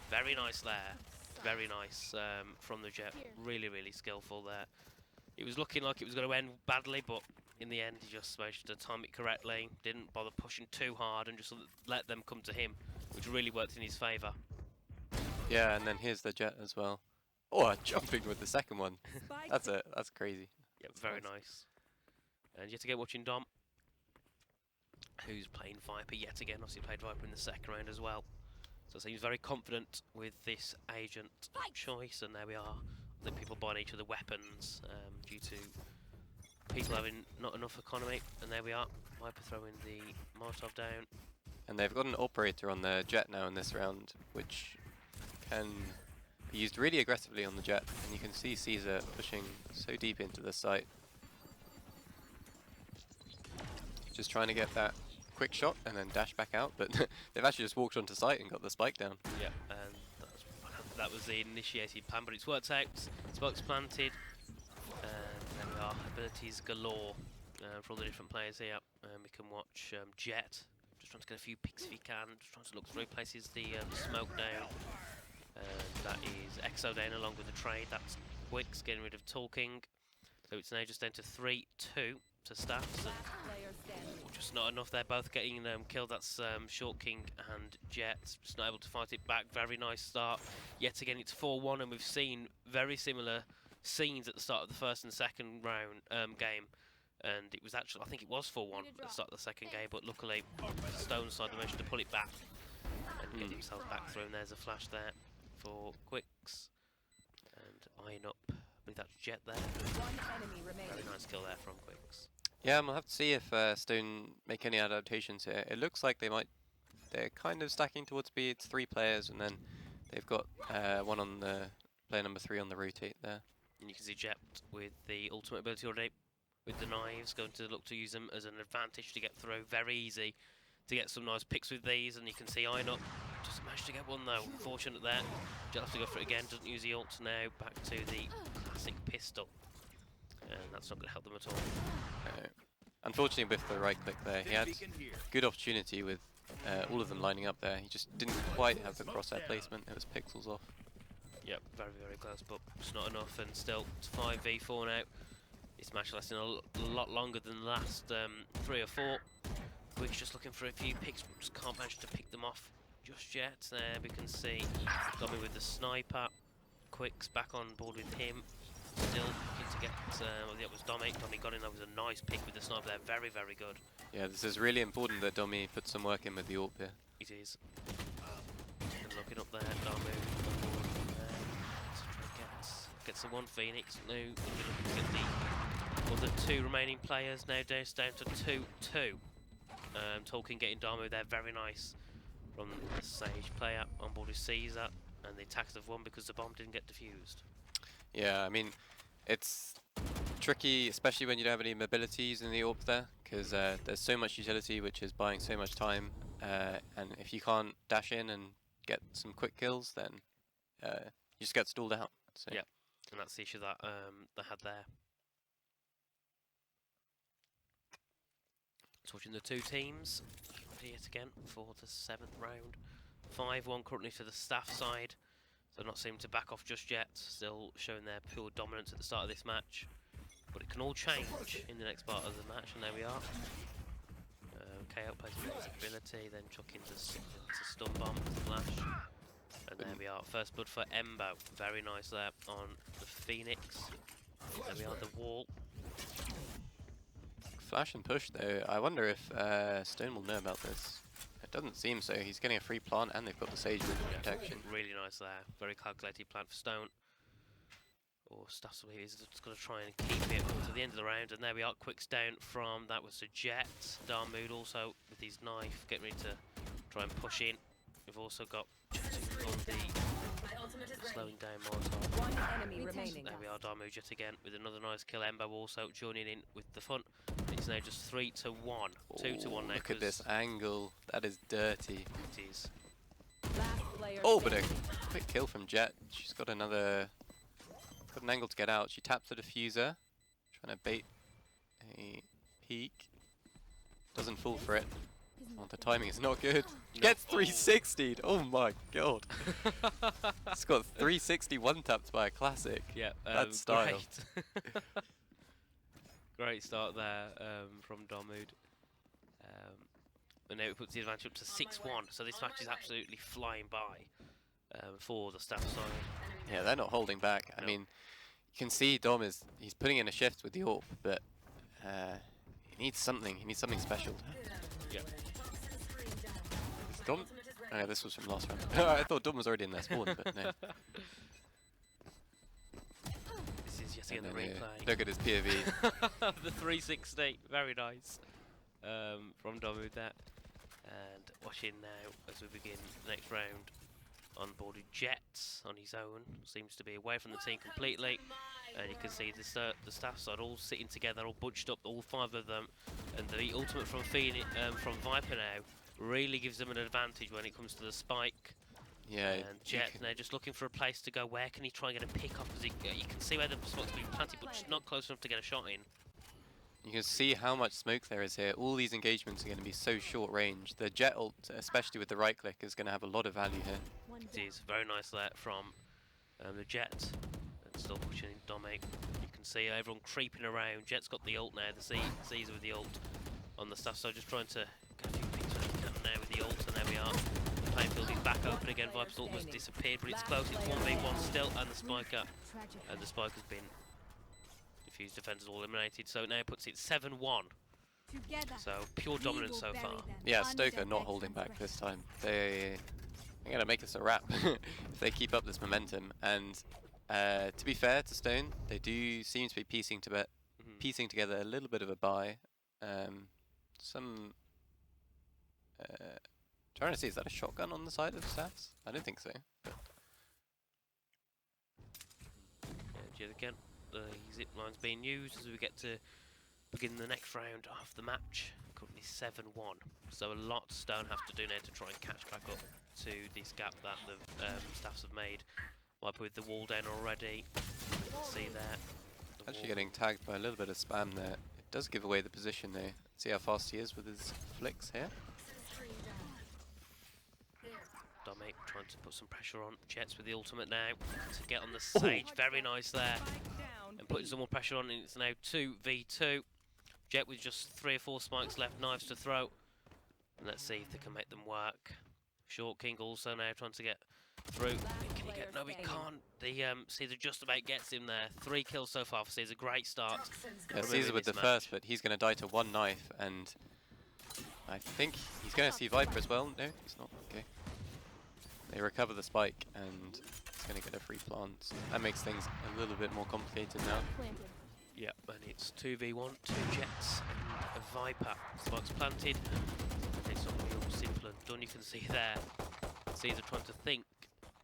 Very nice there. Very nice from the Jet. Really, really skillful there. It was looking like it was going to end badly, but in the end, he just managed to time it correctly. Didn't bother pushing too hard and just let them come to him, which really worked in his favour. Yeah, and then here's the Jet as well. Oh, jumping with the second one. Spike That's crazy. Yep, very nice. And yet again, watching Dom, who's playing Viper yet again. Obviously played Viper in the second round as well. So seems very confident with this agent choice. And there we are. I think people buying each other weapons due to people having not enough economy. And there we are. Viper throwing the Molotov down. And they've got an operator on the Jet now in this round, which can be used really aggressively on the Jet. And you can see Caesar pushing so deep into the site. Just trying to get that quick shot and then dash back out, but they've actually just walked onto site and got the spike down. Yeah, and that was the initiated plan, but it's worked out. Spike's planted, and there we are. Abilities galore for all the different players here. We can watch Jet, just trying to get a few picks if he can, just trying to look through places the smoke down. That is Exo down along with the trade. That's Quicks getting rid of talking. So it's now just down to 3-2 to Staffs. And player standing. just not enough. They're both getting killed. That's Short King and Jet. Just not able to fight it back. Very nice start. Yet again, it's 4-1, and we've seen very similar scenes at the start of the first and second round game. And it was actually, I think it was 4-1 at the start of the second game, but luckily Stone side managed to pull it back and get himself back through. And there's a flash there for Quicks. And eyeing up, I believe that's Jet there. One enemy remains. Very nice kill there from Quicks. Yeah, we'll have to see if Stone make any adaptations here. It looks like they're kind of stacking towards B. It's 3 players, and then they've got one on the player number 3 on the rotate there. And you can see Jet with the ultimate ability already, with the knives, going to look to use them as an advantage to get through. Very easy to get some nice picks with these, and you can see eyeing up. Just managed to get one though. Unfortunate there. Jet has to go for it again. Doesn't use the ult now. Back to the classic pistol. And that's not going to help them at all. Unfortunately, with the right click there, he had good opportunity with all of them lining up there. He just didn't quite have the crosshair placement. It was pixels off. Yep, very, very close, but it's not enough. And still, it's 5v4 now. This match lasting a lot longer than the last 3 or 4. Quick's just looking for a few picks, but just can't manage to pick them off just yet. There we can see Tommy with the sniper. Quick's back on board with him. Still looking to get, well, it was Dommy. Dommy got in. That was a nice pick with the sniper there. Very, very good. Yeah, this is really important that Dommy put some work in with the AWP here. It is. And looking up there, Damu. Gets the one Phoenix. No, looking to get the other 2 remaining players. Now down to 2-2. Tolkien getting Damu there. Very nice from the Sage player on board with Caesar. And the attacks have won because the bomb didn't get defused. Yeah, I mean, it's tricky, especially when you don't have any mobilities in the AWP there, because there's so much utility which is buying so much time, and if you can't dash in and get some quick kills, then you just get stalled out. So. Yeah, and that's the issue that they had there. So watching the 2 teams ready yet again for the 7th round. 5-1 currently to the Staff side. So not seeming to back off just yet, still showing their pure dominance at the start of this match. But it can all change in the next part of the match, and there we are. KO plays with his ability, then chuck into stun bomb, flash. And there we are, first blood for Embo. Very nice there on the Phoenix. There we are, the wall. flash and push though. I wonder if Stone will know about this. It doesn't seem so. He's getting a free plant and they've got the Sage with protection. Really nice there. Very calculated plant for Stone. Or Staffs is just going to try and keep it to the end of the round. And there we are. Quicks down from that was a Jet. Darmood also with his knife getting ready to try and push in. We've also got on the slowing down Molotov. One enemy remaining. There we are, Darmood yet again with another nice kill. Ember also joining in with the fun. It's now just 3-1. 2-1 now. Look at this angle. That is dirty. It is. Last player Oh, but a standing. quick kill from Jet. She's got another... Got an angle to get out. She taps the diffuser. Trying to bait a peek. Doesn't fall for it. Oh, the timing is not good. Gets 360'd. Oh my god. It's got 360 one tapped by a classic. Yeah, That's style. Great. Great start there from Darmood. And now it puts the advantage up to 6-1. So this match is absolutely flying by for the Staff side. Yeah, they're not holding back. I mean, you can see Dom he's putting in a shift with the AWP, but he needs something. He needs something special. Yeah. Is Dom? Oh, yeah, this was from last round. I thought Dom was already in their spawn, but no. This is yet again And the then, replay. look at his POV. The 360, very nice from Darmood there. And watching now as we begin the next round. Onboarded Jets on his own, seems to be away from the team completely. And you can see the Staff side all sitting together, all bunched up, all 5 of them. And the ultimate from from Viper now really gives them an advantage when it comes to the spike. Yeah. And Jet now just looking for a place to go. Where can he try and get a pick up? As you can see where the spot's being planted, but just not close enough to get a shot in. You can see how much smoke there is here. All these engagements are going to be so short range. The Jet ult, especially with the right click, is going to have a lot of value here. It is very nice there from the Jet. And still pushing in Dominic. You can see everyone creeping around. Jet's got the ult now. The Caesar with the ult on the Stuff. So just trying to get a few picks now with the ult. And there we are. The playing field is back open again. Viper's ult has disappeared, but it's close. It's 1v1 still. And the Spiker. And the Spiker's been diffused. Defenders all eliminated. So now it puts it 7-1. So pure dominance so far. Yeah, Stoker not holding back this time. They're going to make this a wrap if they keep up this momentum. And to be fair to Stone, they do seem to be piecing together a little bit of a buy. Trying to see, is that a shotgun on the side of the Staffs? I don't think so. But Yeah, again, the zip line's being used as we get to begin the next round of the match. Currently 7-1. So a lot Stone have to do now to try and catch back up to this gap that the Staffs have made. Wiper with the wall down already. You can see there. actually getting tagged by a little bit of spam there. It does give away the position though. See how fast he is with his flicks here. Dominic trying to put some pressure on Jets with the ultimate now to get on the Sage. Very nice there. And putting some more pressure on, and it's now 2v2. Jet with just 3 or 4 spikes left, knives to throw. And let's see if they can make them work. Short King also now trying to get through. Can he get? No, he can't. The Caesar just about gets him there. 3 kills so far for Caesar. Great start. Yeah, Caesar with the first, but he's going to die to 1 knife, and I think he's going to see Viper as well. No, he's not. Okay. They recover the spike, and he's going to get a free plant. That makes things a little bit more complicated now. Yep, and it's 2v1, 2 Jets and a Viper. Spike's planted. It's not real simple and done. You can see there. Caesar trying to think.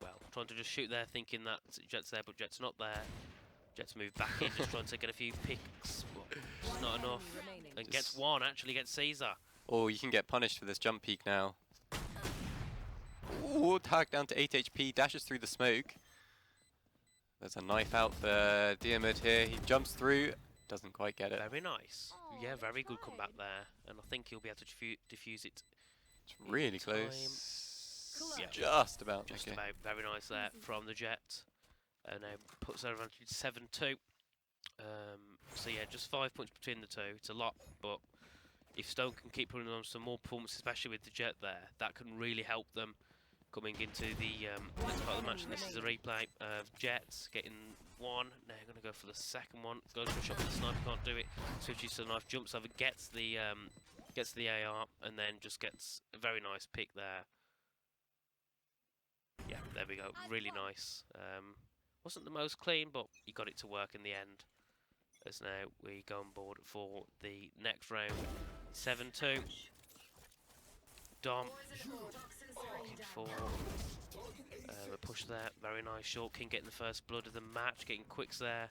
Well, trying to just shoot there, thinking that Jet's there, but Jet's not there. Jet's moved back in, just trying to get a few picks. But it's not enough. And gets 1, actually gets Caesar. Oh, you can get punished for this jump peek now. Ooh, tag down to 8 HP, dashes through the smoke. There's a knife out for Diarmid here. He jumps through, doesn't quite get it. Very nice. Yeah, very good comeback there. And I think he'll be able to diffuse it. It's really close. Yeah. Just about. Just okay. about. Very nice there from the Jet. And now puts their advantage 7-2. So yeah, just 5 points between the two. It's a lot, but if Stone can keep putting on some more performance, especially with the Jet there, that can really help them coming into the next part of the match, and this is a replay of Jets getting one. Now going to go for the second one. Goes for a shot with the sniper, can't do it. Switches to the knife, jumps over, gets the AR, and then just gets a very nice pick there. Yeah, there we go. Really nice. Wasn't the most clean, but he got it to work in the end. As now we go on board for the next round. 7-2. Dom looking for a push there. Very nice. Short King getting the first blood of the match, getting Quicks there.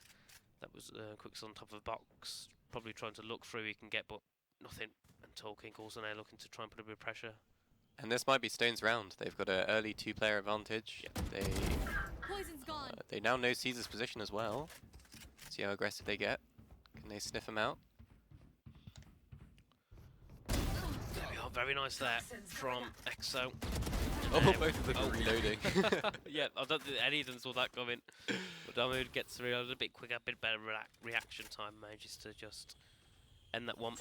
That was Quicks on top of a box. Probably trying to look through he can get, but nothing. And Tall King also now looking to try and put a bit of pressure. And this might be Stone's round. They've got an early 2-player advantage. Yep. Poison's gone. They now know Caesar's position as well. See how aggressive they get. Can they sniff him out? There we are. Very nice there from EXO. Oh, both of them are reloading. Yeah, I don't think any of them saw that coming. But Damoud gets reloaded a bit quicker, a bit better reaction time. Manages to just end that one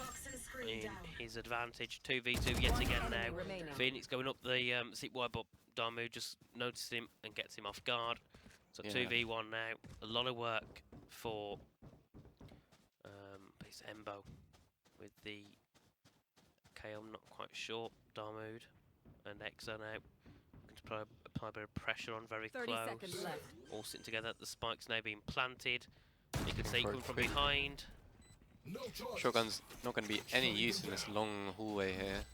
in his advantage. 2v2 yet again now. Phoenix going up the seat wide, but Damoud just noticed him and gets him off guard. So 2v1 now. A lot of work for it's Embo with the KO, not quite sure. Damoud and EXO now looking to apply a bit of pressure on, very 30 close. seconds left. All sitting together. The spike's now being planted. You can see he coming from behind. Shotgun's not going to be any use in this long hallway here.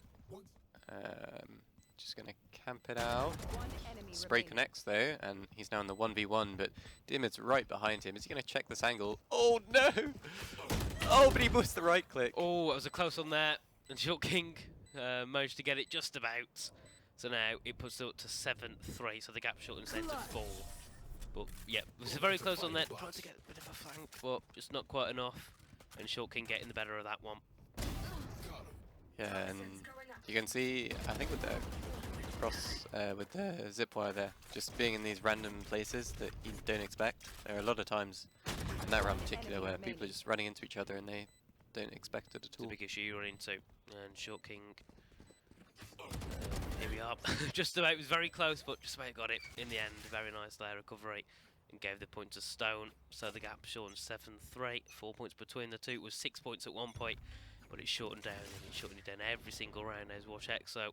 Just going to camp it out. Spray connects though, and he's now in the 1v1, but Dimid's right behind him. Is he going to check this angle? Oh no! Oh, but he missed the right click. Oh, it was a close one there. And Short King managed to get it just about. So now it puts it up to 7-3, so the gap shortens down to 4. But yeah, it was a very close on there. Tried to get a bit of a flank, but just not quite enough. And Short King getting the better of that one. Yeah, and you can see, I think with the cross, with the zip wire there, just being in these random places that you don't expect. There are a lot of times in that round in particular where people are just running into each other and they don't expect it at all. It's a big issue you run into. And Short King, here we are. Just about, it was very close, but just about got it in the end. Very nice there, recovery, and gave the point to Stone. So the gap shortened 7-3, 4 points between the two. It was 6 points at one point, but it shortened down, and it shortened it down every single round as watch EXO.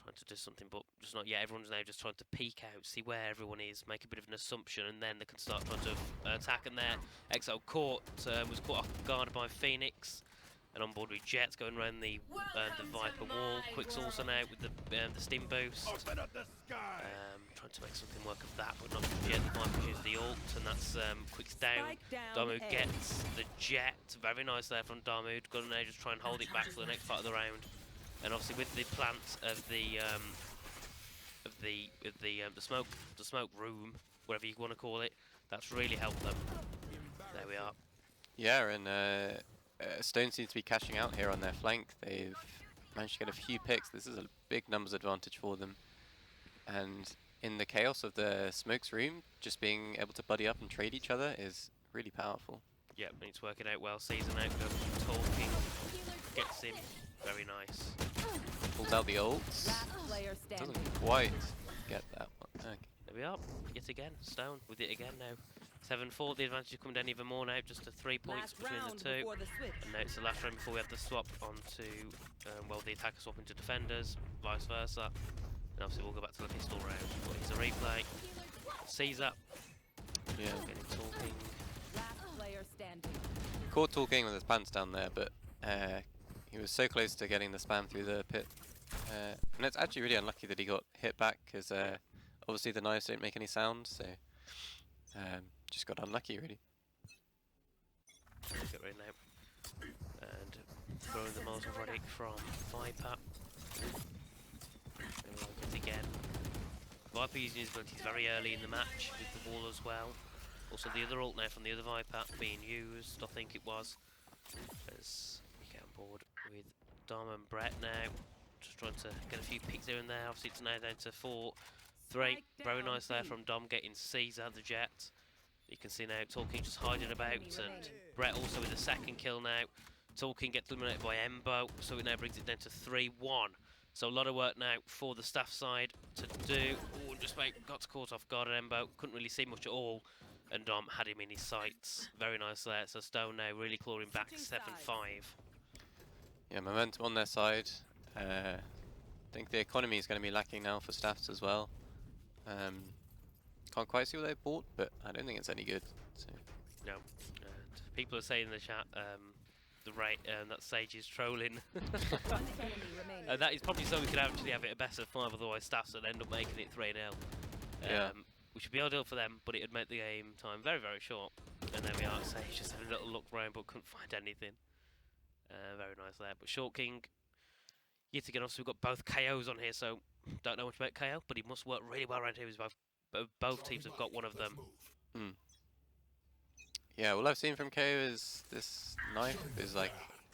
Trying to do something, but just not yet. Everyone's now just trying to peek out, see where everyone is, make a bit of an assumption, and then they can start trying to attack. And there, EXO was caught off guard by Phoenix, and on board with Jets going around the Viper wall. Quicks also now with the stim boost. Trying to make something work of that, but not yet. The Viper uses the ult, and that's Quicks down. Damoud gets the Jet. Very nice there from Damoud. Got to now just try and hold it back for the next part of the round. And obviously with the plant of the smoke room, whatever you want to call it, that's really helped them. There we are. Yeah, and Stone seems to be cashing out here on their flank. They've managed to get a few picks. This is a big numbers advantage for them. And in the chaos of the smokes room, just being able to buddy up and trade each other is really powerful. Yep, and it's working out well. Season out, goes talking, gets him. Very nice. Pulls out the ults. Doesn't quite get that one. Okay. There we are. Yet again, Stone with it again now. 7-4. The advantage is coming down even more now. Just to 3 points between the two. And now it's the last round before we have the swap onto, well, the attacker swap into defenders, vice versa. And obviously we'll go back to the pistol round. But here's a replay. Caesar. Yeah. Getting talking. Caught talking with his pants down there, but he was so close to getting the spam through the pit. And it's actually really unlucky that he got hit back, because obviously the knives don't make any sound, so just got unlucky really. Get rid now. And throwing the Molotov already from Viper. Again. Viper using his abilities very early in the match with the wall as well. Also the other ult now from the other Viper being used, I think it was. As we get on board with Dom and Brett now. Just trying to get a few picks here and there. Obviously it's now down to 4-3. Very nice there from Dom getting Caesar, the Jet. You can see now Talking just hiding about, and Brett also with the second kill now. Talking gets eliminated by Embo, so it now brings it down to 3-1. So a lot of work now for the staff side to do. Oh, just got caught off guard at Embo. Couldn't really see much at all. And Dom had him in his sights. Very nice there. So Stone now really clawing back 7-5. Yeah, momentum on their side. I think the economy is going to be lacking now for Staffs as well. Can't quite see what they've bought, but I don't think it's any good. So. No. And people are saying in the chat, that Sage is trolling. One enemy remaining. That is probably so we could actually have it a best of 5, otherwise Staffs would end up making it 3-0. Yeah. Which would be ideal for them, but it would make the game time very, very short. And there we are, Sage just had a little look round but couldn't find anything. Very nice there. But Short King, yet again, obviously we've got both KOs on here, so don't know much about KO, but he must work really well around here. Both teams have got one of them. Mm. Yeah, all I've seen from KO is this knife is like,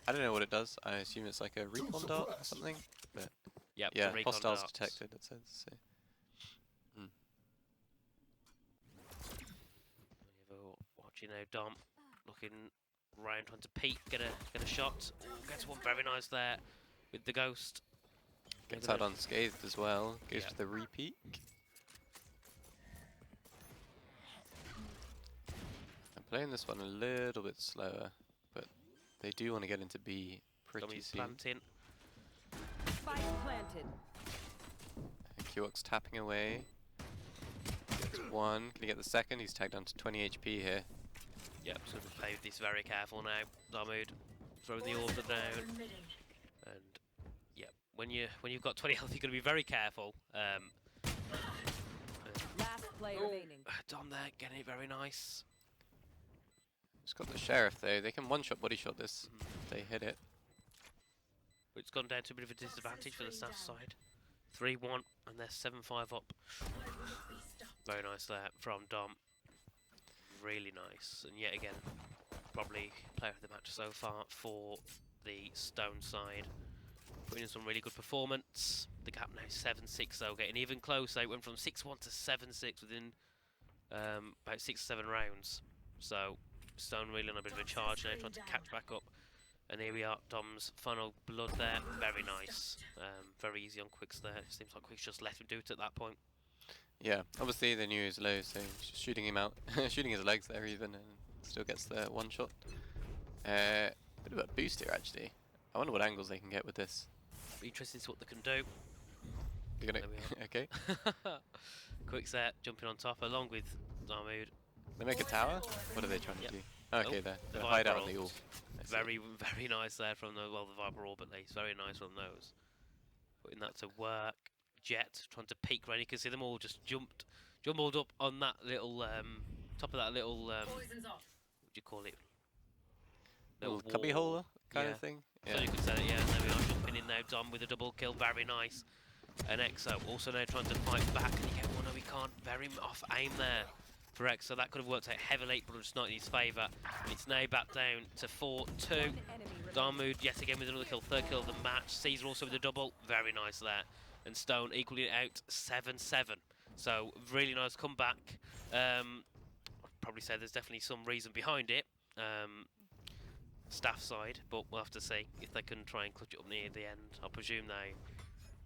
I don't know what it does. I assume it's like a recon dart or something. But Yep, yeah, the recon hostiles darts. detected, it says. So. Watching now, Dom looking round, trying to peek, get a shot. Ooh, gets one very nice there with the ghost. Gets out unscathed as well. Goes Yeah. to the repeat. I'm playing this one a little bit slower, but they do want to get into B pretty Dommy's soon. planting. Spike planted. Qux tapping away. Gets one. Can he get the second? He's tagged down to 20 HP here. Yep, so we play with this very careful now. Darmood throwing the order down. And yeah, when you've got 20 health, you're going to be very careful. Last player remaining. Dom there, getting it very nice. Just got the sheriff though. They can one-shot body shot this if they hit it. But it's gone down to a bit of a disadvantage for the staff side. 3-1, and they're 7-5 up. Very nice there from Dom. Really nice, and yet again, probably player of the match so far for the Stone side. Putting in some really good performance. The gap now 7-6 though, getting even closer. It went from 6-1 to 7-6 within about 6 or 7 rounds. So Stone really on a bit of a charge now, trying to catch back up. And here we are, Dom's final blood there. Very nice. Very easy on Quicks there. It seems like Quicks just let him do it at that point. Yeah, obviously they knew he was low, so just shooting him out, shooting his legs there even, and still gets the one shot. Bit of a boost here actually. I wonder what angles they can get with this. Interesting to see what they can do. You're gonna okay. Quicks there, jumping on top along with Darmood. They make a tower. What are they trying to do? Okay, Oh, they the hide out Viper on the ult. orb. I see. Very nice there from the Viper orb at least. Very nice from those. Putting that to work. Jet trying to peek around. You can see them all just jumbled up on that little top of that little what do you call it? Little cubby hole kind Yeah. of thing. So you could say that, yeah, and there we are jumping in now, Dom with a double kill, very nice. And Exo also now trying to fight back, and you get one, no he can't, very off aim there for Exo. That could have worked out heavily, but it's not in his favour. It's now back down to 4-2. Darmood yet again with another kill, third kill of the match. Caesar also with a double, very nice there. And Stone equaling it out 7-7. So really nice comeback. I'd probably say there's definitely some reason behind it. Staff side, but we'll have to see if they can try and clutch it up near the end. I presume they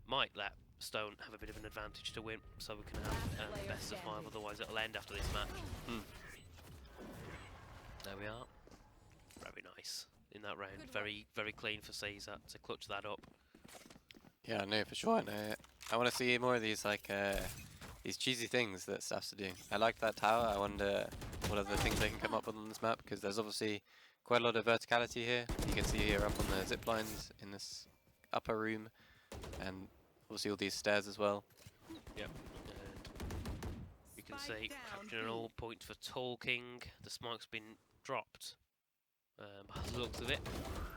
might let Stone have a bit of an advantage to win, so we can have best of 5. Otherwise, it'll end after this match. There we are. Very nice in that round. Very, very clean for Caesar to clutch that up. Yeah, no, for sure. And, I want to see more of these like these cheesy things that Staffs are doing. I like that tower. I wonder what other things they can come up with on this map, because there's obviously quite a lot of verticality here. You can see here up on the zip lines in this upper room, and obviously all these stairs as well. Yep. And you can see capturing an all point for Talking. The smike's been dropped by the looks of it.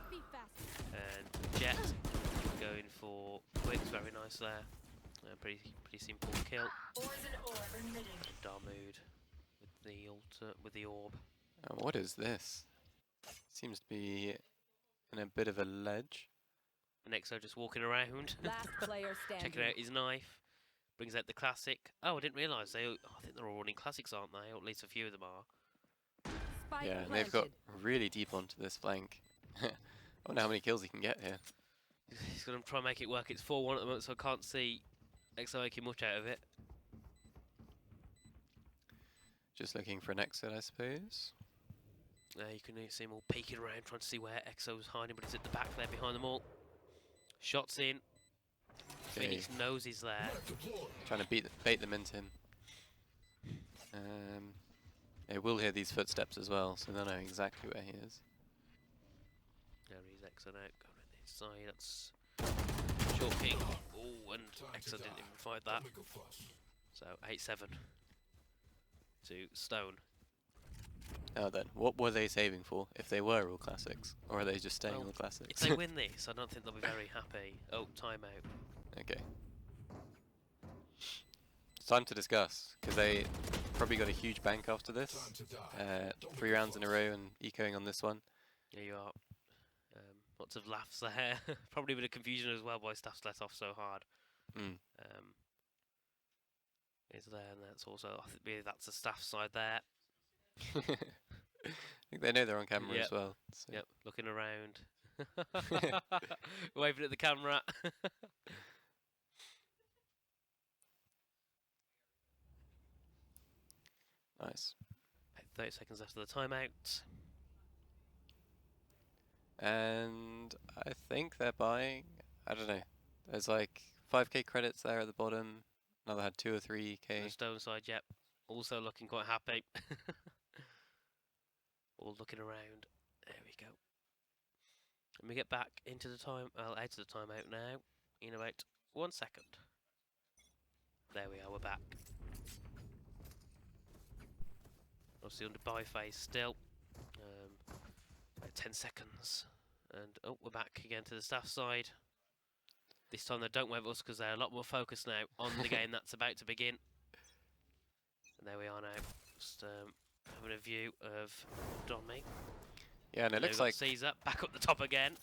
Be fast. And Jet going for Quicks, very nice there. Pretty simple kill. And Darmood with the orb. What is this? Seems to be in a bit of a ledge. And Exo just walking around. Last player standing. Checking out his knife. Brings out the classic. Oh, I didn't realise I think they're all running classics, aren't they? Or at least a few of them are. Spike Yeah, and planted. they've got really deep onto this flank. I wonder how many kills he can get here. He's going to try and make it work. It's 4-1 at the moment, so I can't see EXO making much out of it. Just looking for an exit, I suppose. You can see him all peeking around, trying to see where EXO's hiding, but he's at the back there behind them all. Shots in. Okay. Phoenix knows he's there. Trying to bait them into him. They will hear these footsteps as well, so they'll know exactly where he is. There he's EXO out, going on the inside. That's Short King. Oh, and EXO didn't even fight that. So 8-7 to Stone. Now then, what were they saving for? If they were all classics, or are they just staying Well, on the classics? If they win this, I don't think they'll be very happy. Oh, timeout. Okay. It's time to discuss, because they probably got a huge bank after this. 3 rounds in a row and ecoing on this one. There you are. Lots of laughs there. Probably a bit of confusion as well why Staffs let off so hard. Mm. Is there, and that's also, I think maybe that's the Staff side there. I think they know they're on camera Yep. as well. So. Yep, looking around. Waving at the camera. Nice. 30 seconds after the timeout. And I think they're buying, I don't know, there's like 5k credits there at the bottom. Another had 2 or 3k. The Stone side, yep. Also looking quite happy. All looking around. There we go. Let me get back into the time, out of the timeout now, in about 1 second. There we are, we're back. Obviously under buy phase still. About 10 seconds. And oh, we're back again to the Staff side. This time they don't wave us because they're a lot more focused now on the game that's about to begin. And there we are now, just having a view of Donmy. Yeah, and it looks like Caesar back up the top again.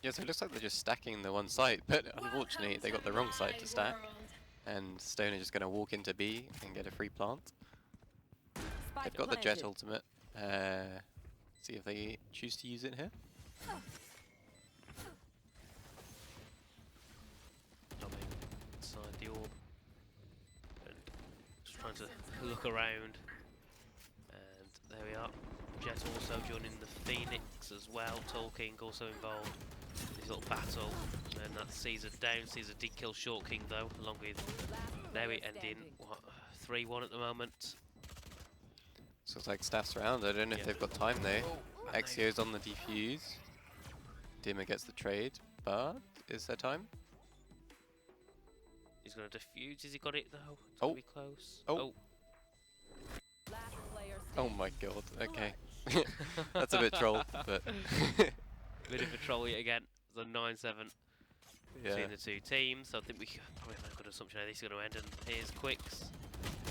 yeah, so it looks like they're just stacking the one site, but unfortunately they got the wrong site to stack. And Stone are just going to walk into B and get a free plant. They've got the Jet ultimate. See if they choose to use it here. Donmy inside the orb. And just trying to look around. And there we are. Jet also joining the Phoenix as well. Tolkien also involved in this little battle. And that's Caesar down. Caesar did kill Short King though, along with now it ending what, 3-1 at the moment. So it's like Staffs around. I don't know if they've got time though. Exio's on the defuse. Dima gets the trade, but is there time? He's going to defuse. Has he got it though? It's Oh. gonna be close. Oh. Last player Oh standing. my god. Okay. That's a bit troll, but Bit of a troll yet again. It's a 9-7 yeah. between the two teams. So I think we can probably have a good assumption how this is going to end. And here's Quicks.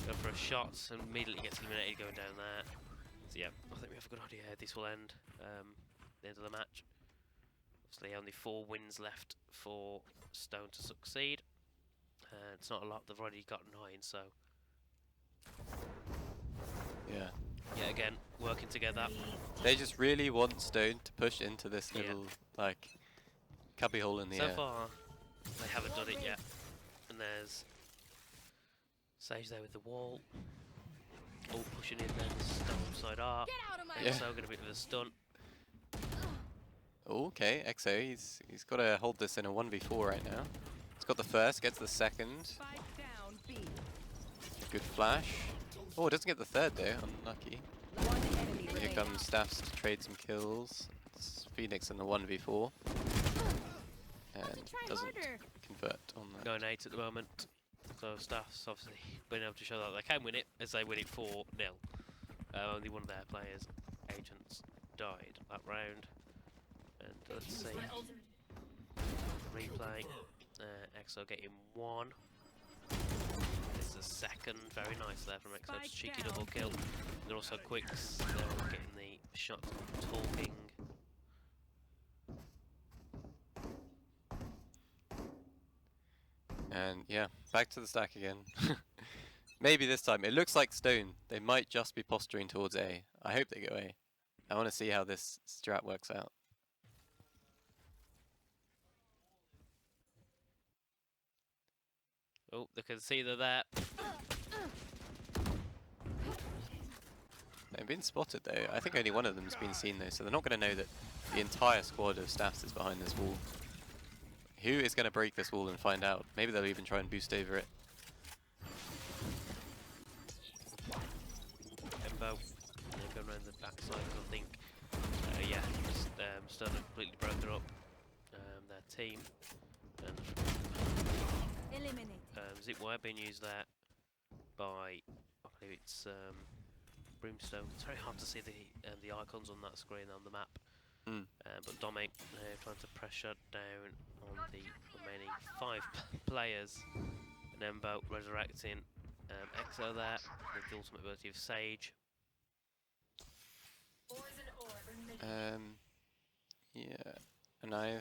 Go for a shot and immediately gets eliminated going down there. So yeah, I think we have a good idea how this will end. The end of the match. Obviously only 4 wins left for Stone to succeed. It's not a lot, they've already got 9, so Yeah. yet again, working together. They just really want Stone to push into this Yeah. little like cubbyhole in the So air. far, they haven't done it yet. And there's Sage there with the wall. All pushing in there, the Stone side arc. Get out of my Yeah. So going a bit of a stunt. Okay, EXO, he's got to hold this in a 1v4 right now. He's got the first, gets the second. Spike down B. Good flash. Oh, doesn't get the third though, unlucky. One enemy Here remaining. comes Staffs to trade some kills. It's Phoenix in the 1v4. And Try doesn't harder. convert on that. 9-8 at the moment. So Staffs obviously been able to show that they can win it as they win it 4-0. Only one of their players, agents, died that round. And let's see. Replay. EXO getting 1. This is the second. Very nice there from EXO. Just cheeky double kill. They're also Quicks. They're getting the shot talking. And yeah, back to the stack again. Maybe this time. It looks like Stone. They might just be posturing towards A. I hope they go A. I want to see how this strat works out. Oh, they can see they're there. They've been spotted though. I think only one of them's been seen though, so they're not going to know that the entire squad of Staffs is behind this wall. Who is going to break this wall and find out? Maybe they'll even try and boost over it. Embo, going around the backside, I think. Yeah, Stone have completely broken up their team. And Eliminate. Zipwire being used there by, I believe it's Brimstone. It's very hard to see the icons on that screen on the map. But Domi trying to pressure down on the remaining 5 players. And Embo resurrecting Exo there with the ultimate ability of Sage. Yeah, and I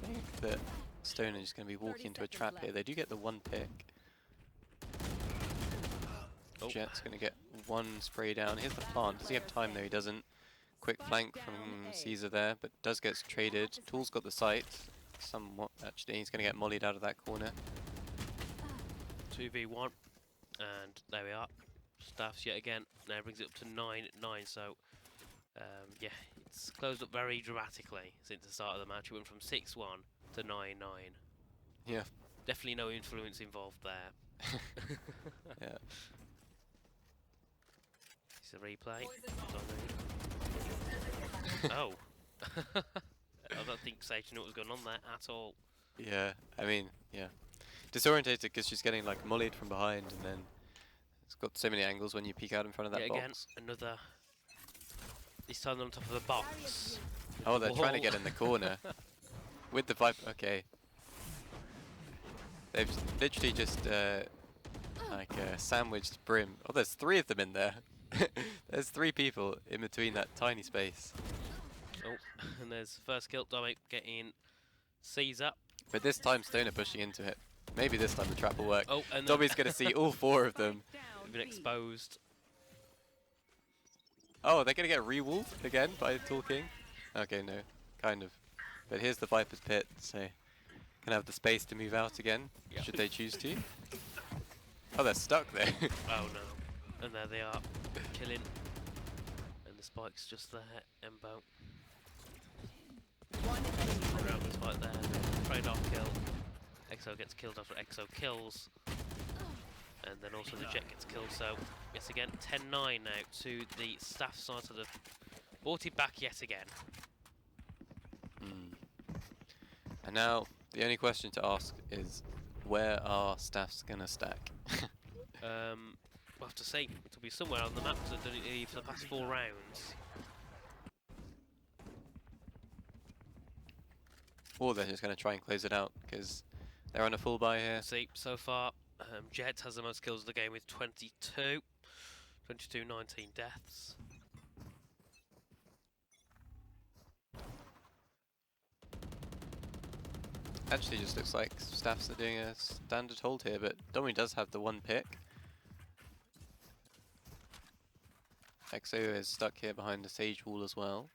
think that Stone is going to be walking into a trap here. They do get the 1 pick. Jet's going to get 1 spray down. Here's the plant. Does he have time though? He doesn't. Quick flank from Caesar there, but does get traded. Tool's got the sight. Somewhat, actually. He's going to get mollied out of that corner. 2v1. And there we are. Staffs yet again. Now brings it up to 9-9. So, yeah, it's closed up very dramatically since the start of the match. It went from 6-1 to 9-9. Yeah. Definitely no influence involved there. Yeah. It's a replay. Oh. I don't think Sage knew what was going on there at all. Yeah, I mean, yeah. Disorientated because she's getting like mollied from behind, and then it's got so many angles when you peek out in front of that Again, box. another. This time on top of the box. Oh, they're trying to get in the corner with the Viper. Okay. They've literally just like sandwiched Brim. Oh, there's 3 of them in there. There's 3 people in between that tiny space. Oh, and there's the first kill. Domi getting Caesar. But this time Stone are pushing into it. Maybe this time the trap will work. Oh, and Dobby's going to see all 4 of them. They've been exposed. Oh, they're going to get re-walled again by Tool King? Okay, no. Kind of. But here's the Viper's Pit, so can have the space to move out again, should they choose to. Oh, they're stuck there. Oh no. And there they are. Killing. And the spike's just there. Embo. Around the spike there. Trade-off kill. Exo gets killed after Exo kills. And then also the Jet gets killed, so yes again, 10-9 now to the Staff side of the 40 back yet again. And now, the only question to ask is, where are Staffs going to stack? We'll have to see. It'll be somewhere on the map for the past 4 rounds. Or they're just going to try and close it out, because they're on a full buy here. See, so far, Jet has the most kills of the game with 22. 22-19 deaths. Actually, just looks like Staffs are doing a standard hold here, but Domi does have the 1 pick. Exo is stuck here behind the Sage wall as well.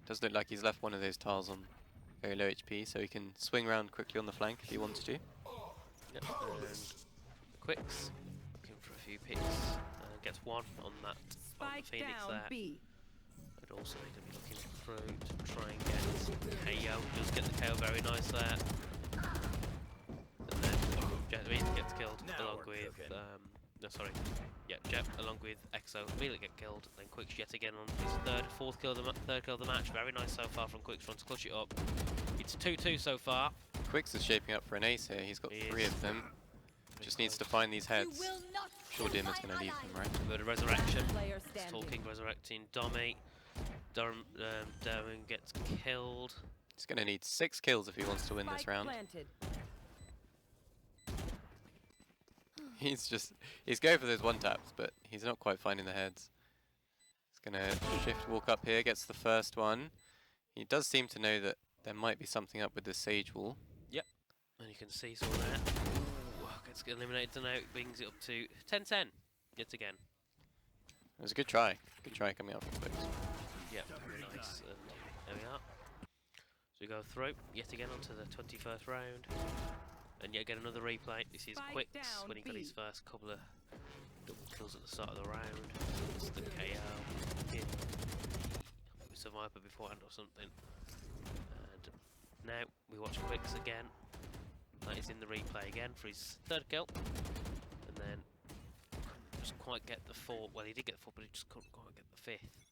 Does look like he's left one of those tiles on very low HP, so he can swing around quickly on the flank if he wants to. Yep, and Quicks looking for a few picks. Gets 1 on that on the Phoenix there. B. But also he's going to be looking through to try and get KO. Does get the KO very nice there. And then Jet gets killed along with no, sorry. Yeah, Jet along with Exo immediately get killed. Then Quicks yet again on his third kill of the match. Very nice so far from Quicks, trying to clutch it up. It's 2-2 so far. Quicks is shaping up for an ace here. He's got 3 of them. Just needs to find these heads. Sure, Dimmer's going to leave them, right? But a resurrection. Player It's standing. Talking resurrecting Domi. Darren gets killed. He's going to need 6 kills if he wants to win this Spike round. planted. He's going for those 1-taps, but he's not quite finding the heads. He's going to shift walk up here, gets the first one. He does seem to know that there might be something up with the Sage wall. Yep. And you can see some of that. Ooh, gets eliminated, and now it brings it up to 10-10 yet again. It was a good try. Good try coming out from Quicks. Yep, very nice. And there we are. So we go through yet again onto the 21st round, and yet again another replay. This is Spike Quicks down when he got B. his first couple of double kills at the start of the round. It's the KO. It was a Viper beforehand or something. And now we watch Quicks again. That is in the replay again for his third kill, and then just quite get the fourth. Well, he did get the fourth, but he just couldn't quite get the fifth.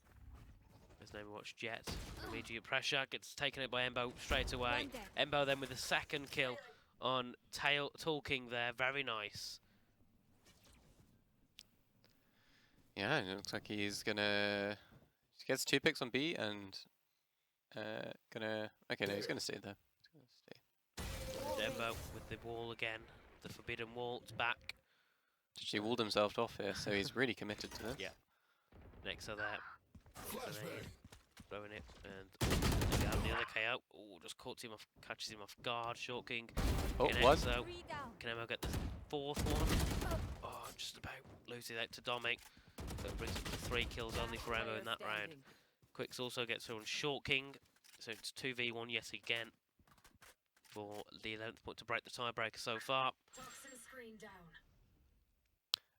There's now we watch Jet. Immediate pressure gets taken out by Embo straight away. Embo then with the second kill on Talking there. Very nice. Yeah, it looks like he's gonna. He gets 2 picks on B and Okay, no, he's gonna stay there. He's gonna stay. Embo with the wall again. The forbidden wall. It's back. Actually walled himself off here, so he's really committed to this. Yeah. Next to that. Throwing it, and there we have the other KO. Oh, just caught him off, catches him off guard. Short King. Oh, Can what? Exo. Can Embo get the fourth one? Oh, just about loses out to Domic. That brings it to 3 kills only for Embo in that round. Quicks also gets through on Short King, so it's 2v1 yet again for the 11th point to break the tiebreaker so far.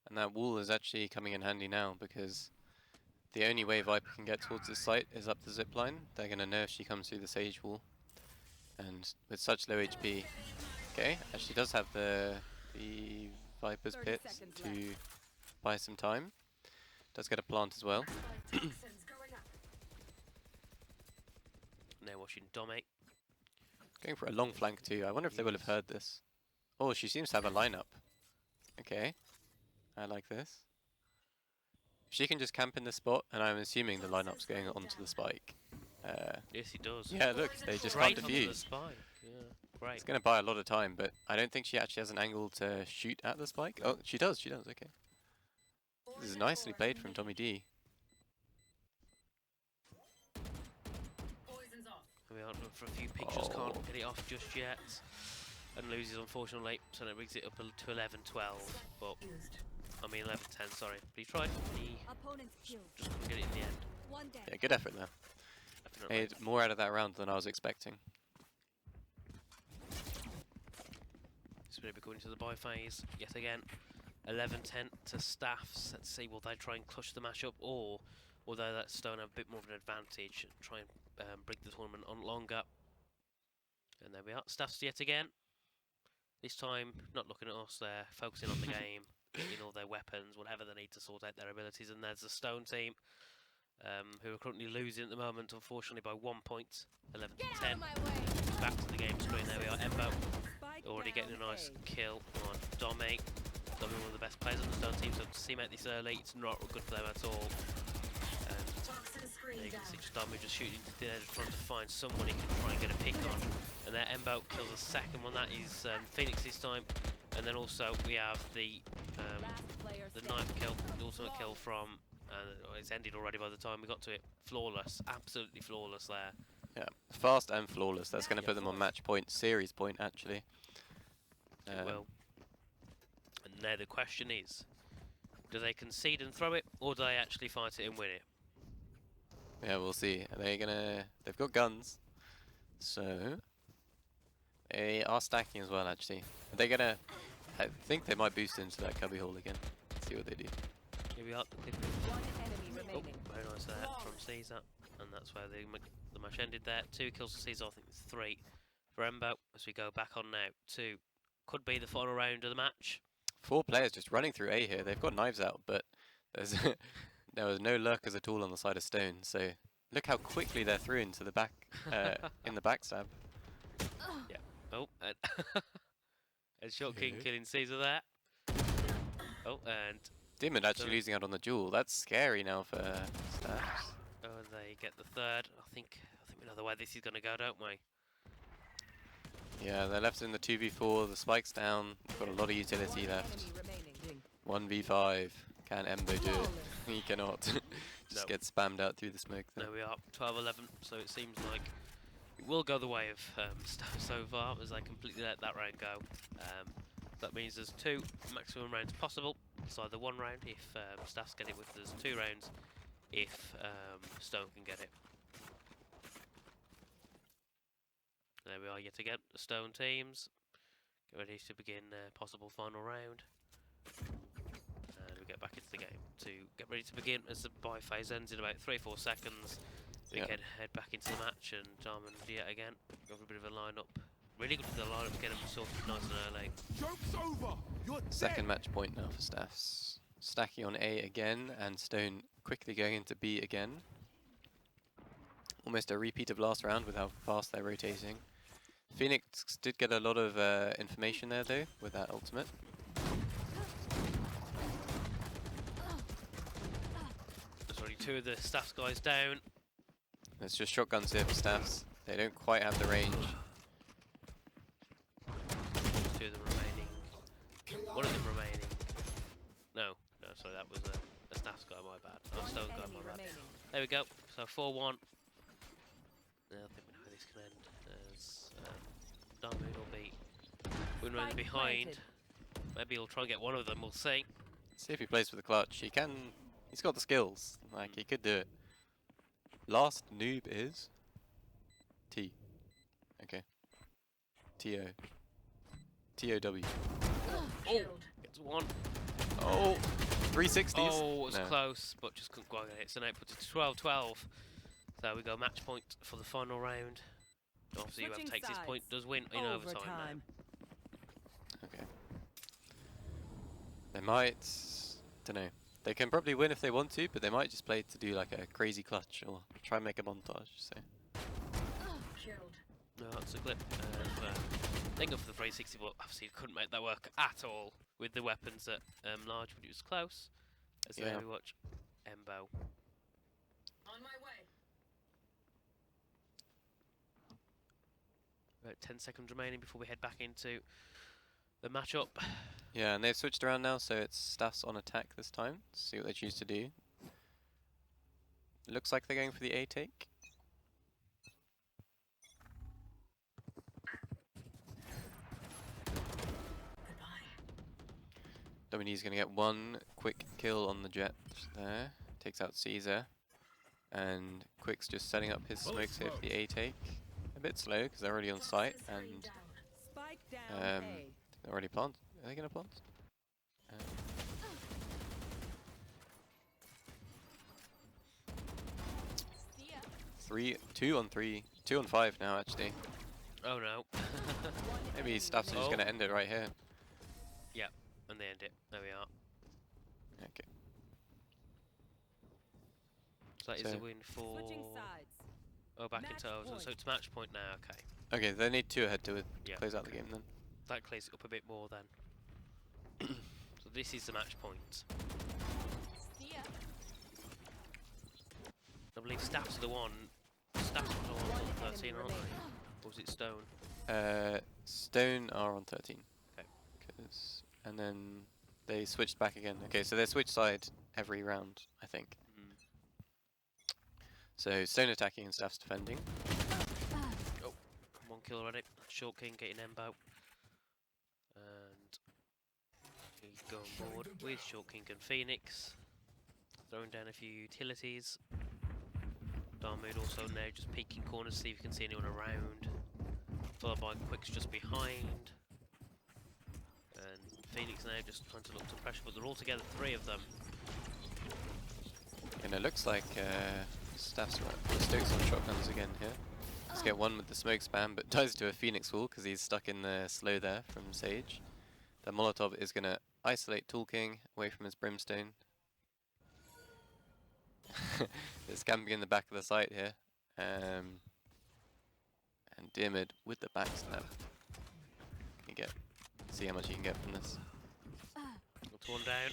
And that wall is actually coming in handy now because the only way Viper can get towards this site is up the zip line. They're going to know if she comes through the Sage wall. And with such low HP, okay, actually does have the Viper's pits to buy some time. Does get a plant as well. Now watching Domic. Going for a long flank too. I wonder if they will have heard this. Oh, she seems to have a lineup. Okay, I like this. She can just camp in this spot, and I'm assuming the lineup's going onto the spike. Yes, he does. Yeah, look, they just Right can't onto the defuse. spine. Yeah, great. It's going to buy a lot of time, but I don't think she actually has an angle to shoot at the spike. Oh, she does, okay. This is nicely played from Tommy D. We are looking for a few picks, just can't get it off just yet. And loses, unfortunately, so that brings it up to 11-12. But, I mean 11-10, sorry. But he tried, he just couldn't get it in the end. Yeah, good effort there. Definitely. Made more out of that round than I was expecting. It's going to be going to the buy phase yet again. 11-10 to Staffs. Let's see, will they try and clutch the matchup, or will they let Stone have a bit more of an advantage and try and bring the tournament on longer? And there we are, Staffs yet again. This time, not looking at us, they're focusing on the game, getting all their weapons, whatever they need to sort out their abilities. And there's the Stone team, who are currently losing at the moment, unfortunately, by 1 point, 11-10. Back to the game screen, there we are, Embo. Already getting a nice kill on Domic. Domic, one of the best players on the Stone team, so to see him out this early, it's not good for them at all. And there you can see just Domic just shooting to the edge, trying to find someone he can try and get a pick on. And there Embo kills the second one, that is Phoenix this time. And then also we have the 9th kill, the ultimate kill from, it's ended already by the time we got to it. Flawless, absolutely flawless there. Yeah, fast and flawless. That's going to put them on match point, series point actually. Well, and now the question is, do they concede and throw it, or do they actually fight it and win it? Yeah, we'll see. Are they gonna? They've got guns, so they are stacking as well. Actually, are they gonna? I think they might boost into that cubby hole again. Let's see what they do. Here we are. One enemy remaining. Very nice there from Caesar, and that's where the match ended there. 2 kills for Caesar, I think it's 3 for Embo. As we go back on now, 2 could be the final round of the match. 4 players just running through A here. They've got knives out, but there's there was no lurkers at all on the side of Stone. So look how quickly they're through into the back in the backstab. Yeah. Oh, and Short King killing Caesar there. Oh, and Demon actually losing out on the duel. That's scary now for Staffs. oh, and they get the 3rd. I think we know the way this is going to go, don't we? Yeah, they're left in the 2v4. The spike's down. They've got a lot of utility left. 1v5. Can Embo do it? He cannot. Just get spammed out through the smoke there. There we are, 12-11. So it seems like it will go the way of Staff so far, as they completely let that round go. That means there's 2 maximum rounds possible. It's either 1 round if Staffs get it, with there's 2 rounds if Stone can get it. There we are yet again, the Stone teams. Get ready to begin possible final round. And we get back into the game to get ready to begin as the buy phase ends in about 3-4 seconds. We can head back into the match, and Diamond yet again got a bit of a lineup. Really good with the lineup, get them sorted nice and early. Joke's over. You're Second match point now for Staffs. Stacky on A again, and Stone quickly going into B again. Almost a repeat of last round with how fast they're rotating. Phoenix did get a lot of information there though, with that ultimate. There's already 2 of the Staffs guys down. There's just shotguns here for Staffs. They don't quite have the range. 2 of them remaining. 1 of them remaining. No, sorry, that was a Staffs guy, my bad. Oh, Stone guy, my bad. There we go. So 4-1. I think we know how this can end. As Diamond will be win behind. Maybe he'll try and get 1 of them. We'll see. See if he plays for the clutch. He can. He's got the skills. Like he could do it. Last noob is T. Okay. T-O. T-O-W. Oh, gets 1. Oh, 360s. Oh, it was No. close, but just couldn't quite get it. So now it puts it to 12-12. There we go, match point for the final round. Obviously, whoever takes this point does win in overtime now. Okay. They might. Don't know. They can probably win if they want to, but they might just play to do like a crazy clutch or try and make a montage. So. No, that's a clip. They go for the 360, but obviously couldn't make that work at all with the weapons at large, but it was close. As Yeah. we watch Embo. On my way. About 10 seconds remaining before we head back into the matchup. Yeah, and they've switched around now, so it's Staffs on attack this time. See what they choose to do. Looks like they're going for the A take. Dominique's going to get 1 quick kill on the jet there. Takes out Caesar. And Quick's just setting up his smokes here for the A take. A bit slow because they're already on site, and Spike down A. they're already planted. Are they going to plant? 2 on 3, 2 on 5 now actually. Oh no. Maybe Staffs are just going to end it right here. Yeah, and they end it. There we are. Okay. So that is So- a win for... Switching sides. Oh, back Match into overtime. So point. it's match point now, okay. Okay, they need 2 ahead to Yeah. close out the game then. That clears it up a bit more then. So this is the match point. I believe Staffs are the one. Staffs are the one on 13, aren't they? Or was it Stone? Stone are on 13. Okay. And then they switched back again. Okay, so they switch side every round, I think. Mm. So Stone attacking and Staffs defending. Oh, 1 kill already. Short King getting Embo. And he's going board with Short King and Phoenix. Throwing down a few utilities. Darmood also now just peeking corners to see if you can see anyone around. Followed by Quick's just behind. And Phoenix now just trying to look to pressure, but they're all together, 3 of them. And it looks like Staffs are Stokes on shotguns again here. Let's get 1 with the smoke spam, but dies to a Phoenix wall because he's stuck in the slow there from Sage. The Molotov is going to isolate Tool King away from his Brimstone. There's camping in the back of the site here. And Diarmid with the backstab. See how much you can get from this. Got 1 down.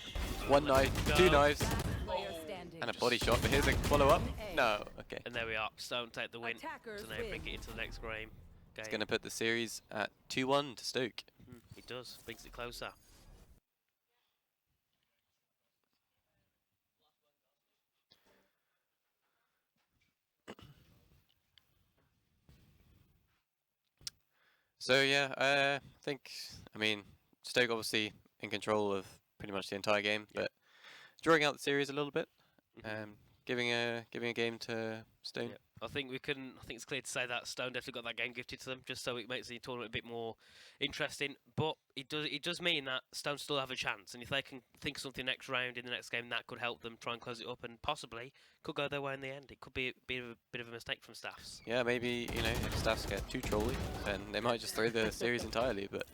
1 knife, 2 knives, Player standing. and a body shot, but here's a follow-up. No, okay. And there we are. Stone take the win. Attackers So now bring win. it into the next game. It's going to put the series at 2-1 to Stoke. It does. Brings it closer. So yeah, I mean, Stoke obviously in control of pretty much the entire game, but drawing out the series a little bit, giving a game to Stone. Yeah. I think it's clear to say that Stone definitely got that game gifted to them, just so it makes the tournament a bit more interesting. But it does mean that Stone still have a chance, and if they can think of something next round in the next game, that could help them try and close it up, and possibly could go their way in the end. It could be a bit of a mistake from Staffs. Yeah, maybe if Staffs get too trolly, then they might just throw the series entirely. But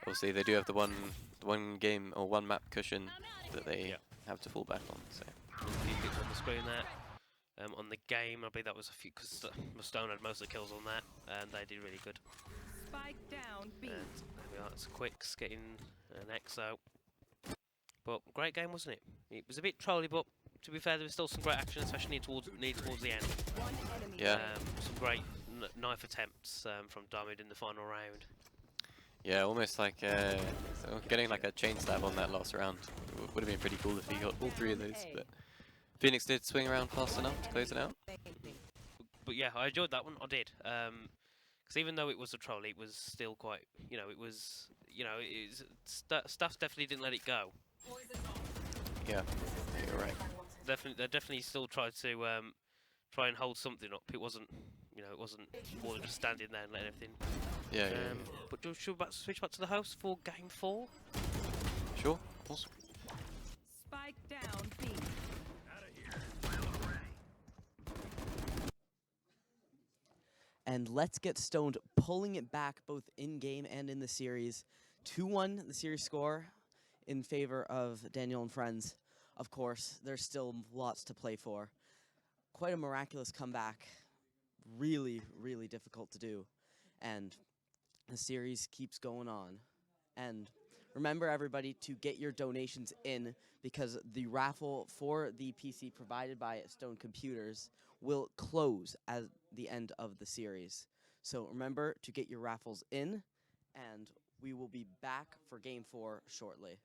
obviously they do have the one game or one map cushion that they have to fall back on. So A few picks on the screen there. On the game, I believe that was a few, because Stone had most of the kills on that, and they did really good. Spike down B. And there we are, it's Quicks getting an XO. But great game, wasn't it? It was a bit trolly, but to be fair, there was still some great action, especially towards the end. One enemy. Yeah. Some great knife attempts from Diamond in the final round. yeah, almost like getting like a chain stab on that last round would have been pretty cool if he got all three of those. But Phoenix did swing around fast enough to close it out. But yeah, I enjoyed that one. I did. Because even though it was a troll, it was still quite. Staffs definitely didn't let it go. Yeah, you're right. They definitely still tried to try and hold something up. It wasn't, it wasn't more than just standing there and letting everything. Yeah, But should we switch back to the host for game 4? Sure, awesome. Spike down B. And let's get stoned, pulling it back both in-game and in the series. 2-1 the series score in favor of Daniel and friends. Of course, there's still lots to play for. Quite a miraculous comeback. Really, really difficult to do. And the series keeps going on. And remember, everybody, to get your donations in, because the raffle for the PC provided by Stone Computers will close at the end of the series. So remember to get your raffles in, and we will be back for Game 4 shortly.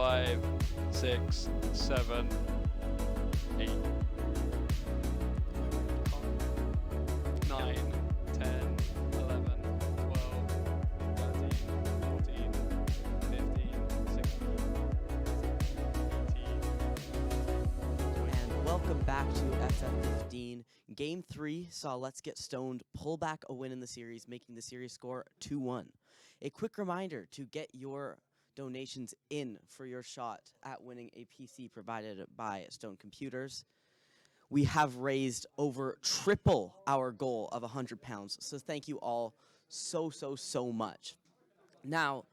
5, 6, 7, 8, 9, 10, 11, 12, 13, 14, 15, 16, 17. And welcome back to FF15. Game 3 saw Let's Get Stoned pull back a win in the series, making the series score 2-1. A quick reminder to get your donations in for your shot at winning a PC provided by Stone Computers. We have raised over triple our goal of £100, so thank you all so much. Now,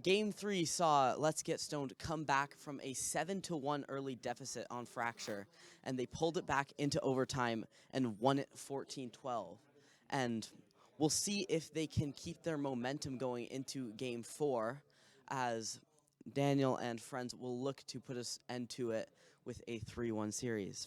Game 3 saw Let's Get Stoned come back from a 7-1 early deficit on Fracture, and they pulled it back into overtime and won it 14-12. And we'll see if they can keep their momentum going into Game 4, as Daniel and friends will look to put us end to it with a 3-1 series.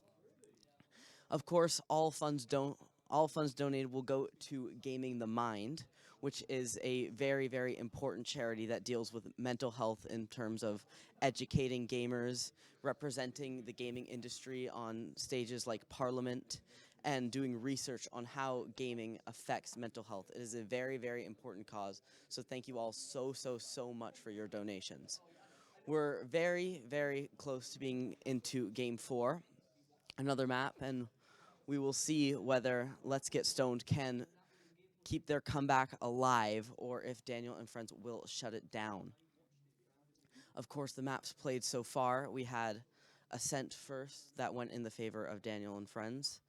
Of course, all funds donated will go to GamingTheMind, which is a very important charity that deals with mental health in terms of educating gamers, representing the gaming industry on stages like Parliament, and doing research on how gaming affects mental health. It is a very important cause, so thank you all so much for your donations. We're very close to being into Game 4, another map, and we will see whether Let's Get Stoned can keep their comeback alive, or if Daniel and friends will shut it down. Of course, the maps played so far, we had Ascent first, that went in the favor of Daniel and friends.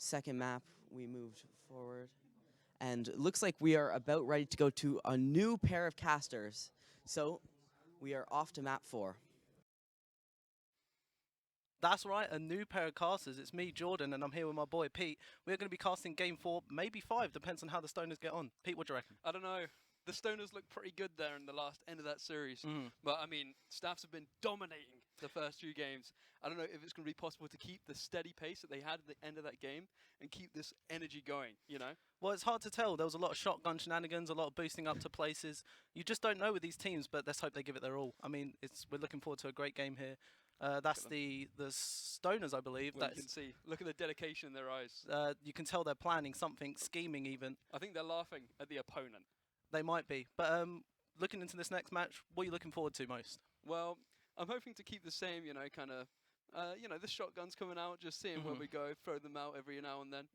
Second map, we moved forward, and it looks like we are about ready to go to a new pair of casters. So we are off to map 4. That's right, a new pair of casters. It's me, Jordan, and I'm here with my boy Pete. We're going to be casting Game 4, maybe 5, depends on how the Stoners get on. Pete, what do you reckon? I don't know. The Stoners look pretty good there in the last end of that series. But, I mean, Staffs have been dominating the first 2 games. I don't know if it's going to be possible to keep the steady pace that they had at the end of that game and keep this energy going, you know? Well, it's hard to tell. There was a lot of shotgun shenanigans, a lot of boosting up to places. You just don't know with these teams, but let's hope they give it their all. I mean, we're looking forward to a great game here. That's the Stoners, I believe. Well, you can see. Look at the dedication in their eyes. You can tell they're planning something, scheming even. I think they're laughing at the opponent. They might be. But looking into this next match, what are you looking forward to most? Well, I'm hoping to keep the same, you know, kind of, the shotguns coming out, just seeing where we go, throw them out every now and then.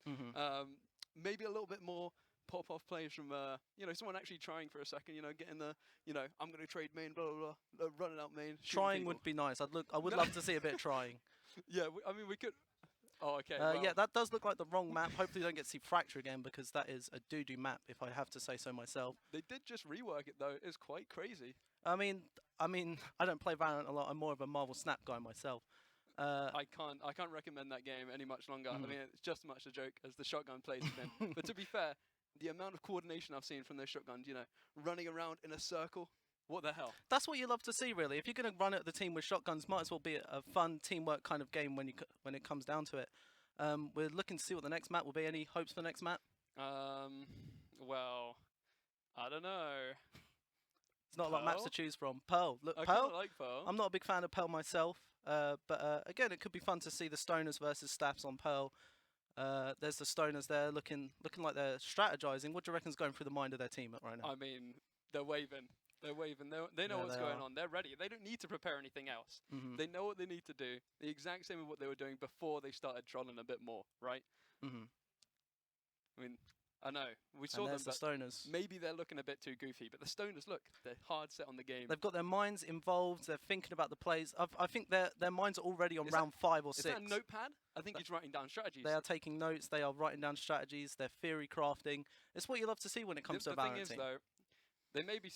Maybe a little bit more pop-off plays from, someone actually trying for a second, getting the, I'm going to trade main, blah, blah, blah, running out main. Trying would be nice. I would love to see a bit of trying. Yeah, we could. Oh, okay. Yeah, that does look like the wrong map. Hopefully you don't get to see Fracture again, because that is a doo-doo map, if I have to say so myself. They did just rework it, though. It's quite crazy. I mean, I don't play Valorant a lot. I'm more of a Marvel Snap guy myself. I can't recommend that game any much longer. I mean, it's just as much a joke as the shotgun plays have been. But to be fair, the amount of coordination I've seen from those shotguns, running around in a circle, what the hell? That's what you love to see, really. If you're going to run at the team with shotguns, might as well be a fun teamwork kind of game when it comes down to it. We're looking to see what the next map will be. Any hopes for the next map? Well, I don't know. There's not a lot of maps to choose from. Pearl. Look, I Pearl. like Pearl. I'm not a big fan of Pearl myself. But again, it could be fun to see the Stoners versus Staffs on Pearl. There's the Stoners there looking like they're strategizing. What do you reckon's going through the mind of their team right now? I mean, they're waving. They're waving. They know what's going on. They're ready. They don't need to prepare anything else. They know what they need to do. The exact same as what they were doing before they started trolling a bit more, right? I mean, I know. We saw them, the Stoners. Maybe they're looking a bit too goofy, but the Stoners, look, they're hard set on the game. They've got their minds involved. They're thinking about the plays. I think their minds are already on round 5 or 6. Is that a notepad? I think he's writing down strategies. They are taking notes. They are writing down strategies. They're theory crafting. It's what you love to see when it comes to a Valorant team. The thing is, though, they may be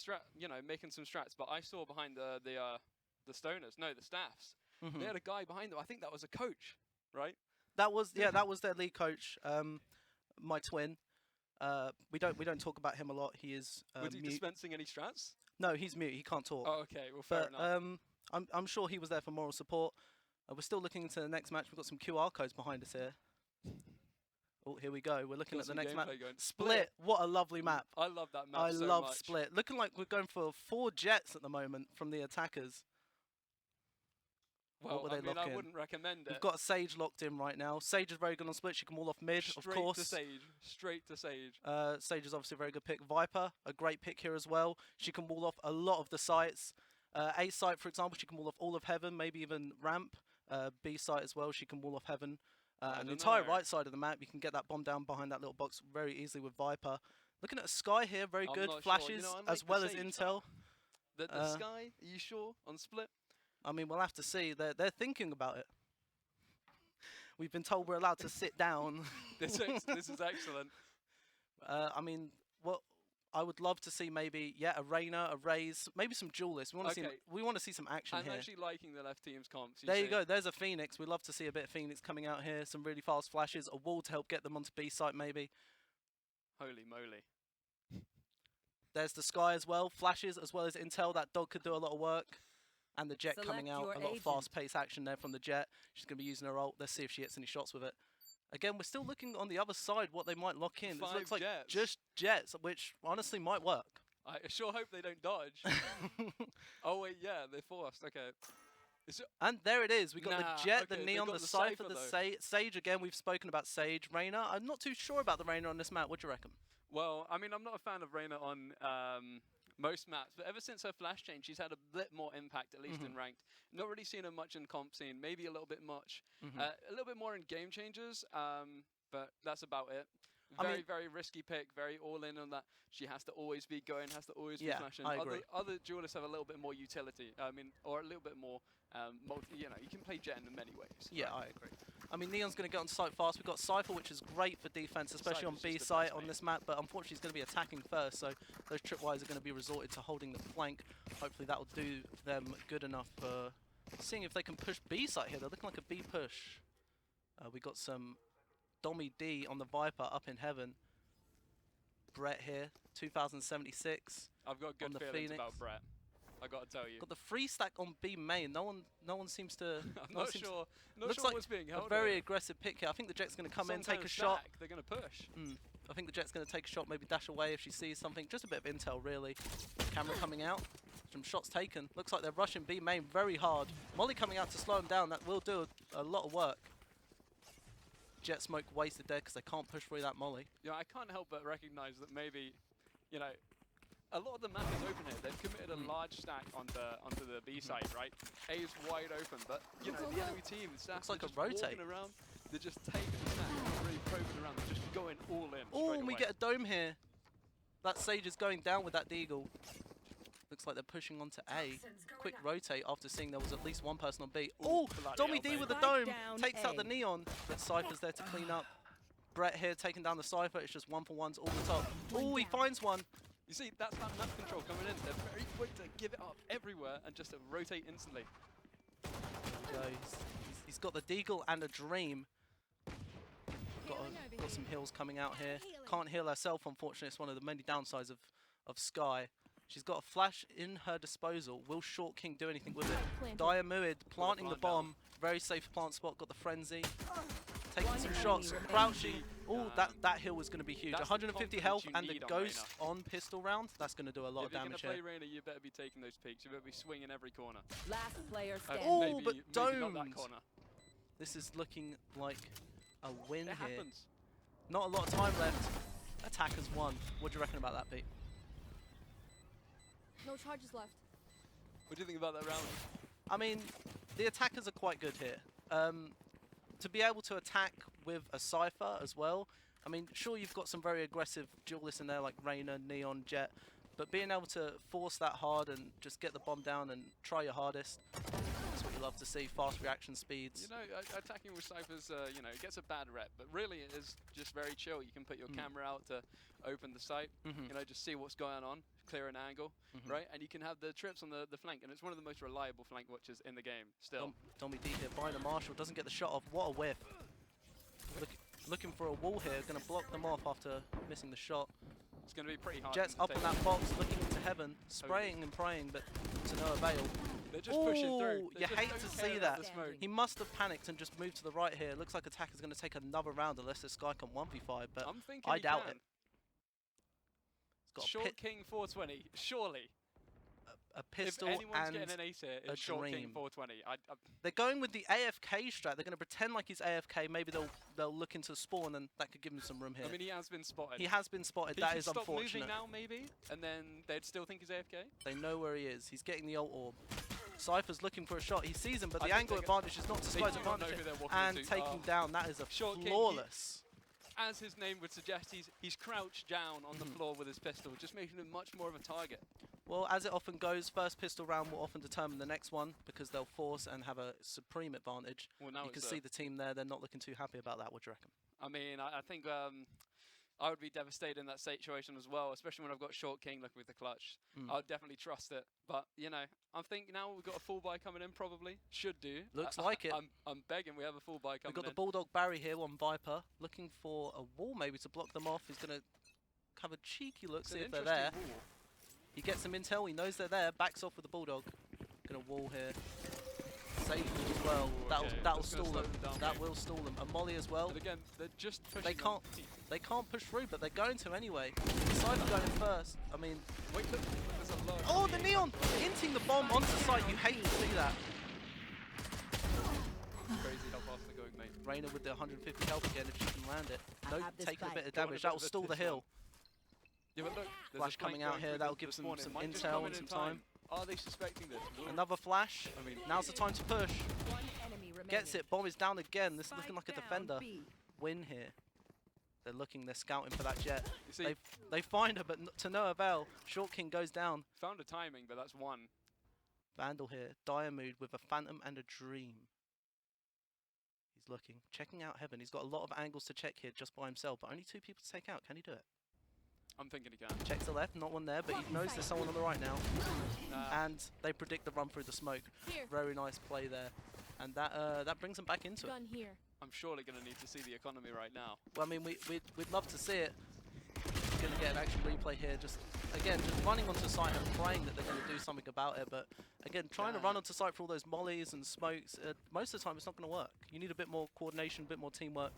making some strats, but I saw behind the Stoners, no, the Staffs. They had a guy behind them. I think that was a coach, right? That was their lead coach, my twin. We don't talk about him a lot. He is Was he mute. dispensing any strats? No, he's mute. He can't talk. Oh, okay. Well, fair enough. I'm sure he was there for moral support. We're still looking into the next match. We've got some QR codes behind us here. Oh, here we go. We're looking at the next map. Split. What a lovely map. I love that map I so love much. Split. Looking like we're going for 4 jets at the moment from the attackers. Well, what would they I mean, lock I in? wouldn't recommend it. We've got Sage locked in right now. Sage is very good on split. She can wall off mid, Straight of course. to Sage. Straight to Sage. Sage is obviously a very good pick. Viper, a great pick here as well. She can wall off a lot of the sites. A site, for example, she can wall off all of heaven, maybe even ramp. B site as well, she can wall off heaven. And the entire right side of the map, you can get that bomb down behind that little box very easily with Viper. Looking at Sky here, very I'm good not sure. flashes You know, I like as the well as Sage intel. The Sky, are you sure on split? I mean, we'll have to see. They're thinking about it. We've been told we're allowed to sit down. This is excellent. I mean, what I would love to see maybe a Reyna, a Raze, maybe some duelists. We want to see some action here. I'm actually liking the left team's comps. There you go. There's a Phoenix. We'd love to see a bit of Phoenix coming out here. Some really fast flashes, a wall to help get them onto B site maybe. Holy moly. There's the Sky as well, flashes as well as intel. That dog could do a lot of work. And the Jet coming Select out, your a lot of agent. fast-paced action there from the Jet. She's going to be using her ult. Let's see if she hits any shots with it. Again, we're still looking on the other side what they might lock in. It looks like Jets. just Jets, which honestly might work. I sure hope they don't dodge. Oh wait, yeah, they're forced. Okay. And there it is. We got the Jet, okay, the they Neon, got the the Cypher, Cypher, the Sage. Again, we've spoken about Sage. Reyna, I'm not too sure about the Reyna on this map. What do you reckon? Well, I mean, I'm not a fan of Reyna on most maps, but ever since her flash change, she's had a bit more impact, at least in ranked. Not really seen her much in comp scene. Maybe a little bit much, a little bit more in game changers. But that's about it. Very risky pick, very all in on that. She has to always be going, has to always be flashing. I agree. Other duelists have a little bit more utility. I mean, or a little bit more, you can play Jet in many ways. Yeah, right? I agree. I mean, Neon's going to get on site fast. We've got Cypher, which is great for defense, especially on Cypher's B just the site best, on mate. this map, but unfortunately he's going to be attacking first, so those tripwires are going to be resorted to holding the flank. Hopefully that will do them good enough for seeing if they can push B site here. They're looking like a B push. We got some Dommy D on the Viper up in heaven. Brett here, 2076. I've got good the feelings Phoenix. about Brett. I got to tell you. Got the free stack on B main. No one seems to. I'm not sure. Not looks sure like what's being held. a very here. aggressive pick here. I think the Jet's going to come Some in, take kind a of shot. stack, They're going to push. I think the Jet's going to take a shot, maybe dash away if she sees something. Just a bit of intel, really. Camera coming out. Some shots taken. Looks like they're rushing B main very hard. Molly coming out to slow them down. That will do a lot of work. Jet smoke wasted there because they can't push through that Molly. Yeah, I can't help but recognize that maybe, a lot of the map is open here. They've committed a large stack onto the B side, right? A is wide open, but the enemy team, the Staffs, Looks like they're a just rotate. walking around. They're just taking the stack, not really probing around. They're just going all in. Oh, straight and we away. get a dome here. That Sage is going down with that Deagle. Looks like they're pushing onto A. Quick rotate after seeing there was at least one person on B. Oh, bloody Dommy D hell, with the mate. dome. Down Takes out the A. Neon. But Cypher's there to clean up. Brett here taking down the Cypher. It's just 1-for-1s all the top. Oh, he finds one. You see, that's that map control coming in. They're very quick to give it up everywhere and just to rotate instantly. He's got the Deagle and a Dream. Got some heals coming out here. Can't heal herself, unfortunately. It's one of the many downsides of Sky. She's got a flash in her disposal. Will Short King do anything with it? Dire Muid planting the bomb. Very safe plant spot. Got the Frenzy. Taking some shots. Crouching. Oh, that heal was going to be huge. That's the 150 health confidence you and the need on Ghost on pistol round. That's going to do a lot of damage If you're here. going to play Reyna, you better be taking those peaks. You better be swinging every corner. Last player standing. Oh, maybe, but maybe not that domes. corner. This is looking like a win It here. happens. Not a lot of time left. Attackers won. What do you reckon about that, Pete? No charges left. What do you think about that round? I mean, the attackers are quite good here. To be able to attack with a Cypher as well, I mean, sure, you've got some very aggressive duelists in there like Reyna, Neon, Jet, but being able to force that hard and just get the bomb down and try your hardest, that's what you love to see, fast reaction speeds. Attacking with Cyphers, it gets a bad rep, but really it is just very chill. You can put your camera out to open the site, just see what's going on, clear an angle, right? And you can have the trips on the flank, and it's one of the most reliable flank watches in the game still. Dommy D here, buying a Marshall, doesn't get the shot off. What a whiff. Looking for a wall here, going to block them off after missing the shot. It's going to be pretty hard. Jets up in that box, looking into heaven, spraying and praying, but to no avail. They're just pushing through. You hate to see that. Smoke. He must have panicked and just moved to the right here. Looks like attacker's going to take another round unless this guy can 1v5, but I'm thinking I he doubt can. it. He's got a Short pit, King 420, surely. a pistol, if anyone's and getting an ace here, a it's Short King dream. 420. They're going with the AFK strat. They're going to pretend like he's AFK. Maybe they'll look into spawn, and that could give him some room here. I mean, he has been spotted. He has been spotted. He That could is stop unfortunate. moving now, maybe, and then they'd still think he's AFK. They know where he is. He's getting the ult orb. Cypher's looking for a shot. He sees him, but I the think angle they advantage is not to they Sky's do not know advantage. who they're walking And into. taking down, that is a Short King, flawless. As his name would suggest, he's crouched down on the floor with his pistol, just making him much more of a target. Well, as it often goes, first pistol round will often determine the next one because they'll force and have a supreme advantage. Well, now You can see the team there, they're not looking too happy about that. What do you reckon? I mean, I think I would be devastated in that situation as well, especially when I've got Short King looking with the clutch. I would definitely trust it. But, you know, I think now we've got a full buy coming in, probably. Should do. Looks like it. I'm begging we have a full buy coming in. We've got the Bulldog Barry here on Viper, looking for a wall maybe to block them off. He's going to have a cheeky look, It's see an if they're there. interesting wall. He gets some intel, he knows they're there, backs off with the Bulldog. Gonna wall here. Safely as well. Okay, That'll that's gonna stall slow them. them down, That mate. will stall them. A molly as well. But again, they're just pushing They them. they can't push through, but they're going to anyway. Cypher going first. I mean, Wait, look, there's a lot. oh, the Neon hinting the bomb onto site. You hate to see that. Crazy how fast they're going, mate. Reyna with the 150 health again if she can land it. I No, have this taking a fight. bit of Got a damage. bit That will of a stall the tiff hill. Yeah, but look, there's Flash a flank coming out going here, through that'll the give some spawn. It intel might just and come in some time. Are they suspecting this? Ooh. Another flash. I mean, Now's the time to push. One enemy remaining. Gets it. Bomb is down again. This is looking like a Spike defender. down B. Win here. They're looking, they're scouting for that jet. you see, They find her, but to no avail. Short King goes down. found a timing, but that's one. Vandal here. Dire mood with a phantom and a dream. He's looking. Checking out heaven. He's got a lot of angles to check here just by himself, but only 2 people to take out. Can he do it? I'm thinking he can. Checks the left, not one there, but he knows there's someone on the right now. And they predict the run through the smoke. Here. Very nice play there. And that brings them back into it. Gun here. I'm surely going to need to see the economy right now. Well, I mean, we'd love to see it. Going to get an action replay here. Just running onto site and praying that they're going to do something about it. But again, trying to run onto site for all those mollies and smokes, most of the time it's not going to work. You need a bit more coordination, a bit more teamwork,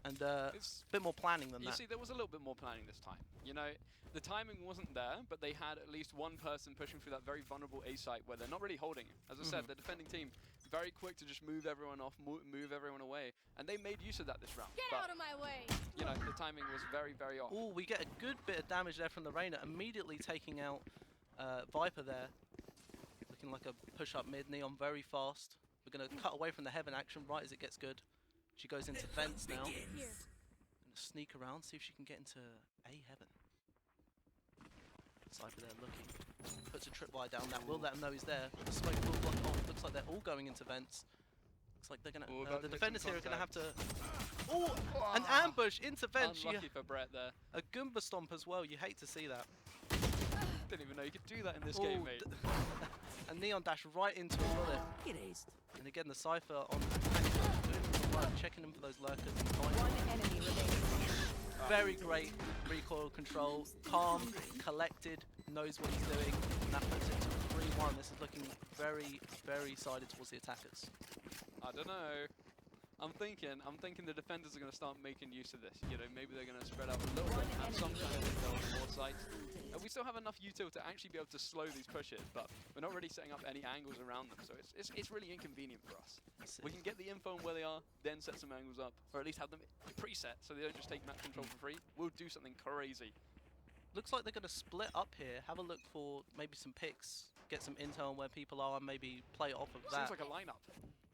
and a bit more planning than You that. see, there was a little bit more planning this time. You know, the timing wasn't there, but they had at least one person pushing through that very vulnerable A site where they're not really holding it. As I said, the defending team very quick to just move everyone off, move everyone away, and they made use of that this round. Get but, out of my way. you know, the timing was very, very off. Oh, we get a good bit of damage there from the Reyna, immediately taking out Viper there. Looking like a push-up mid, Neon very fast. We're going to cut away from the heaven action right as it gets good. She goes into vents now. Here. Gonna sneak around, see if she can get into A heaven. Cypher there looking. Puts a tripwire down, that will let him know he's there. The smoke will block off. Looks like they're all going into vents. Looks like they're gonna. Ooh, about The to make defenders some here are gonna have to. contact. Oh, an ambush into vents. Unlucky for Brett there. A Goomba stomp as well. You hate to see that. Didn't even know you could do that in this Ooh, game, mate. and Neon dash right into a bullet. Get aced. And again, the Cypher on doing some work, checking them for those lurkers and finding One enemy remaining. very great recoil control, calm, collected, knows what he's doing, and that puts it to 3-1. This is looking very, very sided towards the attackers. I don't know. I'm thinking the defenders are going to start making use of this. You know, maybe they're going to spread out a little bit and have some kind of intel on more sites. And we still have enough util to actually be able to slow these pushes, but we're not really setting up any angles around them, so it's really inconvenient for us. We can get the info on where they are, then set some angles up, or at least have them preset so they don't just take map control for free. We'll do something crazy. Looks like they're going to split up here, have a look for maybe some picks, get some intel on where people are, and maybe play off of that. Seems like a lineup.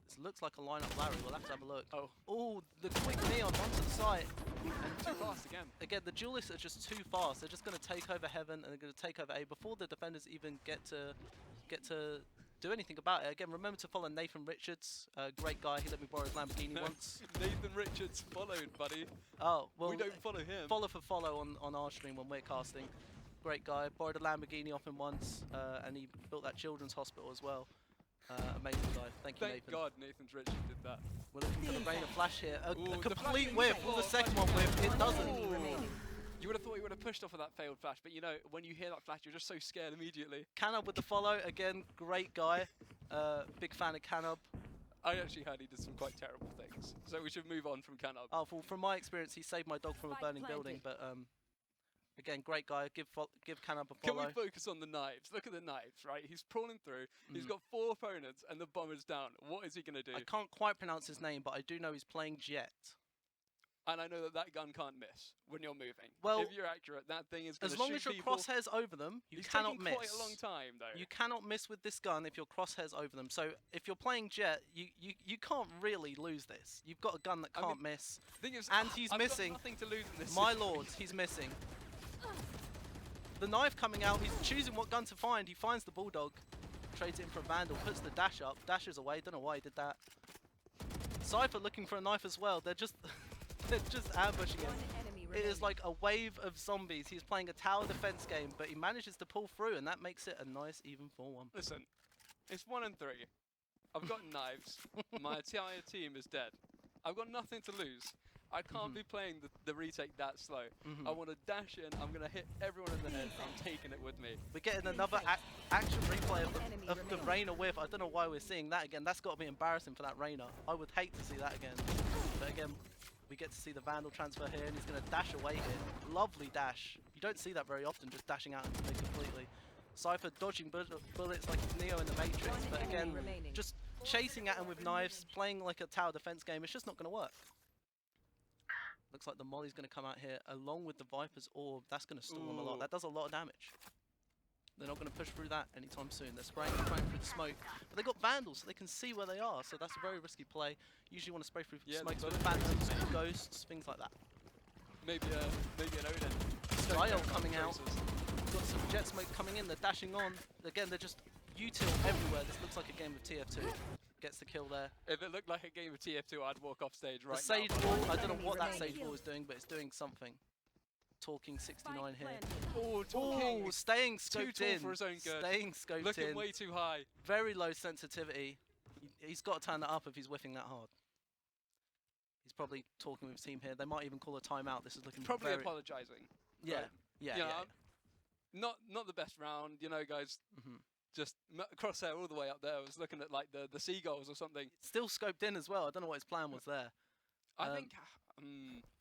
This looks like a lineup, Larry. We'll have to have a look. Oh, the quick Neon onto the site. and too fast again. Again, the duelists are just too fast. They're just going to take over heaven and they're going to take over A before the defenders even get to do anything about it. Again, remember to follow Nathan Richards, great guy. He let me borrow his Lamborghini once. Nathan Richards followed, buddy. Oh, well, we don't follow him. Follow for follow on our stream when we're casting. Great guy. Borrowed a Lamborghini off him once, and he built that children's hospital as well. Amazing guy. Thank you, Nathan. Thank God Nathan's Richards did that. We're looking for the Reyna flash here. A Ooh, the complete flash whiff. is Well, the insane. second one whiff, it doesn't. Enemy remaining. You would have thought he would have pushed off of that failed flash, but you know, when you hear that flash, you're just so scared immediately. Canub with the follow. Again, great guy. Big fan of Canub. I actually heard he did some quite terrible things, so we should move on from Canub. Oh, from my experience, he saved my dog from a Spike burning planted. building, but Again, great guy. Give Canab a Can follow. we focus on the knives? Look at the knives, right? He's crawling through. He's Mm. got 4 opponents, and the bomber's down. What is he going to do? I can't quite pronounce his name, but I do know he's playing Jet. And I know that that gun can't miss when you're moving. Well, if you're accurate, that thing is going to As shoot long as your people. crosshairs over them, you He's cannot taking miss. quite a long time, though. You cannot miss with this gun if your crosshairs over them. So if you're playing Jet, you can't really lose this. You've got a gun that I can't mean, miss. Thing is, And he's I've missing. Got nothing to lose in this. My situation. lord, he's missing. The knife coming out, he's choosing what gun to find. He finds the Bulldog, trades it in for a Vandal, puts the dash up, dashes away. Don't know why he did that. Cypher looking for a knife as well. They're just ambushing him. One enemy It is remaining. like a wave of zombies. He's playing a tower defense game, but he manages to pull through, and that makes it a nice even 4-1. Listen, it's 1 and 3. I've got knives. My entire team is dead. I've got nothing to lose. I can't be playing the retake that slow. I want to dash in. I'm going to hit everyone in the head. I'm taking it with me. We're getting another action replay of Enemy the remaining. Reyna whiff. I don't know why we're seeing that again. That's got to be embarrassing for that Reyna. I would hate to see that again. But again, we get to see the Vandal transfer here, and he's going to dash away here. Lovely dash. You don't see that very often, just dashing out into mid completely. Cypher dodging bullets like Neo in the Matrix, One but again, enemy remaining. just chasing at him with knives, playing like a tower defense game. It's just not going to work. Looks like the Molly's going to come out here along with the Viper's Orb. That's going to stall them a lot. Ooh. That does a lot of damage. They're not going to push through that anytime soon. They're spraying through the smoke. But they've got Vandals, so they can see where they are. So that's a very risky play. Usually want to spray through Yeah, smokes they've with got Phantoms, Ghosts, things like that. Maybe an Odin. Skyle coming out. Traces. Got some Jet Smoke coming in. They're dashing on. Again, they're just util everywhere. This looks like a game of TF2. Gets the kill there. If it looked like a game of TF2, I'd walk off stage right The Sage now. Wall, I don't know Enemy what that remaining. Sage Wall is doing, but it's doing something. Talking 69 here. Oh, Oh, talking. staying Too scoped tall in. for his own good. Staying scoped Looking in. way too high. Very low sensitivity. He's got to turn that up if he's whiffing that hard. He's probably talking with his team here. They might even call a timeout. This is looking Probably very... apologizing. Yeah, right? yeah, You yeah. know, Not the best round, you know, guys. Mhm. Just crosshair all the way up there. I was looking at like the seagulls or something. Still scoped in as well. I don't know what his plan was there. I Um, think.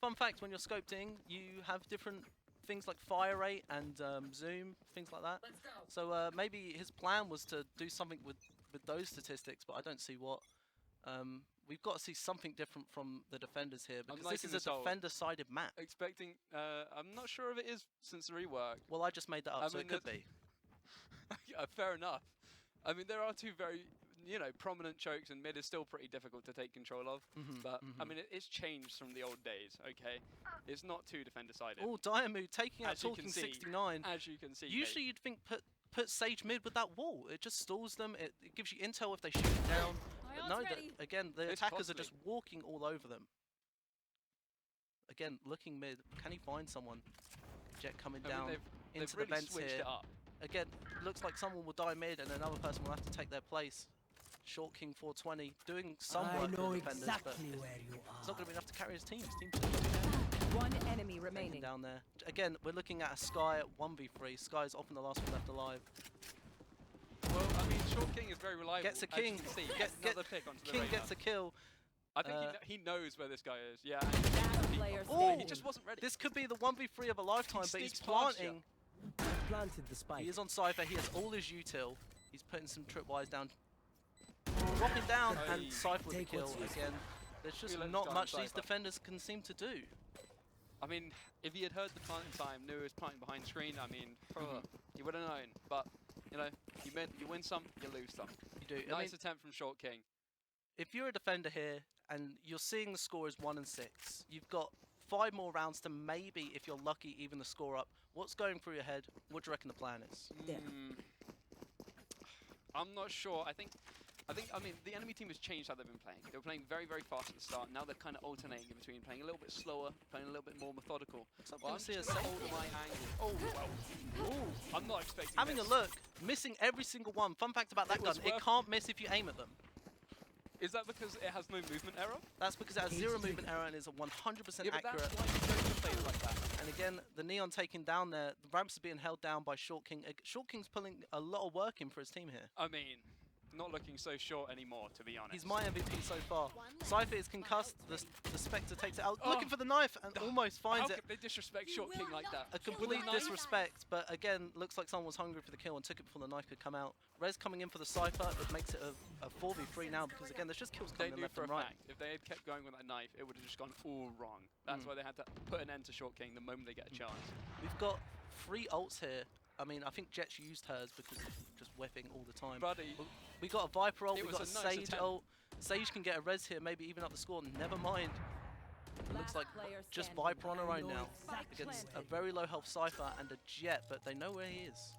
Fun fact, when you're scoped in, you have different things like fire rate and zoom, things like that. So maybe his plan was to do something with those statistics, but I don't see what. We've got to see something different from the defenders here, because this liking is a this old. defender-sided map. Expecting. I'm not sure if it is since the rework. Well, I just made that up, I so mean, it could be. Fair enough. I mean, there are two very, prominent chokes, and mid is still pretty difficult to take control of. But I mean, it's changed from the old days. Okay, it's not too defender-sided. Oh, Diamood taking out As you can Talking see. 69. As you can see. Usually you'd think put Sage mid with that wall. It just stalls them. It gives you intel if they shoot it down. But no, again, the It's attackers are costly. just walking all over them. Again, looking mid. Can he find someone? Jet coming I mean, down they've into really the vents switched here. it up. Again, looks like someone will die mid and another person will have to take their place. Short King 420 doing some work for the defenders, but it's not going to be enough to carry his team. His team's One enemy taken remaining. down there. Again, we're looking at a Sky at 1v3. Sky's often the last one left alive. Well, I mean, Short King is very reliable. Gets a as you king. can see. Get- Gets another pick onto the King Reyna. gets a kill. I think uh, he knows where this guy is. Yeah. Last player Oh, He standing. just wasn't ready. This could be the 1v3 of a lifetime, but he's sneaks past ya. planting. Planted the spike. He is on Cypher. He has all his util. He's putting some tripwires down. Dropping down, and Aye. Cypher with the Take kill what's useful. again. There's just We let this not guy much on these Cypher. defenders can seem to do. I mean, if he had heard the planting time, knew he was planting behind screen, I mean, Mhm. he would have known. But, you win some, you lose some. You do. I Nice mean, attempt from Short King. if you're a defender here and you're seeing the score is 1 and 6, you've got 5 more rounds to maybe, if you're lucky, even the score up. What's going through your head? What do you reckon the plan is? There. I'm not sure. I mean, the enemy team has changed how they've been playing. They were playing very, very fast at the start. Now they're kind of alternating in between playing a little bit slower, playing a little bit more methodical. Something Well, I'm to see just a going to safe. hold my angle. Oh, well. Ooh, I'm not expecting Having a this. look, missing every single one. Fun fact about that It gun, was it worth- can't miss if you aim at them. Is that because it has no movement error? That's because it has 0 movement error and is a 100% Yeah, but accurate. that's why you don't play like that. And again, the Neon taking down there. The ramps are being held down by Short King. Short King's pulling a lot of work in for his team here. I mean, not looking so short anymore, to be honest. He's my MVP so far. Cypher is concussed, the Spectre takes it out, looking for the knife and almost finds How it. could they disrespect Short King like that? A complete disrespect, but again, looks like someone was hungry for the kill and took it before the knife could come out. Rez coming in for the Cypher, it makes it a 4v3 now because again, there's just kills They coming in knew left for and a right. fact, if they had kept going with that knife, it would have just gone all wrong. That's why they had to put an end to Short King the moment they get a chance. We've got 3 ults here. I mean, I think Jet's used hers because of just whipping all the time. Buddy, We got a Viper ult, it we was got a a nice Sage attempt. ult. Sage can get a res here, maybe even up the score. Never mind. It looks like just Viper on her own now against a very low health Cypher and a Jet, but they know where he is.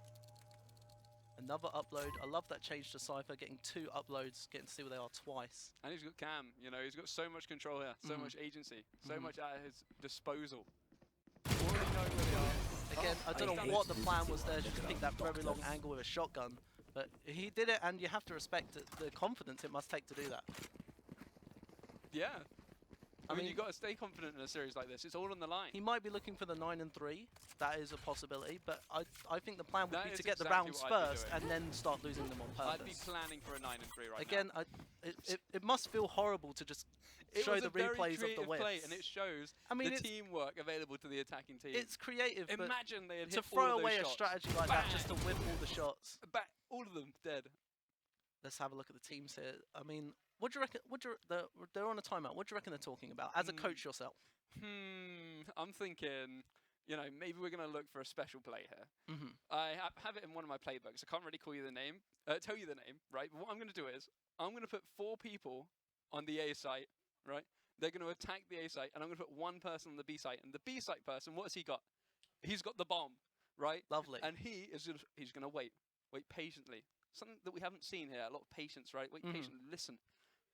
Another upload. I love that change to Cypher, getting 2 uploads, getting to see where they are twice. and he's got Cam, you know, he's got so much control here, so much agency, so much at his disposal. Already know where they are. Again, I don't he's know done what it. the plan was there, just to pick that very long angle with a shotgun. But he did it, and you have to respect the confidence it must take to do that. Yeah. I mean, mean, you've got to stay confident in a series like this. It's all on the line. He might be looking for the 9 and 3. That is a possibility, but I think the plan would That be is to get the exactly rounds what I'd be first doing. and then start losing them on I'd be purpose. planning for a 9 and 3 right Again, now. it must feel horrible to just It show was the a very replays of the creative whips. play, and it shows I mean, the it's- teamwork available to the attacking team. It's creative, but Imagine they had to hit throw all of those away a shots. strategy like that just to whip all the shots. Back, all of them dead. Let's have a look at the teams here. I mean, what do you reckon? They're on a timeout. What do you reckon they're talking about? As a coach yourself. I'm thinking, you know, maybe we're going to look for a special play here. I have it in one of my playbooks. I can't really tell you the name, right? But what I'm going to do is, I'm going to put 4 people on the A site, right? They're going to attack the A site, and I'm going to put 1 person on the B site. And the B site person, what has he got? He's got the bomb, right? Lovely. And he's going to wait patiently. Something that we haven't seen here, a lot of patience, right? Wait patiently, listen.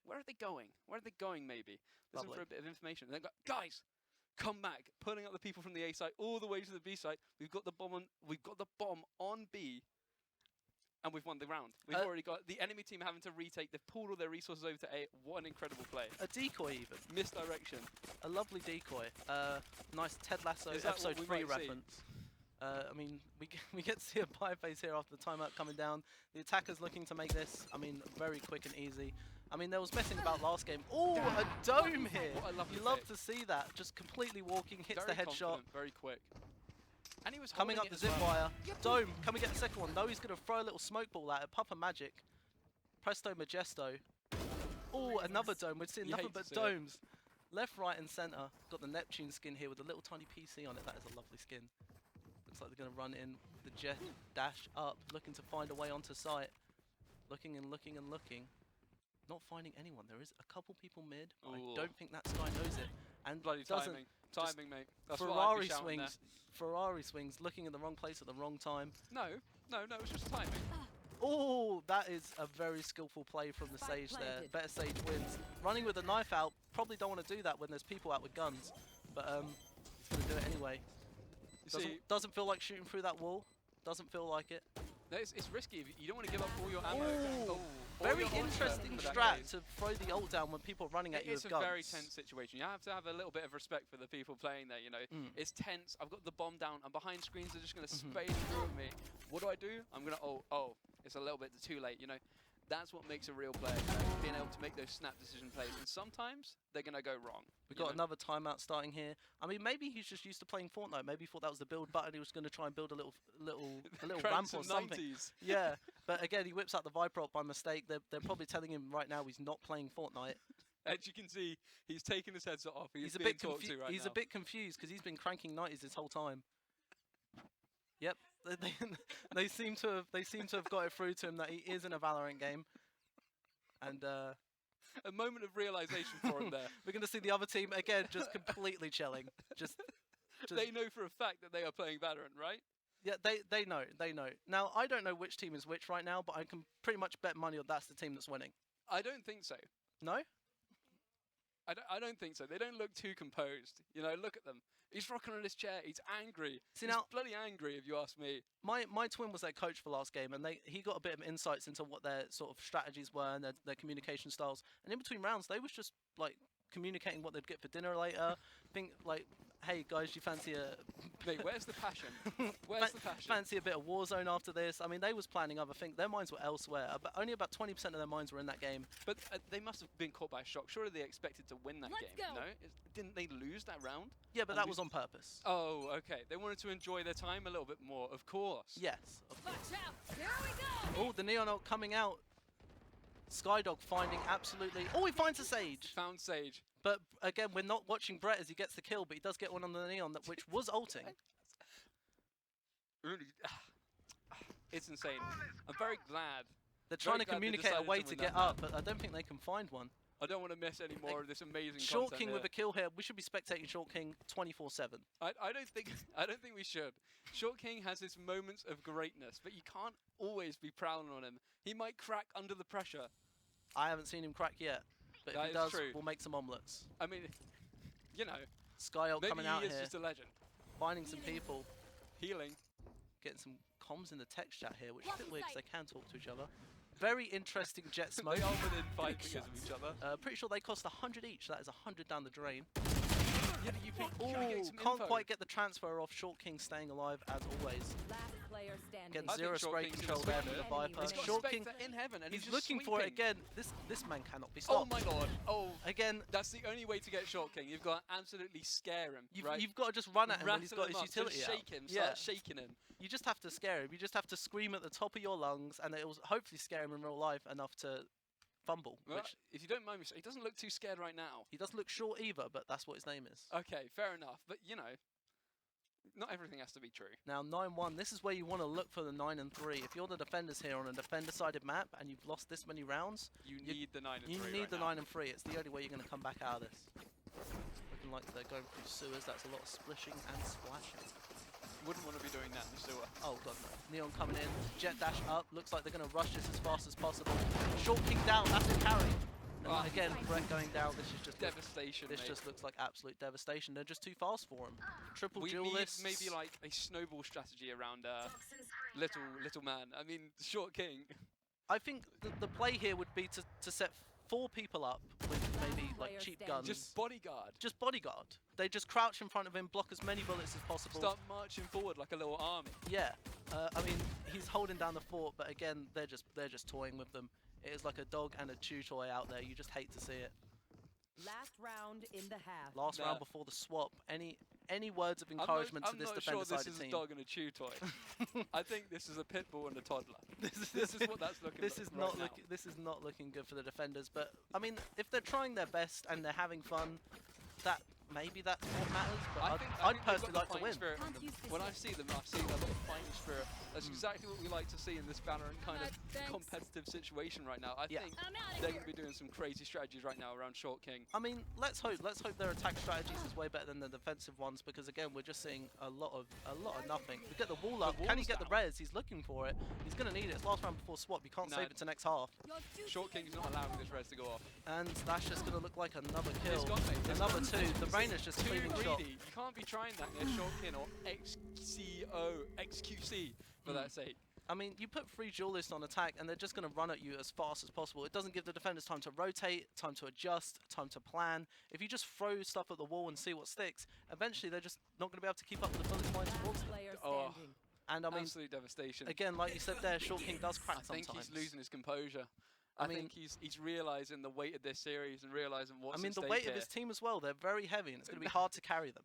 Where are they going? Where are they going, maybe? Listen Lovely. for a bit of information. And then go, guys, come back. Pulling up the people from the A site all the way to the B site. We've got the bomb on B, and we've won the round. We've already got the enemy team having to retake. They've pulled all their resources over to A. What an incredible play. A decoy even. Misdirection. A lovely decoy. Nice Ted Lasso Is that what episode we 3 might see? reference. I mean, we get to see a pie face here after the timeout coming down. The attacker's looking to make this, I mean, very quick and easy. I mean, there was messing about last game. Oh, a dome here! What a lovely You love pick. to see that. Just completely walking, hits Very the headshot. confident, very quick. And he was Coming up holding the it zip as well. wire. Dome, can we get a second one? No, he's going to throw a little smoke ball at it. Papa Magic. Presto Majesto. Oh, another dome. We're seeing You nothing hate to but see it. domes. Left, right, and centre. Got the Neptune skin here with a little tiny PC on it. That is a lovely skin. Looks like they're going to run in the jet dash up, looking to find a way onto site. Looking and looking and looking. Not finding anyone. There is a couple people mid. But I Ooh. don't think that Sky knows it. And Bloody doesn't. timing. Timing, mate. That's what I'd Ferrari be shouting swings. Ferrari swings, looking in the wrong place at the wrong time. there. No, it was just timing. Oh, that is a very skillful play from the Sage there. Better Sage wins. Running with a knife out, probably don't want to do that when there's people out with guns. But he's going to do it anyway. You see, Doesn't feel like shooting through that wall. Doesn't feel like it. no, it's risky. You don't want to give up all your ammo. Ooh, all very your horsepower interesting for that strat case. to throw the ult down when people are running at you It's with a guns. very tense situation. You have to have a little bit of respect for the people playing there, you know. It's tense. I've got the bomb down. I'm behind screens. They're just going to spade through at me. What do? I'm going to, oh, it's a little bit too late, you know. That's what makes a real player, you know, being able to make those snap decision plays. And sometimes they're going to go wrong. We've got another timeout starting here. I mean, maybe he's just used to playing Fortnite. Maybe he thought that was the build button. He was going to try and build a little ramp or something. 90s. Yeah, but again, he whips out the Viper ult by mistake. They're probably telling him right now he's not playing Fortnite. As you can see, he's taking his headset off. He's a being bit talked to right he's now. a bit confused because he's been cranking 90s this whole time. Yep, they seem to have got it through to him that he is in a Valorant game. And a moment of realization for him there. we're going to see the other team again just completely chilling. Just They know for a fact that they are playing Valorant, right? yeah, they know. Now I don't know which team is which right now, but I can pretty much bet money on that's the team that's winning. I don't think so. No? I don't think so. They don't look too composed. You know, look at them. He's rocking on his chair. He's angry. See, He's now- bloody angry, if you ask me. My twin was their coach for last game, and he got a bit of insights into what their sort of strategies were and their communication styles. And in between rounds, they was just like communicating what they'd get for dinner later. Think like, hey guys, you fancy a Mate, where's the passion? Where's the passion? fancy a bit of Warzone after this? I mean, they was planning other things. Their minds were elsewhere. But only about 20% of their minds were in that game. But they must have been caught by a shock. Surely they expected to win that game, no? Didn't they lose that round? Yeah, but that was on purpose. Oh, okay. They wanted to enjoy their time a little bit more, of course. Yes. Of course. Oh, the Neon ult coming out. Skydog finding absolutely... Oh, he finds a Sage. Found Sage. But again, we're not watching Brett as he gets the kill, but he does get one on the Neon, which was ulting. Really, it's insane. I'm very glad. They're trying to glad they communicate a decided way to to win get that up, but I don't think they can find one. I don't want to miss any more of this amazing Short content King here. with a kill here. We should be spectating Short King 24/7. I don't think we should. Short King has his moments of greatness, but you can't always be prowling on him. He might crack under the pressure. I haven't seen him crack yet, but if That he is does, true. we'll make some omelets. I mean, you know, Sky ult maybe coming he out is here, just a legend. finding some people, Healing. getting some comms in the text chat here, which is a bit weird because they can talk to each other. Very interesting jet smoke. They are within 5 figures of each other. Pretty sure they cost 100 each. That is 100 down the drain. Yeah, but you think, Ooh, can't quite get the transfer off. Short King staying alive as always. Last player standing. Again, I think zero Short spray King's control gonna there swing from the it. Viper. He's got Short King, Spectre in heaven, and he's just looking for it sweeping. again. This man cannot be Oh stopped. my lord! Oh, Again, that's the only way to get Short King. You've got to absolutely scare him. you've, right? you've got to just run at him when he's Rattle got him his up, utility just out. shake him. Yeah. Start shaking him. You just have to scare him. You just have to scream at the top of your lungs, and it will hopefully scare him in real life enough to fumble. Well, Which if you don't mind me saying, he doesn't look too scared right now. he doesn't look short either, but that's what his name is. Okay, fair enough. But you know, not everything has to be true. Now 9-1. This is where you want to look for the 9 and 3. If you're the defenders here on a defender-sided map and you've lost this many rounds, You need the 9 and 3 you need right the now. 9 and 3. It's the only way you're going to come back out of this. Looking like they're going through sewers. That's a lot of splishing and splashing. Wouldn't want to be doing that in the sewer. Oh god no. Neon coming in. Jet dash up. Looks like they're going to rush this as fast as possible. Short King down. That's a carry. And Ah. again, Brett going down. This is just Devastation, This mate. just looks like absolute devastation. They're just too fast for him. Triple We duel need lists. maybe like a snowball strategy around little man. I mean, Short King. I think the play here would be to set 4 people up with maybe like Player cheap standing. guns. Just bodyguard. Just bodyguard. They just crouch in front of him, block as many bullets as possible. Start marching forward like a little army. Yeah. I mean, he's holding down the fort, but again, they're just toying with them. It is like a dog and a chew toy out there. You just hate to see it. Last round in the half. Last round before the swap. Any words of encouragement to this I'm not sure defender-sided this is team? a dog and a chew toy. I think this is a pit bull and a toddler. This is what that's looking This like is right not now. this is not looking good for the defenders. But I mean, if they're trying their best and they're having fun, that maybe that's what matters. But I I'd think they've personally got like the to win. fighting spirit in them. When I see them, I see a lot of fighting spirit. That's exactly what we like to see in this Valorant kind of competitive situation right now. I think they're going to be doing some crazy strategies right now around Short King. I mean, let's hope their attack strategies is way better than the defensive ones, because again, we're just seeing a lot of nothing. We get the wall up. Can he get the res? He's looking for it. He's going to need it. It's last round before swap. You can't No. save it to next half. Short King's not allowing this res to go off. And that's just going to look like another kill. It's got me. It's Another got 2. me. The Rain is just Too cleaning greedy. shot. You can't be trying that near Short King or XQC for that sake. I mean, you put 3 duelists on attack and they're just going to run at you as fast as possible. It doesn't give the defenders time to rotate, time to adjust, time to plan. If you just throw stuff at the wall and see what sticks, eventually they're just not going to be able to keep up with the bullets flying towards them. Player Oh. standing. And I mean, Absolute devastation. again, like you said there, Short King does crack I think sometimes. he's losing his composure. I mean- think he's realising the weight of this series and realising what's I mean, at the stake weight here. of his team as well, they're very heavy and it's going to be hard to carry them.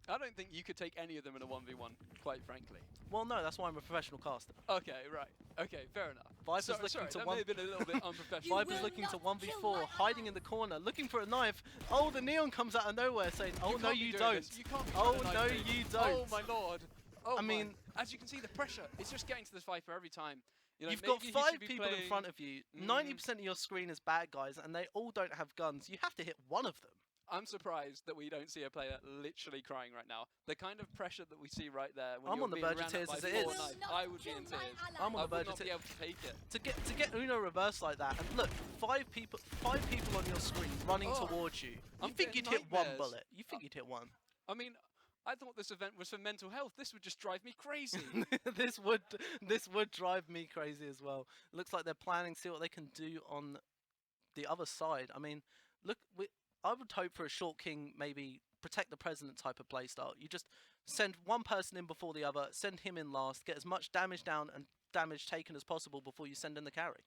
I don't think you could take any of them in a 1v1, quite frankly. Well, no, that's why I'm a professional caster. Okay, right. Okay, fair enough. Viper's sorry, looking to that one. may have been a little bit unprofessional. Viper's looking to 1v4, hiding in the corner, looking for a knife. Oh, the Neon comes out of nowhere saying, "Oh no, can't be you doing don't." this. You can't be Oh trying to no, knife me. you don't. Oh my lord. Oh I my. mean- as you can see, the pressure. It's just getting to this Viper every time. You know, You've got maybe he 5 should be people in playing- front of you. Mhm. 90% of your screen is bad guys, and they all don't have guns. You have to hit one of them. I'm surprised that we don't see a player literally crying right now. The kind of pressure that we see right there when I'm you're on the being verge of ran at tears by as it 4 is. knives, I would be in tears. I'm on I the verge would of not be tears. able to take it. To get Uno reverse like that, and look, 5 people on your screen running Oh, towards you. You I'm think you'd getting hit one nightmares. bullet? You think you'd hit one? I mean, I thought this event was for mental health. This would just drive me crazy. this would drive me crazy as well. Looks like they're planning to see what they can do on the other side. I mean, look, I would hope for a Short King, maybe protect the president type of playstyle. You just send one person in before the other, send him in last, get as much damage down and damage taken as possible before you send in the carry.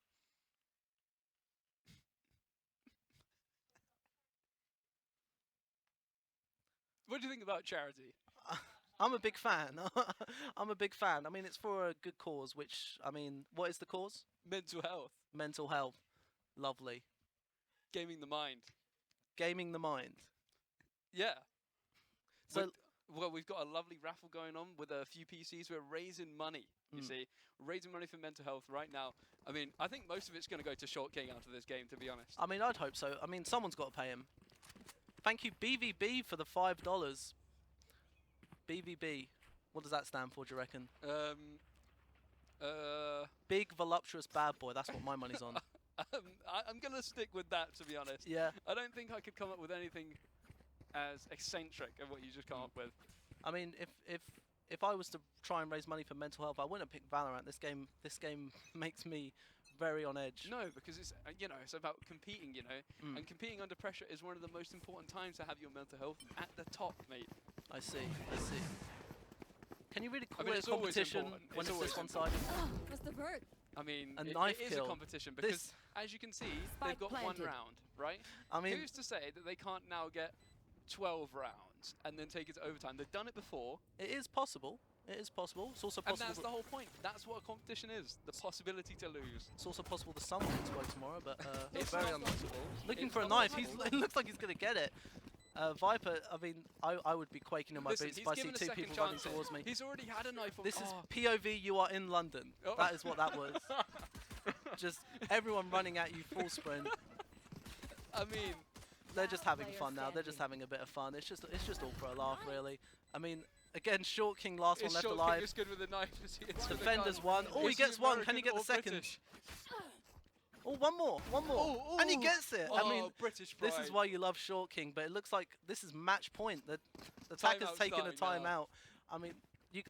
What do you think about charity? I'm a big fan. I'm a big fan. I mean, it's for a good cause, which, I mean, what is the cause? Mental health. Mental health. Lovely. Gaming the mind. Gaming the mind. Yeah. So, well, we've got a lovely raffle going on with a few PCs. We're raising money, you see. We're raising money for mental health right now. I mean, I think most of it's going to go to Short King out of this game, to be honest. I mean, I'd hope so. I mean, someone's got to pay him. Thank you, BVB, for the $5. BVB. What does that stand for, do you reckon? Big, voluptuous bad boy. That's what my money's on. I'm going to stick with that, to be honest. Yeah. I don't think I could come up with anything as eccentric of what you just come up with. I mean, if I was to try and raise money for mental health, I wouldn't pick Valorant. This game makes me very on edge. No, because it's it's about competing, and competing under pressure is one of the most important times to have your mental health at the top, mate. I see. Can you really call I mean, it a competition when it's this one-sided? What's the word? I mean, A knife it is kill. a competition because, as you can see, they've got one round, right? I mean, who's to say that they can't now get 12 rounds and then take it to overtime? They've done it before. it is possible. It is possible. It's also possible. And that's the whole point. That's what a competition is. The possibility to lose. It's also possible the sun will explode tomorrow, but It's very not unlikely. possible. Looking It's for a not knife. possible. It looks like he's going to get it. Viper, I mean, I would be quaking in my Listen, boots he's if I see given a two second people running chance here. towards me. He's already had a knife on. This is POV, you are in London. Oh. That is what that was. Just everyone running at you full sprint. I mean, They're just having fun now. They're just having a bit of fun. It's just all for a laugh, really. I mean, again, Short King, last one is left Short alive. King as good with a knife as he is with a Defenders gun? one. Oh, he Is gets one. Can American he get the or second? British? Oh, one more. Oh, And he oh. gets it. I mean, British this pride. is why you love Short King, but it looks like this is match point. The attacker's Timeout's taking a starting now. timeout. I mean,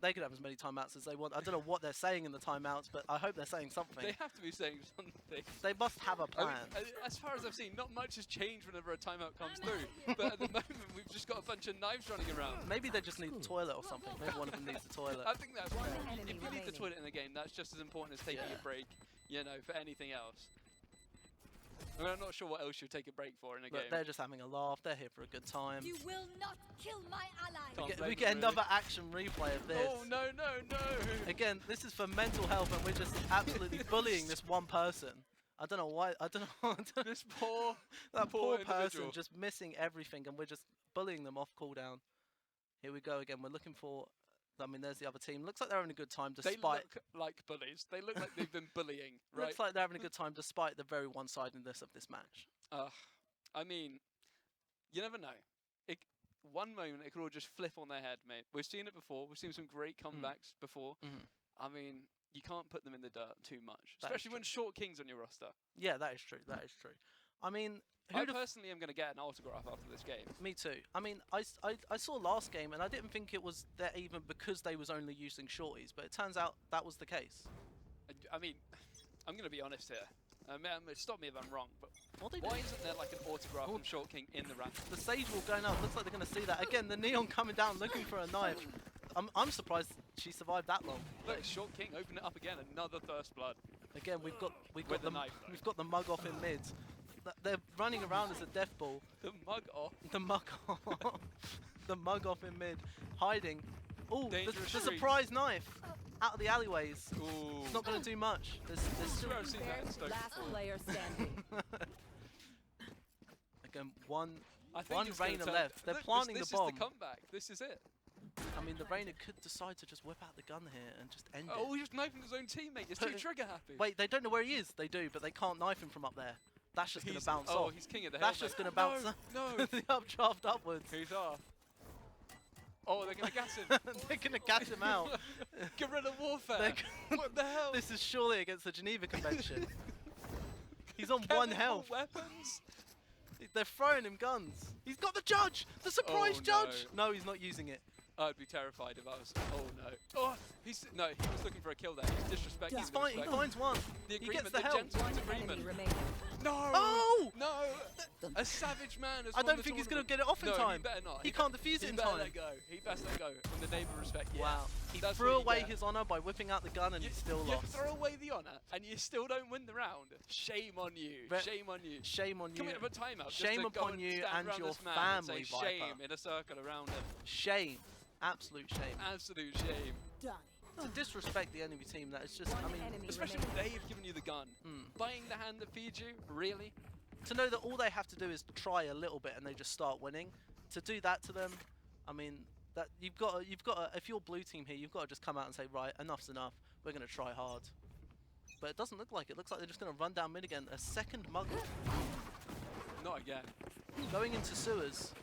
they could have as many timeouts as they want. I don't know what they're saying in the timeouts, but I hope they're saying something. They have to be saying something. They must have a I plan. mean, as far as I've seen, not much has changed whenever a timeout comes through. But at the moment, we've just got a bunch of knives running around. Maybe they just need a toilet or something. Maybe one of them needs a toilet. I think that's fair. enemy If you need the remaining. toilet in the game, that's just as important as taking a break, for anything else. I mean, I'm not sure what else you'd take a break for in a But game. they're just having a laugh. They're here for a good time. You will not kill my ally. Can't blame We them, get really. another action replay of this. Oh, no. Again, this is for mental health, and we're just absolutely bullying this one person. I don't know why. I don't know. This poor, that poor person individual. just missing everything, and we're just bullying them off cooldown. Here we go again. We're looking for. I mean, there's the other team. Looks like they're having a good time They despite. look like bullies. They look like they've been bullying, right? Looks like they're having a good time despite the very one-sidedness of this match. I mean, you never know. One moment it could all just flip on their head, mate. We've seen it before. We've seen some great comebacks before. I mean, you can't put them in the dirt too much, That is especially when Short King's on your roster. Yeah, that is true. That is true. I mean, I personally am going to get an autograph after this game. Me too. I mean, I saw last game and I didn't think it was that even because they was only using shorties, but it turns out that was the case. I mean, I'm going to be honest here. Stop me if I'm wrong, but What they why do? isn't there like an autograph Oh. from Short King in the ramp? The sage wall going up. Looks like they're going to see that again. The neon coming down, looking for a knife. I'm surprised she survived that long. Look, Short King, open it up again. Another Thirst Blood. Again, we've got With the knife, though. we've got the mug off in mid. They're running around as a death ball. The mug off. The mug off. The mug off in mid, hiding. Oh, the Dangerous street. surprise knife out of the alleyways. Ooh. It's not going to do much. There's Swear I've seen that in Stoke Last before. player standing. again one I think one it's gonna Reyna turn- left. They're Look, planting this the bomb. is the comeback. This is it. I mean, the Reyna could decide to just whip out the gun here and just end Oh, it. he's knifing his own teammate. Is Put too it- trigger happy. Wait, they don't know where he is. They do, but they can't knife him from up there. That's just going to bounce oh, off. he's king of the That's hill, just mate. going to bounce No, the updraft upwards. He's off. Oh, they're going to gas him. They're going to gas him out. Guerrilla warfare. They're What the hell? This is surely against the Geneva Convention. He's on one Chemical health. Weapons. They're throwing him guns. He's got the judge! The surprise Oh, judge! No, he's not using it. I'd be terrified if I was. Oh no. Oh, he was looking for a kill there. He's disrespecting. He's fine. He finds one. The He agreement, gets the the help. gentleman's One enemy agreement. remaining. No! Oh! No! A savage man has I won don't the think he's going to tournament. get it off in No, time. he better not. He can't defuse it in time. He better let go. He best let go. From the name of respect. Yeah. Wow. He That's threw what you away get. his honor by whipping out the gun and he still You lost. throw away the honor and you still don't win the round. Shame on you. Shame on you. Shame on Can you. we have a timeout? Shame just to go upon you stand and around your this man family, and say Viper. shame in a circle around him. Shame. Absolute shame. Absolute shame. To disrespect the enemy team, that is just, I mean, Especially when they've given you the gun. Buying the hand that feeds you? Really? To know that all they have to do is try a little bit and they just start winning. To do that to them, I mean, that you've got to, if you're blue team here, you've got to just come out and say, right, enough's enough. We're going to try hard. But it doesn't look like it. It looks like they're just going to run down mid again. A second muggle. Not again. Going into sewers.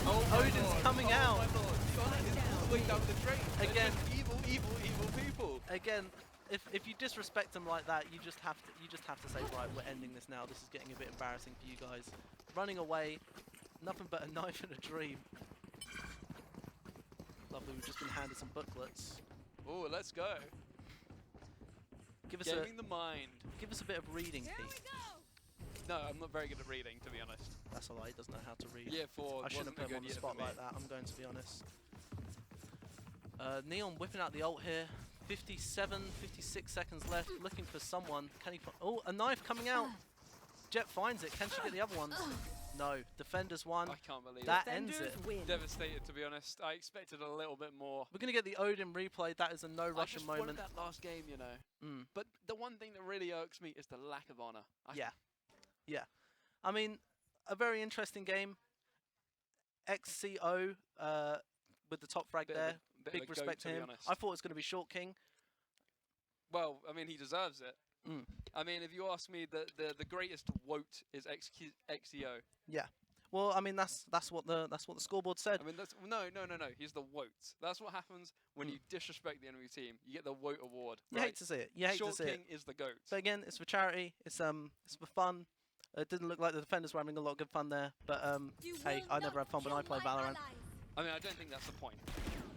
Oh Odin's coming out. My lord. The honor is all the way down the drain. They're Again. just evil, evil, evil people. Again, if you disrespect them like that, you just have to say, right, we're ending this now. This is getting a bit embarrassing for you guys. Running away, nothing but a knife and a dream. Lovely, we've just been handed some booklets. Oh, let's go. Give us GamingTheMind. give us a bit of reading, Pete. No, I'm not very good at reading, to be honest. That's alright, he doesn't know how to read. Year 4 I shouldn't wasn't put a him on good the year spot for me. like that, I'm going to be honest. Neon whipping out the ult here. 57, 56 seconds left, looking for someone. Can he oh, a knife coming out. Jet finds it. Can she get the other ones? No. Defenders won. I can't believe that it. ends it. Devastated, to be honest. I expected a little bit more. We're going to get the Odin replay. That is a no I Russian just moment. wanted that last game, you know. But the one thing that really irks me is the lack of honor. Yeah. Yeah. I mean, a very interesting game. XCO with the top frag there. bit of Big a respect goat, to to be him. honest. I thought it was going to be Short King. Well, I mean, he deserves it. I mean, if you ask me, the greatest woat is XCO. Yeah. Well, I mean that's what the scoreboard said. I mean, that's no. He's the woat. That's what happens when you disrespect the enemy team. You get the woat award. You hate to see it. You hate Short to see King it. is the goat. But again, it's for charity. It's for fun. It didn't look like the defenders were having a lot of good fun there. But hey, I never have fun when I play Valorant. I mean, I don't think that's the point.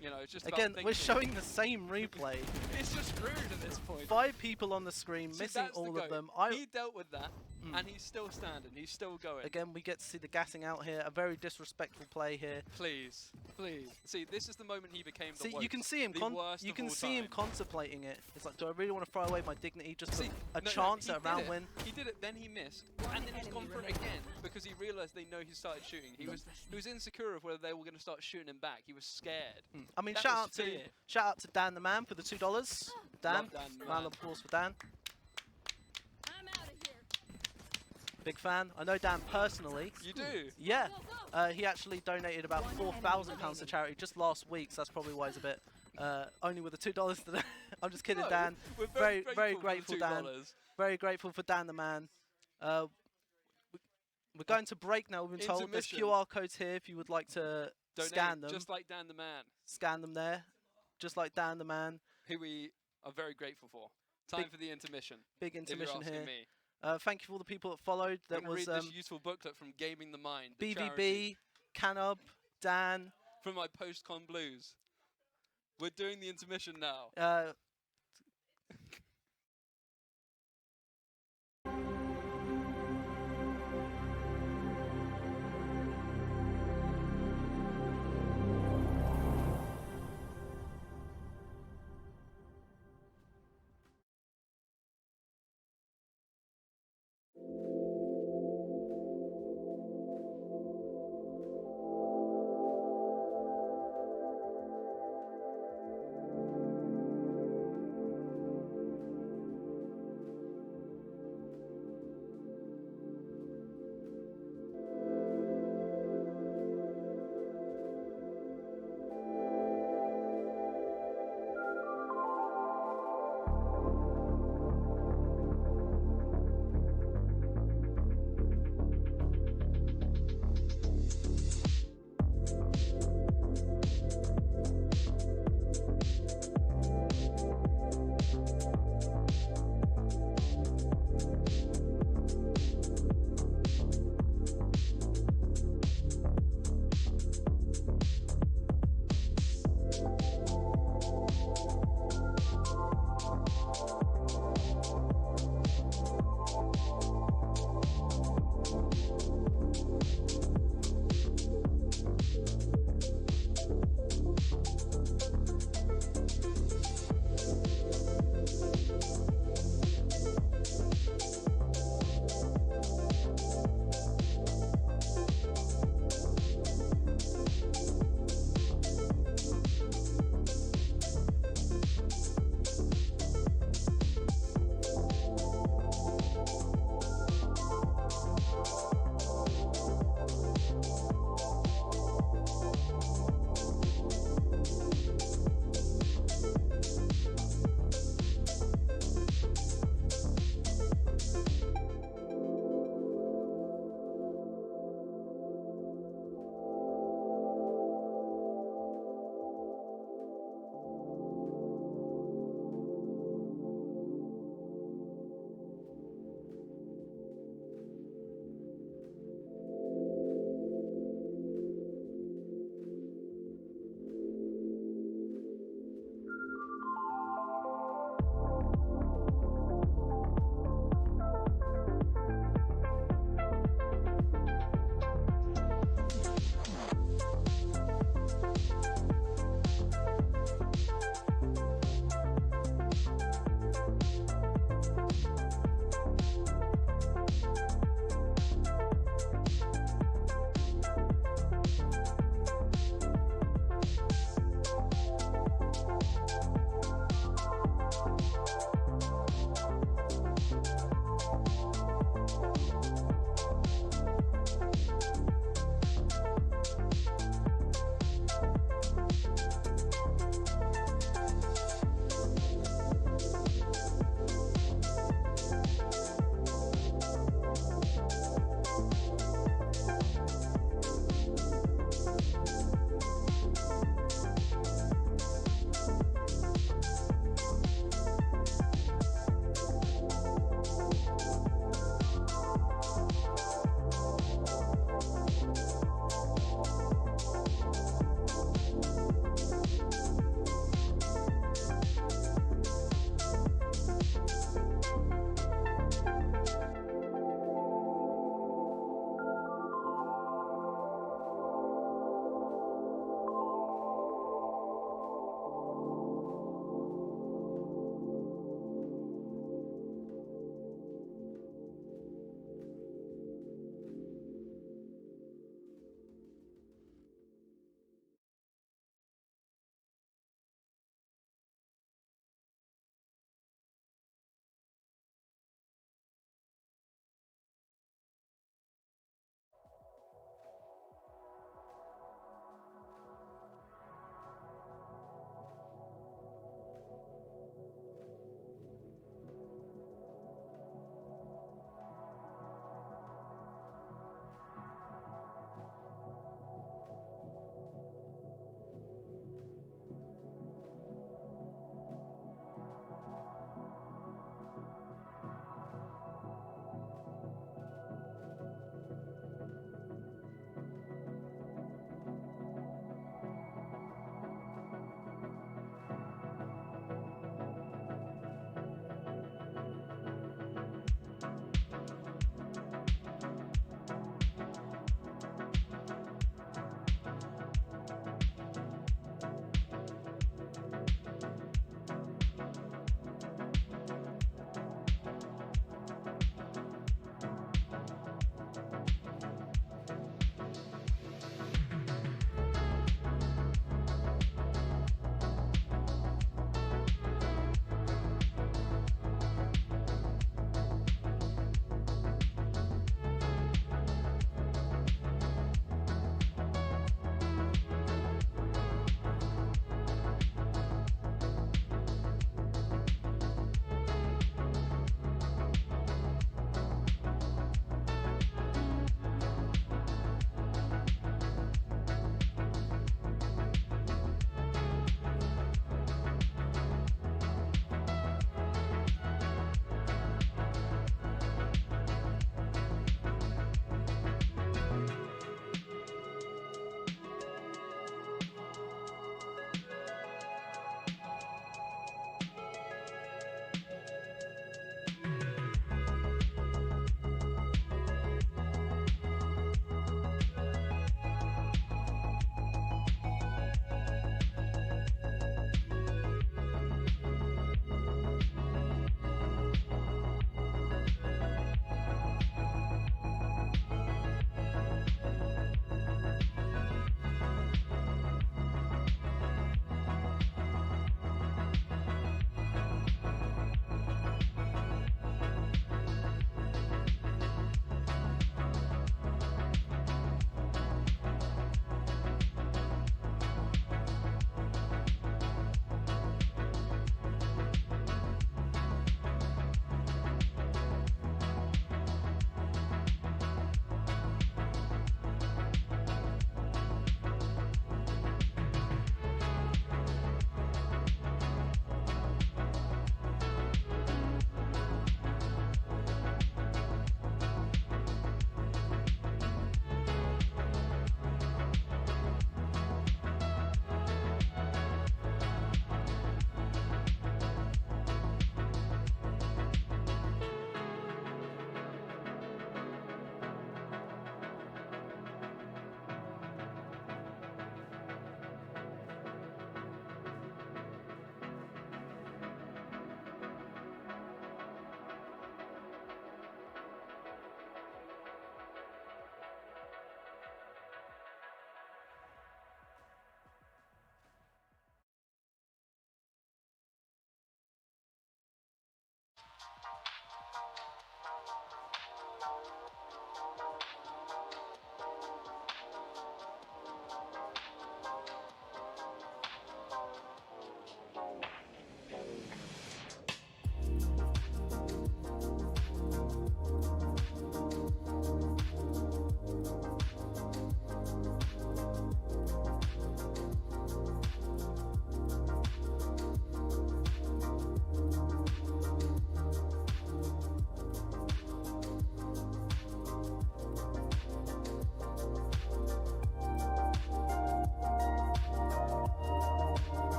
You know, it's just Again, about we're thinking. showing the same replay. It's just screwed at this point. 5 people on the screen, See, missing that's the all of goat. them. He dealt with that, and he's still standing. He's still going. Again, we get to see the gassing out here. A very disrespectful play here. Please, please. See, this is the moment he became the See, woat. you can see him. The worst You of can all see him time. contemplating it. It's like, do I really want to throw away my dignity just for See, a no, chance he at a round did it. win? He did it, then he missed, and then he's gone for it again because he realised they know he started shooting. He was insecure of whether they were going to start shooting him back. He was scared. I mean, That shout was out to fear. Dan the man for the $2. Dan, Love Dan, round man. of applause for Dan. Big fan. I know Dan personally. You do? Yeah. He actually donated about £4,000 to charity just last week, so that's probably why he's a bit only with the $2 today. I'm just kidding, No, Dan. we're very very grateful, for the Dan. $2. Very grateful for Dan the man. We're going to break now. We've been told there's Intermission. QR codes here if you would like to Donate, scan them. just like Dan the man, Scan them there, just like Dan the man. who we are very grateful for. Time for the intermission. Big if you're intermission asking here. Me. Thank you for all the people that followed. I'm That gonna was read this useful booklet from GamingTheMind. the BVB, charity, Canob, Dan. from my post-con blues. We're doing the intermission now.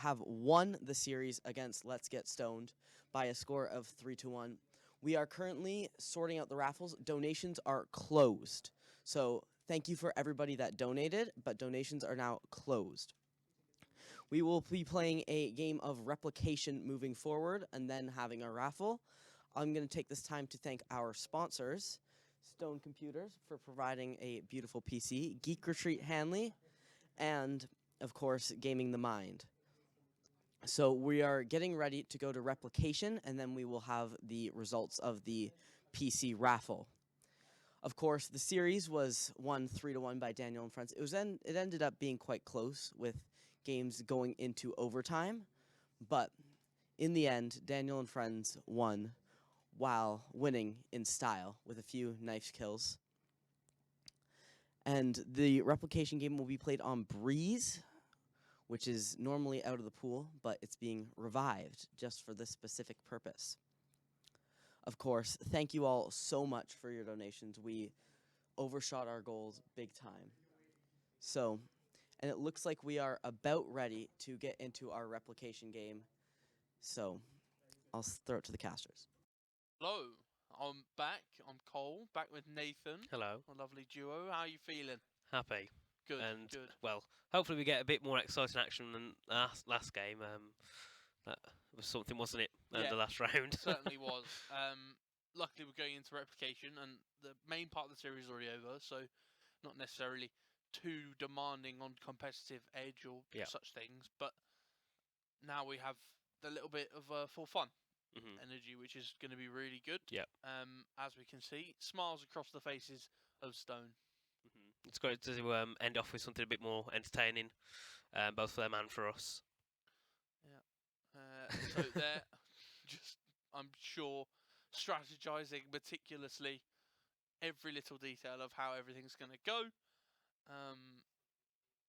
have won the series against Let's Get Stoned by a score of 3-1. We are currently sorting out the raffles. Donations are closed. So thank you for everybody that donated, but donations are now closed. We will be playing a game of replication moving forward and then having a raffle. I'm going to take this time to thank our sponsors, Stone Computers, for providing a beautiful PC, Geek Retreat Hanley, and, of course, GamingTheMind. So we are getting ready to go to replication, and then we will have the results of the PC raffle. Of course, the series was won 3-1 by Daniel and Friends. It ended up being quite close with games going into overtime, but in the end, Daniel and Friends won while winning in style with a few nice kills. And the replication game will be played on Breeze, which is normally out of the pool, but it's being revived just for this specific purpose. Of course, thank you all so much for your donations. We overshot our goals big time. So, and it looks like we are about ready to get into our replication game. So, I'll throw it to the casters. Hello, I'm back. I'm Cole, back with Nathan. Hello. A lovely duo. How are you feeling? Happy. Good, And, good. well, hopefully we get a bit more exciting action than last game. That was something, wasn't it, Yeah, the last round? Certainly was. Luckily, we're going into replication, and the main part of the series is already over, so not necessarily too demanding on competitive edge or such things, but now we have the little bit of for fun energy, which is going to be really good. Yep. As we can see, smiles across the faces of Stone. It's great to end off with something a bit more entertaining, both for them and for us. Yeah. So they're just, I'm sure, strategizing meticulously every little detail of how everything's going to go.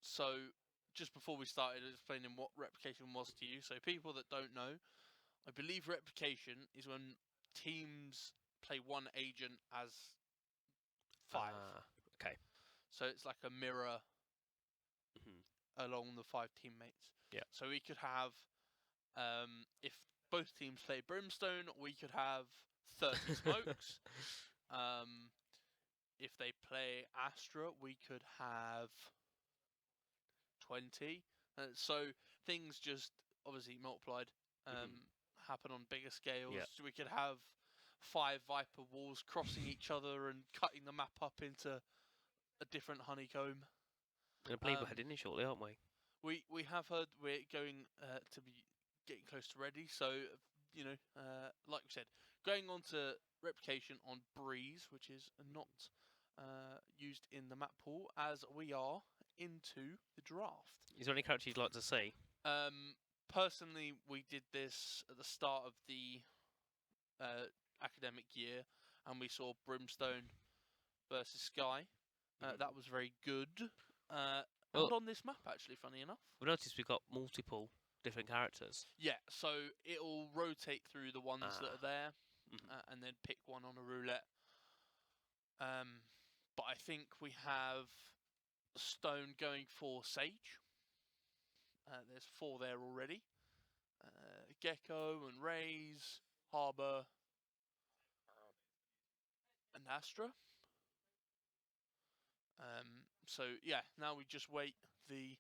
So just before we started explaining what replication was to you, so people that don't know, I believe replication is when teams play one agent as 5. Okay. So it's like a mirror along the 5 teammates. Yeah. So we could have, if both teams play Brimstone, we could have 30 smokes. If they play Astra, we could have 20. So things just obviously multiplied, happen on bigger scales. Yeah. So we could have 5 Viper walls crossing each other and cutting the map up into a different honeycomb. And I believe we're heading in shortly, aren't we? We have heard we're going to be getting close to ready. So, like we said, going on to replication on Breeze, which is not used in the map pool, as we are into the draft. Is there any character you'd like to see? Personally, we did this at the start of the academic year, and we saw Brimstone versus Sky. That was very good. And on this map, actually, funny enough. We've noticed we've got multiple different characters. Yeah, so it'll rotate through the ones that are there, and then pick one on a roulette. But I think we have Stone going for Sage. There's 4 there already. Gecko and Raze, Harbour, and Astra. So yeah, now we just wait the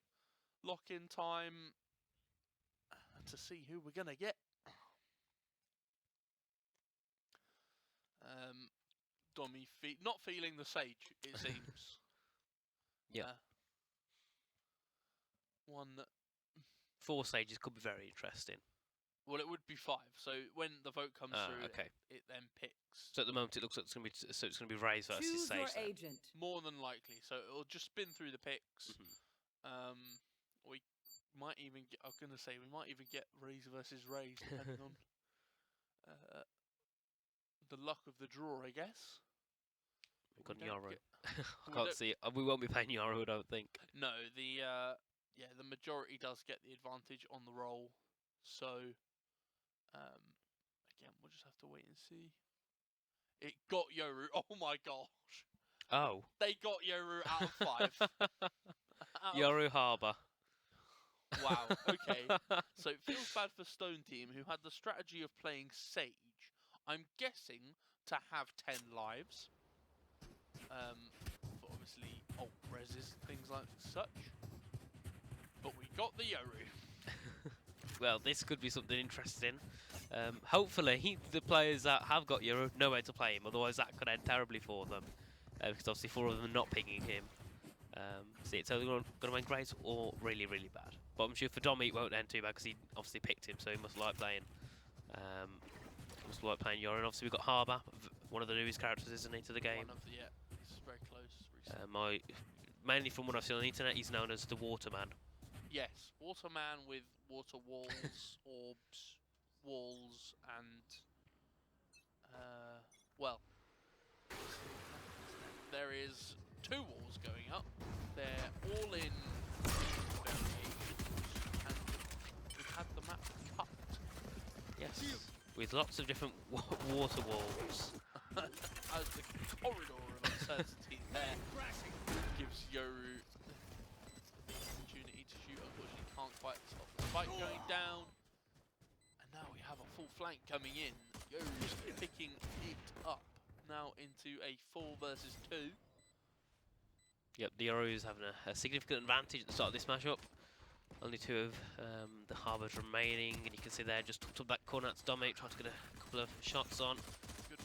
lock-in time to see who we're gonna get. Dommy not feeling the Sage, it seems. Yeah. One that 4 stages could be very interesting. Well, it would be 5. So when the vote comes through, okay. it then picks. So at the moment, it looks like it's going to be Raze versus Choose Sage. your Then. agent. More than likely. So it'll just spin through the picks. We might even get. I was going to say we might even get Raze versus Raze, depending on the luck of the draw, I guess. We've got Yoru. I can't see it. We won't be paying Yoru, I don't think. No, the majority does get the advantage on the roll. So. Again, we'll just have to wait and see. It got Yoru. Oh my gosh. Oh. They got Yoru out of 5. Yoru Harbour. Wow, okay. So it feels bad for Stone Team, who had the strategy of playing Sage. I'm guessing to have 10 lives. For obviously alt reses, things like such. But we got the Yoru. Well, this could be something interesting. Hopefully, the players that have got Yoru know where to play him, otherwise that could end terribly for them. Because obviously 4 of them are not picking him. See, it's either going to end great or really, really bad. But I'm sure for Domi it won't end too bad because he obviously picked him, so he must like playing. Yoru. And obviously we've got Harbour, one of the newest characters, isn't he, to the game? One of the, yeah, he's very close recently. Mainly from what I've seen on the internet, he's known as the Waterman. Yes, Waterman with water walls, orbs, walls, and well, there is 2 walls going up. They're all in variations, and we've had the map cut. Yes, with lots of different water walls. As the corridor of uncertainty there gives Yoru the opportunity to shoot. Unfortunately, can't quite stop the spike going down. And now we have a full flank coming in. Yoru's picking it up now into a 4 versus 2. Yep, the Yoru is having a significant advantage at the start of this matchup. Only 2 of the Harbours remaining, and you can see there just tucked up that corner. That's Dominic trying to get a couple of shots on. Good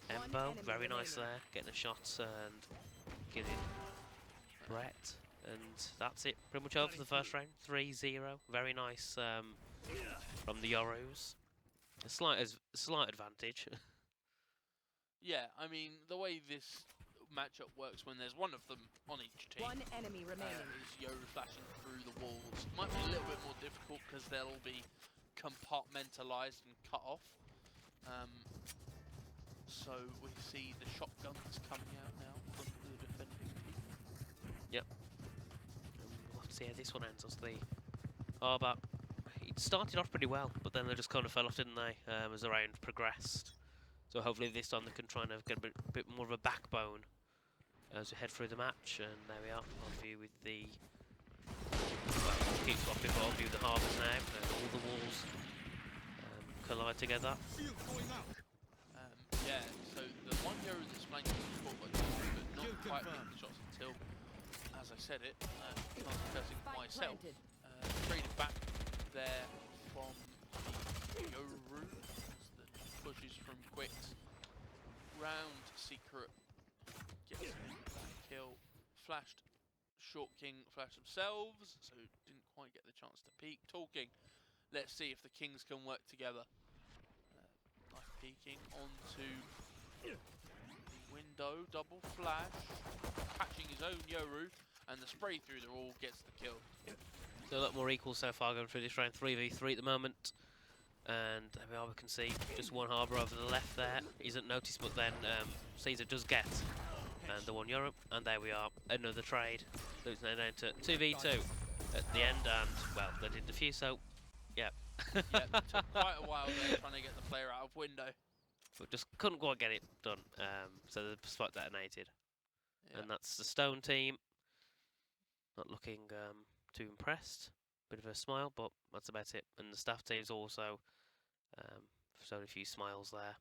And Embo, very nice there, getting a shot and getting Brett. And that's it, pretty much over for the first round. 3-0, very nice from the Yorus. A slight advantage. Yeah, I mean, the way this matchup works when there's one of them on each team. 1 enemy remaining. Is Yoru flashing through the walls. Might be a little bit more difficult because they'll all be compartmentalized and cut off. So we see the shotguns coming out now from the defending team. Yep. We'll have to see how this one ends. Obviously, Harbour, it started off pretty well, but then they just kind of fell off, didn't they, as the round progressed. So hopefully this time they can try and get a bit more of a backbone as we head through the match. And there we are, on view with the... Well, we'll keep swapping, but on view with the Harbours now. All the walls collide together. Yeah, so the one Yoru that's flanking is caught by two, but not quite making the shots until, as I said it, cursing myself, traded back there from the Yoru as the pushes from Quicks round Secret, gets that kill, flashed Short King, flashed themselves, so didn't quite get the chance to peek. Talking, let's see if the Kings can work together. Peeking onto the window, double flash, catching his own Yoru, and the spray through the wall gets the kill. So a lot more equal so far going through this round, 3v3 at the moment. And there we are, we can see just one Harbour over the left there. Isn't noticed, but then Caesar does get and the one Yoru, and there we are, another trade. So it's now down to 2v2 at the end, and well, they did defuse, so yeah. Yeah, it took quite a while there trying to get the player out of window. But just couldn't quite get it done, so the spot detonated. Yeah. And that's the Stone team. Not looking too impressed. Bit of a smile, but that's about it. And the Staff team's also showing a few smiles there.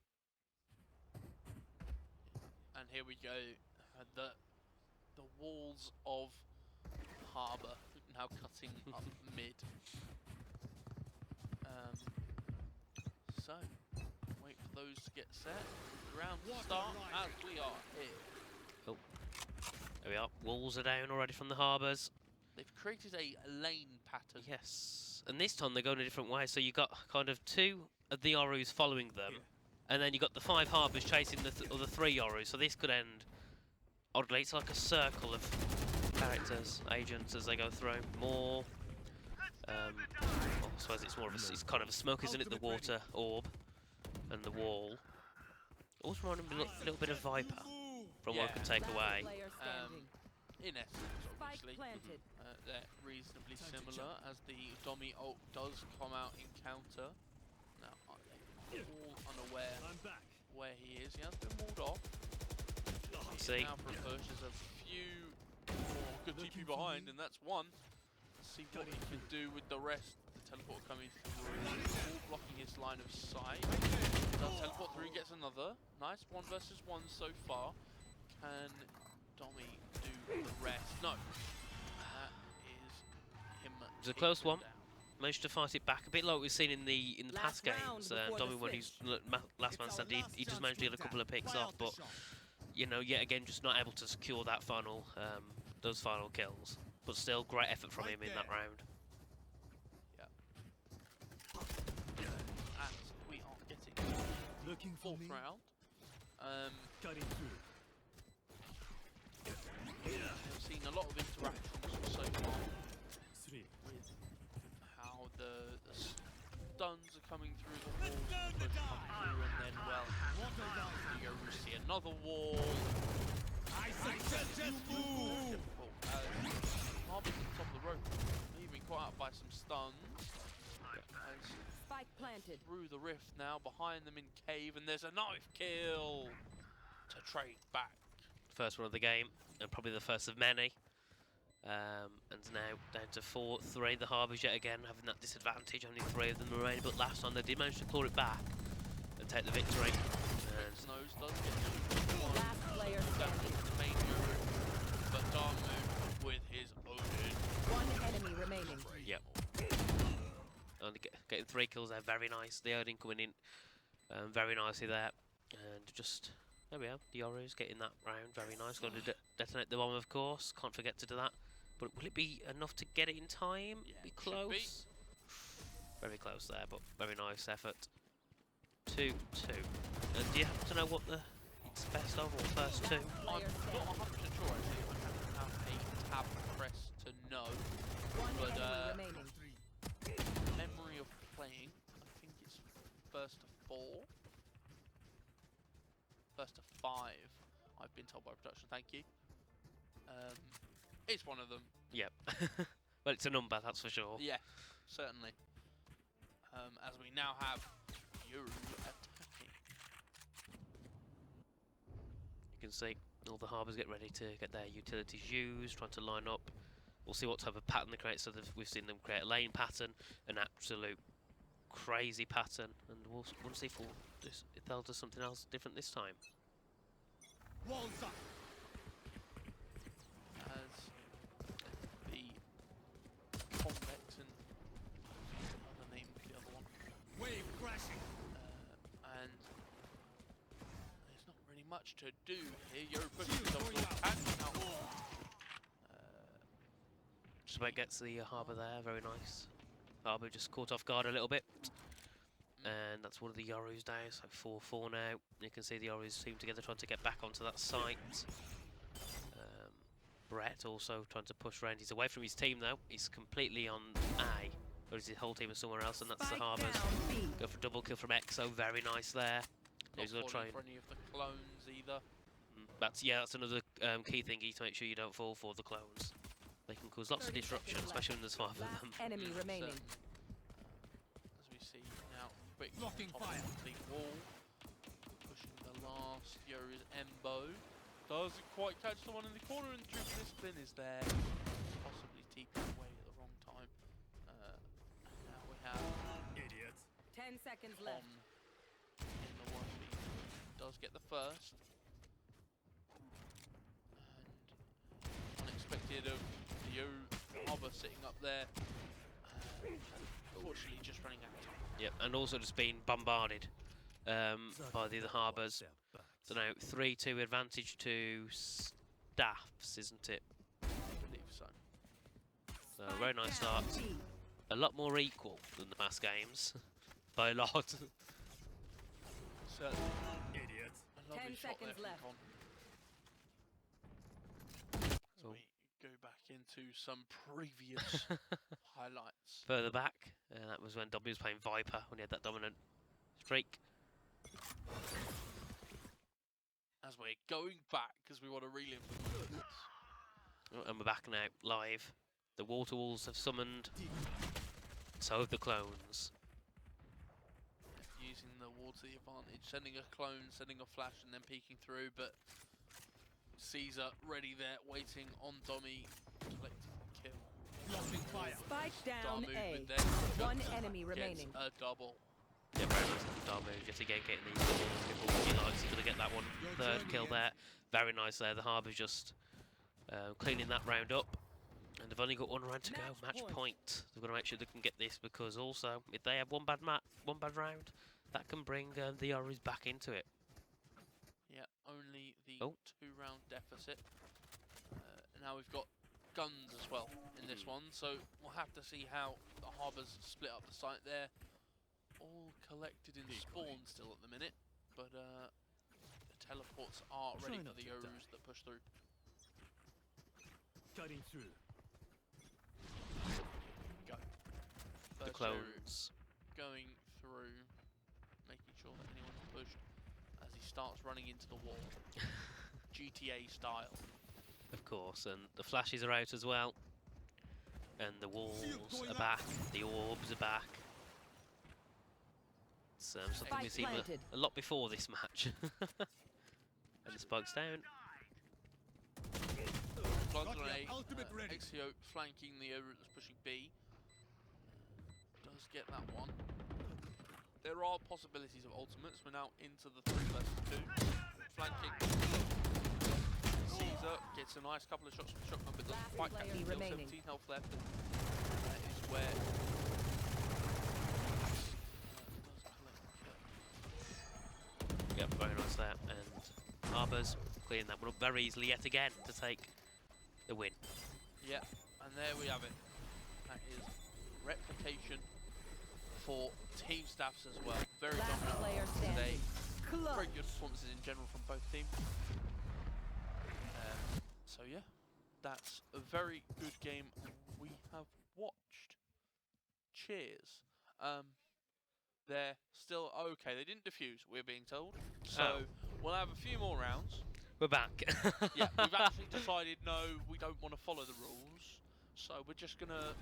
And here we go. The walls of Harbour now cutting up mid. So, wait for those to get set. Round start as we are here. Oh, there we are. Walls are down already from the Harbours. They've created a lane pattern. Yes, and this time they're going a different way. So you got kind of 2 of the Yorus following them, and then you got the 5 Harbours chasing the other 3 Yorus. So this could end oddly. It's like a circle of characters, agents as they go through. More. Well, I suppose it's more of it's kind of a smoke, isn't it? The water orb and the wall. Also reminding me a little bit of Viper from what I can take away. In essence, obviously, they're reasonably similar as the Domi ult does come out in counter. Now, all unaware where he is. He has been walled off. See. Now for a push, there's a few more good TP behind, and that's one. see what he can do with the rest. The teleport coming through, all blocking his line of sight. Does teleport through, gets another. Nice 1 versus 1 so far. Can Dommy do the rest? No. That is him. It was a close one. down. Managed to fight it back a bit like we've seen in the past games. Dommy, when he's last man standing, he just managed to get a couple of picks off, but you know, yet again, just not able to secure that final, those final kills. But still, great effort from him in that round. As we are getting to the 4th round. Cutting through. We've seen a lot of interactions so far with how the stuns are coming through the walls, the push come through, and then, well, you go see another wall. I suggest just move. Difficult as Harvey's at the top of the rope. He's been caught out by some stuns. As Spike planted. through the rift now, behind them in cave, and there's a knife kill to trade back. First one of the game, and probably the first of many. And now down to 4-3. The Harbours yet again having that disadvantage. Only 3 of them remaining, but last time they did manage to claw it back and take the victory. And Snows does get one. Last player standing. The main hero, but Darmu with his Odin. 1 enemy remaining. yep. Only getting 3 kills there, very nice. The Odin coming in very nicely there. And just, there we are, the Yoru's getting that round, very nice. Got to detonate the bomb, of course, can't forget to do that. But will it be enough to get it in time? Yeah, be it close? should be. Very close there, but very nice effort. 2-2. And do you happen to know what the it's best of, or first 2? I'm not 100% sure actually. I don't have a tab press to know. 1 But, enemy remaining. Memory of playing, I think it's first to 4. First to 5, I've been told by production, thank you. It's one of them. Yep. Well, it's a number, that's for sure. Yeah, certainly. As we now have Yoru attacking. You can see all the Harbours get ready to get their utilities used, trying to line up. We'll see what type of pattern they create. So we've seen them create a lane pattern, an absolute crazy pattern, and we'll see if they'll do something else different this time. Walls up. As the convex and another name for the other one. Wave crashing. And there's not really much to do here. Yoru pushing himself towards catching out. Just about gets the Harbour there, very nice. Harbour just caught off guard a little bit. And that's one of the Yoru's down, so 4-4 now. You can see the Yoru's team together trying to get back onto that site. Brett also trying to push around. He's away from his team though. He's completely on A. Or is his whole team is somewhere else, and that's the Harbours. Go for double kill from EXO, very nice there. He's going to try and... for any of the clones either. That's another key thingy to make sure you don't fall for the clones. They can cause lots of disruption, especially when there's 5 of them. Enemy remaining. As we see now, quick Blocking top fire. of the wall, pushing the last Yoru's Embo. Doesn't quite catch the one in the corner, and the true discipline is there. Possibly TPing away at the wrong time. Now we have Idiot. 10 seconds Tom left. in the 1v. Does get the first. And unexpected of the Harbour sitting up there. Unfortunately, just running out of time. Yep, and also just being bombarded by the other Harbours. So now 3-2 advantage to Staffs, isn't it? I believe so. So very nice start. A lot more equal than the past games. By a lot. Certainly. Idiot. A lovely 10 shot there seconds from left. Con. So We go back into some previous highlights. further back, that was when Dobby was playing Viper, when he had that dominant streak. As we're going back, because we want to relive the moments. And we're back now, live. The Water Wolves have summoned, so have the clones. Using the wall to the advantage, sending a clone, sending a flash, and then peeking through, but Caesar ready there, waiting on Dommy, collecting the kill. Opening fire. Spike Star down movement A. there. One Jumps, enemy gets remaining. a double. Yeah, very nice star move. Yet again, getting these doubles. He likes. He's going to get that one. Third kill there. Very nice there. The Harbor's just cleaning that round up. And they've only got one round to go. Match point. They've got to make sure they can get this, because also, if they have one bad round, that can bring the Yoris back into it. Yeah, only the Oh. 2-round deficit. Now we've got guns as well in this one, so we'll have to see how the Harbor's split up the site there. All collected in spawn still at the minute, but the teleports are ready for the Yorus that push through. Cutting through. Go. The First Yoru clones. going through, making sure that anyone's pushed as he starts running into the wall. GTA style. Of course, and the flashes are out as well. And the walls are back, the orbs are back. It's something we've seen a lot before this match. And the spike's down. Plunge on A, Ultimate ready. Exio flanking the Yoru that's pushing B. Does get that one. There are possibilities of ultimates. We're now into the 3 versus 2. Flanking. Caesar gets a nice couple of shots from the shotgun, but doesn't quite catch the kill. 17 health left. And that is where Yep, very nice there. And Harbor's clearing that one up very easily yet again to take the win. Yeah, and there we have it. That is replication for Team Staffs as well. Very dominant today. Very good performances in general from both teams. So yeah, that's a very good game we have watched. Cheers. They're still okay. They didn't defuse, we're being told. So we'll have a few more rounds. We're back. Yeah, we've actually decided no, we don't want to follow the rules. So we're just gonna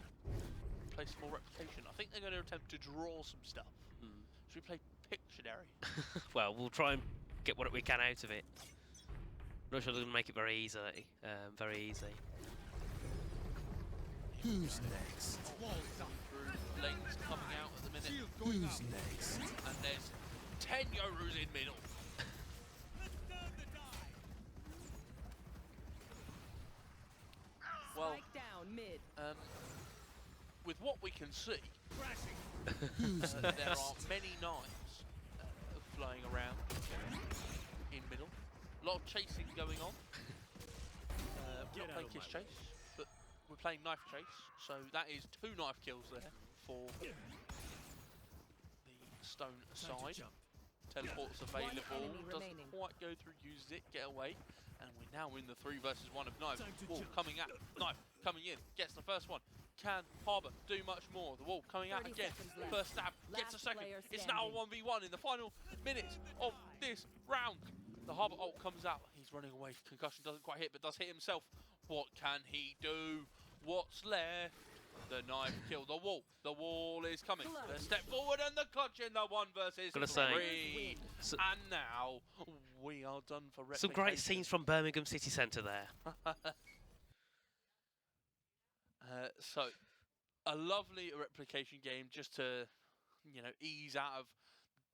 play some more replication. I think they're going to attempt to draw some stuff. Should we play Pictionary? Well, we'll try and get what we can out of it. Not sure they're going to make it very easy. Very easy. Who's next? Through lanes coming out at the minute. Who's next? And there's 10 Yorus in middle. Well, down mid. With what we can see, there are many knives flying around in middle. A lot of chasing going on. We're not playing kiss chase, but we're playing knife chase. So that is 2 knife kills there for the Stone side. Teleports available, doesn't quite go through, uses it, get away. And we're now in the 3 versus 1 of knives. Wall coming out, knife coming in, gets the first one. Can Harbour do much more? The wall coming out again. First stab, gets a second. It's now a 1v1 in the final minutes of this round. The Harbour ult comes out. He's running away. Concussion doesn't quite hit, but does hit himself. What can he do? What's left? The knife killed the wall. The wall is coming. The step forward and the clutch in the 1 versus 3. And now we are done for replication. Some great scenes from Birmingham City Centre there. So, a lovely replication game just to, you know, ease out of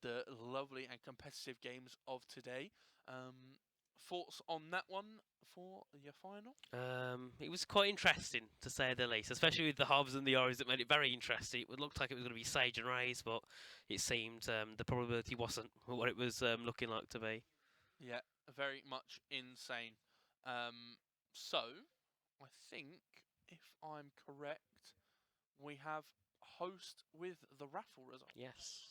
the lovely and competitive games of today. Thoughts on that one for your final? It was quite interesting, to say the least, especially with the Harbors and the Yoris that made it very interesting. It looked like it was going to be Sage and Raze, but it seemed the probability wasn't what it was looking like to be. Yeah, very much insane. So, I think, if I'm correct, we have host with the raffle result. Yes.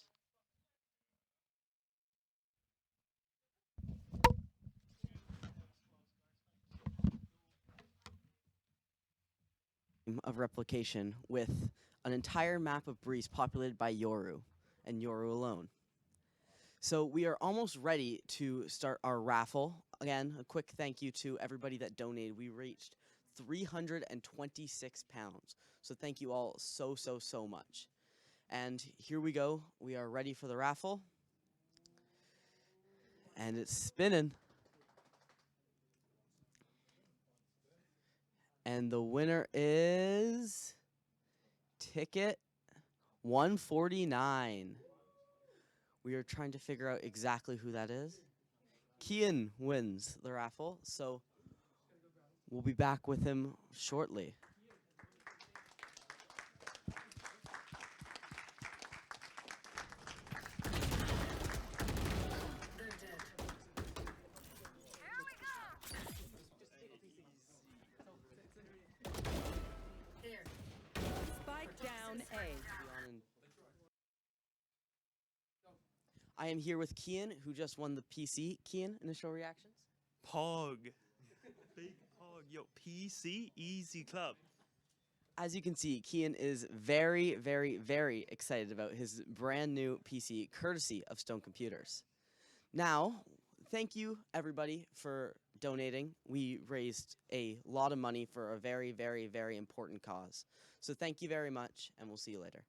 Of replication with an entire map of Breeze populated by Yoru and Yoru alone. So we are almost ready to start our raffle. Again, a quick thank you to everybody that donated. We reached 326 pounds. So thank you all so much. And here we go. We are ready for the raffle. And it's spinning. And the winner is ticket 149. We are trying to figure out exactly who that is. Kian wins the raffle, so we'll be back with him shortly. Spike down A. I am here with Kian, who just won the PC. Kian, initial reactions? Pog. Big Pog. Yo, PC Easy Club. As you can see, Kian is very, very, very excited about his brand new PC, courtesy of Stone Computers. Now, thank you, everybody, for donating. We raised a lot of money for a very, very, very important cause. So thank you very much, and we'll see you later.